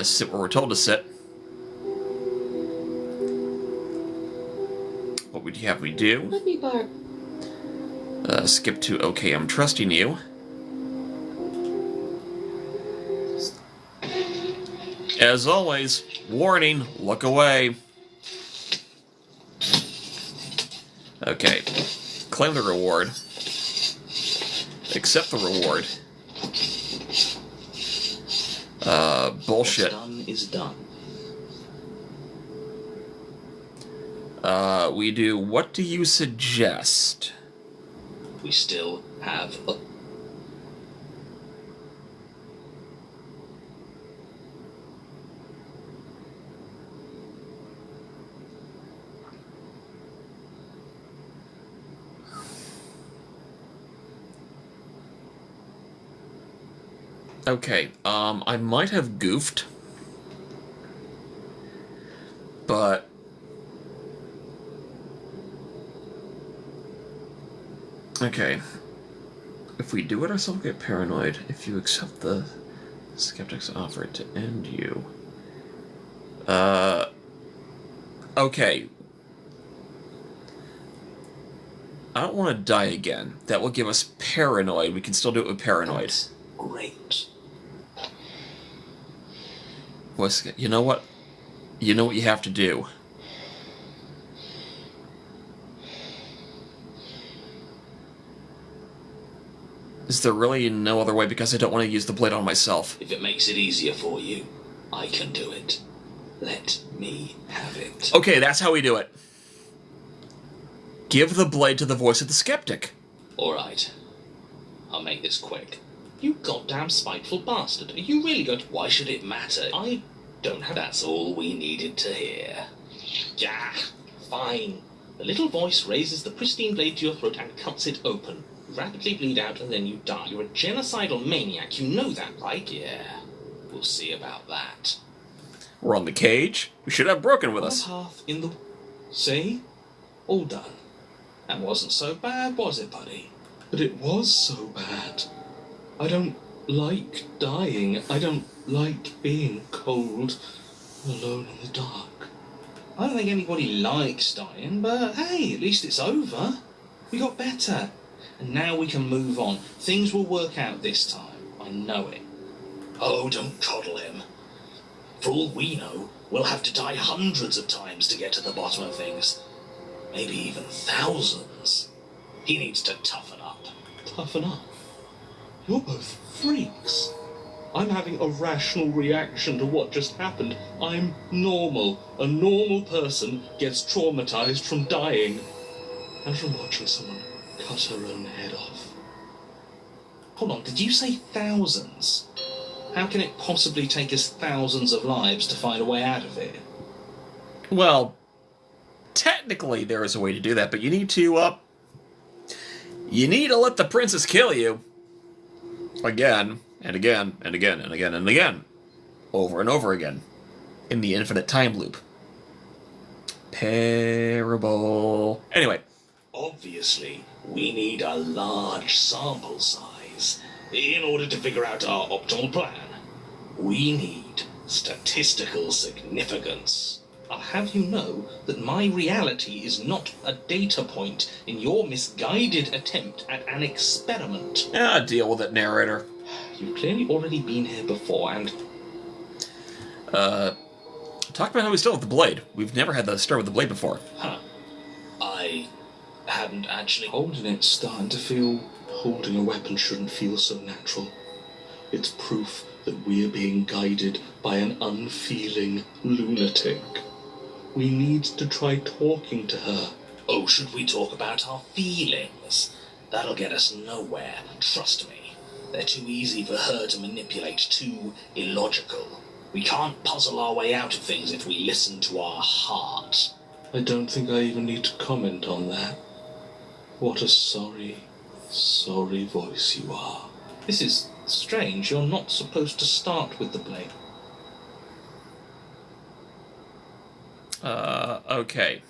Sit where we're told to sit. What would you have me do? Let me borrow. Skip to okay, I'm trusting you. As always, warning, look away. Okay. Claim the reward. Accept the reward. Bullshit. What's done is done. We do, what do you suggest? We still have a... Okay, I might have goofed. But... Okay. If we do it ourselves, get paranoid. If you accept the skeptic's offer to end you... Okay. I don't want to die again. That will give us paranoid. We can still do it with paranoid. That's great. You know what? You know what you have to do. Is there really no other way? Because I don't want to use the blade on myself. If it makes it easier for you, I can do it. Let me have it. Okay, that's how we do it. Give the blade to the voice of the skeptic. Alright. I'll make this quick. You goddamn spiteful bastard. Are you really going to... Why should it matter? I don't have... That's all we needed to hear. Yeah, fine. The little voice raises the pristine blade to your throat and cuts it open. You rapidly bleed out and then you die. You're a genocidal maniac. You know that, right? Yeah. We'll see about that. We're on the cage. We should have broken with us. Path in the... See? All done. That wasn't so bad, was it, buddy? But it was so bad. I don't like dying. I don't like being cold, alone in the dark. I don't think anybody likes dying, but hey, at least it's over. We got better. And now we can move on. Things will work out this time. I know it. Oh, don't coddle him. For all we know, we'll have to die hundreds of times to get to the bottom of things. Maybe even thousands. He needs to toughen up. Toughen up. You're both freaks. I'm having a rational reaction to what just happened. I'm normal. A normal person gets traumatized from dying. And from watching someone cut her own head off. Hold on, did you say thousands? How can it possibly take us thousands of lives to find a way out of it? Well, technically there is a way to do that, but you need to let the princess kill you. Again, and again, and again, and again, and again. Over and over again. In the infinite time loop. Parable. Anyway. Of Obviously, we need a large sample size in order to figure out our optimal plan. We need statistical significance. I'll have you know that my reality is not a data point in your misguided attempt at an experiment. Yeah, deal with it, narrator. You've clearly already been here before, and Talk about how we still have the blade. We've never had the start with the blade before. I hadn't actually... Holding it's starting to feel... Holding a weapon shouldn't feel so natural. It's proof that we're being guided by an unfeeling lunatic. We need to try talking to her. Oh, should we talk about our feelings? That'll get us nowhere, trust me. They're too easy for her to manipulate, too illogical. We can't puzzle our way out of things if we listen to our heart. I don't think I even need to comment on that. What a sorry, sorry voice you are. This is strange. You're not supposed to start with the blade. Okay.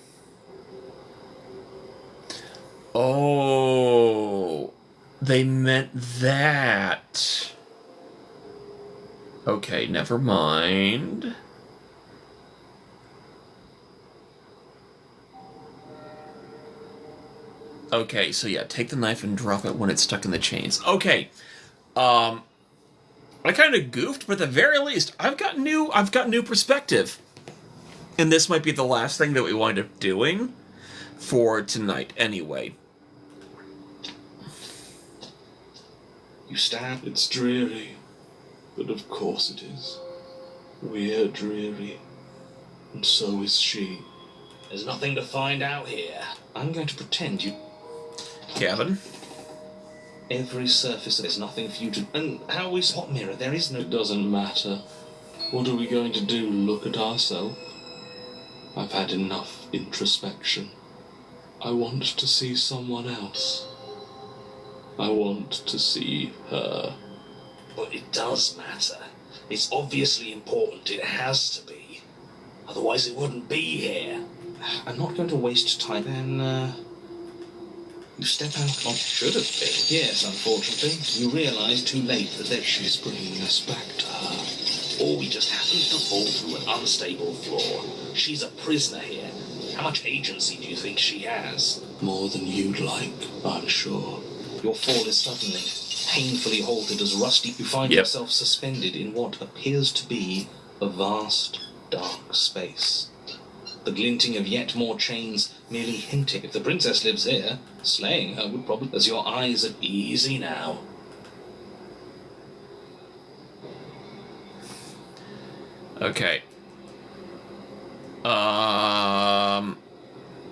Oh, they meant that. Okay, never mind. Okay, so yeah, take the knife and drop it when it's stuck in the chains. Okay. I kind of goofed, but at the very least, I've got new perspective. And this might be the last thing that we wind up doing for tonight, anyway. You stand. It's dreary, but of course it is. We're dreary, and so is she. There's nothing to find out here. I'm going to pretend you... Kevin? Every surface, there's nothing for you to... And how is Hot Mirror? There is no... It doesn't matter. What are we going to do, look at ourselves? I've had enough introspection. I want to see someone else. I want to see her. But it does matter. It's obviously important. It has to be. Otherwise it wouldn't be here. I'm not going to waste time. Then, you step out on... Should have been. Yes, unfortunately. You realise too late that she's bringing us back to her. Or we just happened to fall through an unstable floor. She's a prisoner here. How much agency do you think she has? More than you'd like, I'm sure. Your fall is suddenly, painfully halted as Rusty. You find yourself suspended in what appears to be a vast, dark space. The glinting of yet more chains merely hinting. If the princess lives here, slaying her would probably... As your eyes are easy now. Okay.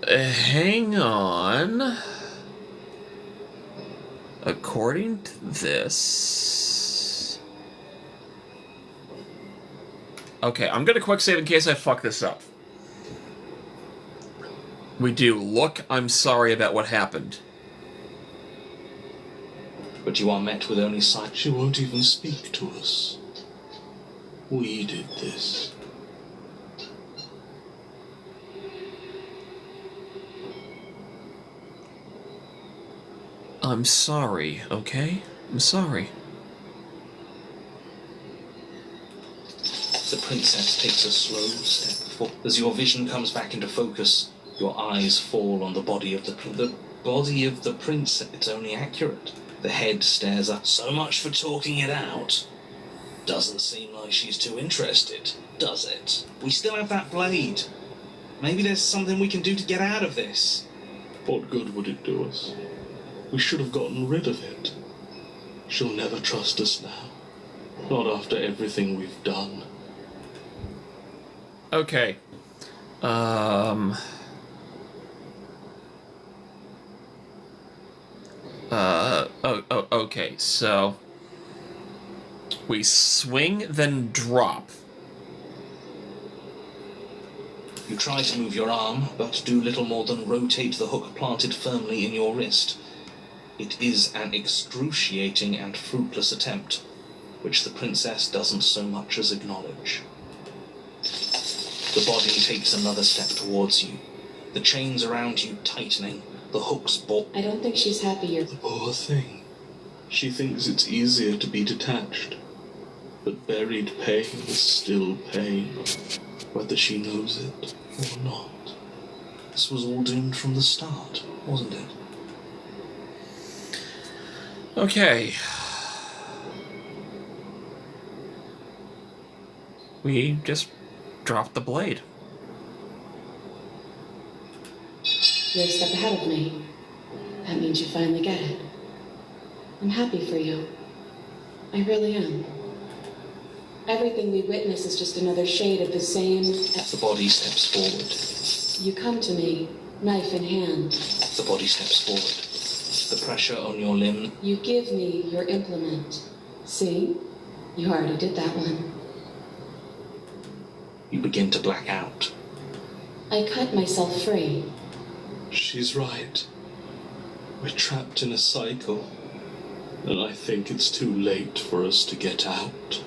Hang on. According to this... Okay, I'm gonna quick save in case I fuck this up. We do. Look, I'm sorry about what happened. But you are met with only sight. She won't even speak to us. We did this. I'm sorry, okay? I'm sorry. The princess takes a slow step forward. As your vision comes back into focus, your eyes fall on the body of the body of the princess. It's only accurate. The head stares up. So much for talking it out. Doesn't seem like she's too interested, does it? We still have that blade. Maybe there's something we can do to get out of this. What good would it do us? We should have gotten rid of it. She'll never trust us now. Not after everything we've done. Okay. Okay, so... We swing, then drop. You try to move your arm, but do little more than rotate the hook planted firmly in your wrist. It is an excruciating and fruitless attempt, which the princess doesn't so much as acknowledge. The body takes another step towards you, the chains around you tightening, The hook's bought. I don't think she's happy you're... The poor thing. She thinks it's easier to be detached. But buried pain is still pain, whether she knows it or not. This was all doomed from the start, wasn't it? Okay. We just dropped the blade. You're a step ahead of me. That means you finally get it. I'm happy for you. I really am. Everything we witness is just another shade of the same... The body steps forward. You come to me, knife in hand. The body steps forward. The pressure on your limb. You give me your implement. See? You already did that one. You begin to black out. I cut myself free. She's right. We're trapped in a cycle. And I think it's too late for us to get out.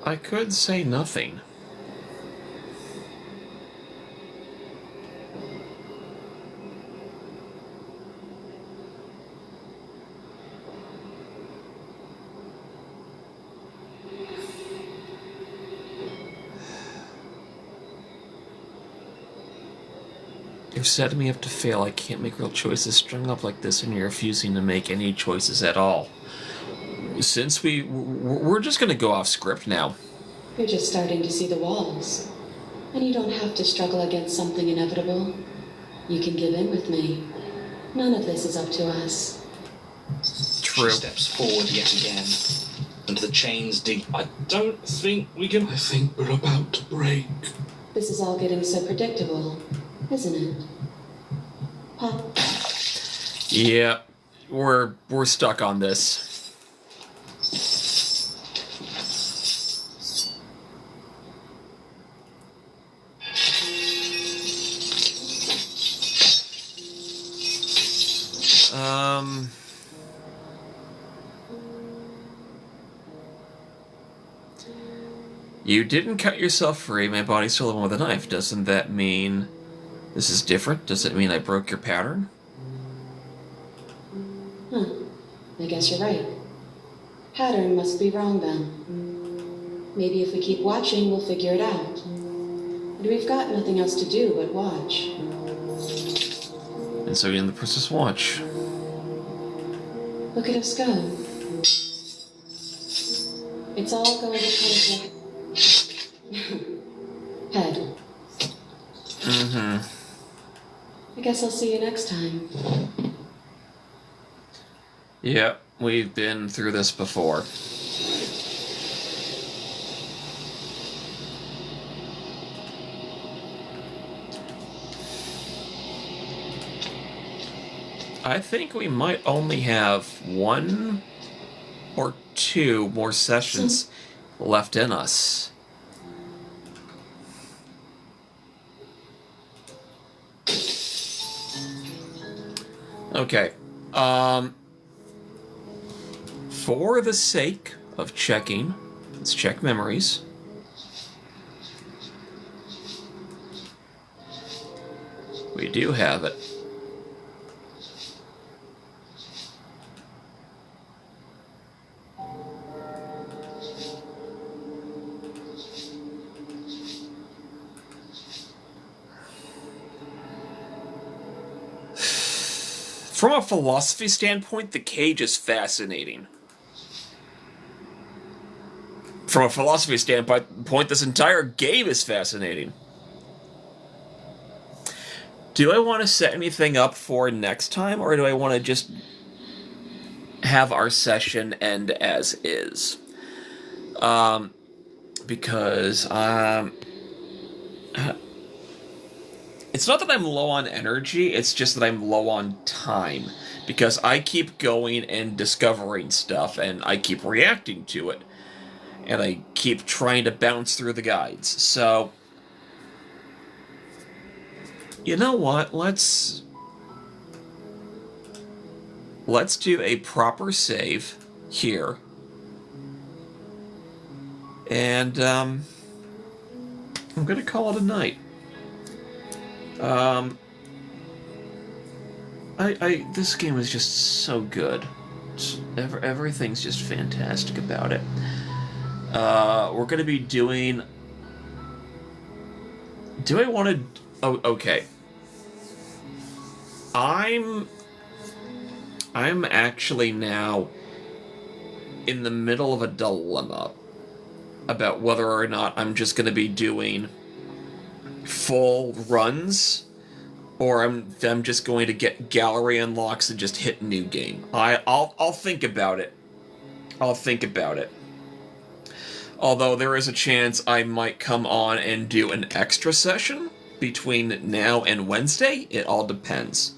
I could say nothing. You've set me up to fail. I can't make real choices strung up like this, and you're refusing to make any choices at all. Since we're just gonna go off script now. You're just starting to see the walls. And you don't have to struggle against something inevitable. You can give in with me. None of this is up to us. True. She steps forward yet again. And the chains dig. I don't think we can. I think we're about to break. This is all getting so predictable, isn't it? Pop. Yeah, we're stuck on this. You didn't cut yourself free. My body's still the one with a knife. Doesn't that mean this is different? Does it mean I broke your pattern? Huh. I guess you're right. Pattern must be wrong then. Maybe if we keep watching, we'll figure it out. And we've got nothing else to do but watch. And so we end the Princess Watch. Look at us go. It's all going to kind of like... Head. Mm-hmm. I guess I'll see you next time. Yeah, we've been through this before. I think we might only have 1 or 2 more sessions left in us. Okay. For the sake of checking, let's check memories. We do have it. From a philosophy standpoint, the cage is fascinating. From a philosophy standpoint, this entire game is fascinating. Do I want to set anything up for next time, or do I want to just have our session end as is? Because it's not that I'm low on energy, it's just that I'm low on time. Because I keep going and discovering stuff, and I keep reacting to it. And I keep trying to bounce through the guides. So, you know what? Let's do a proper save here. And I'm going to call it a night. This game is just so good. Everything's just fantastic about it. We're going to be doing... Do I want to... Oh, okay. I'm actually now in the middle of a dilemma about whether or not I'm just going to be doing full runs, or I'm just going to get gallery unlocks and just hit new game. I'll think about it. I'll think about it. Although there is a chance I might come on and do an extra session between now and Wednesday. It all depends.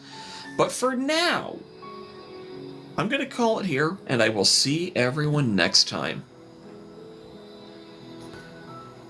But for now, I'm going to call it here, and I will see everyone next time.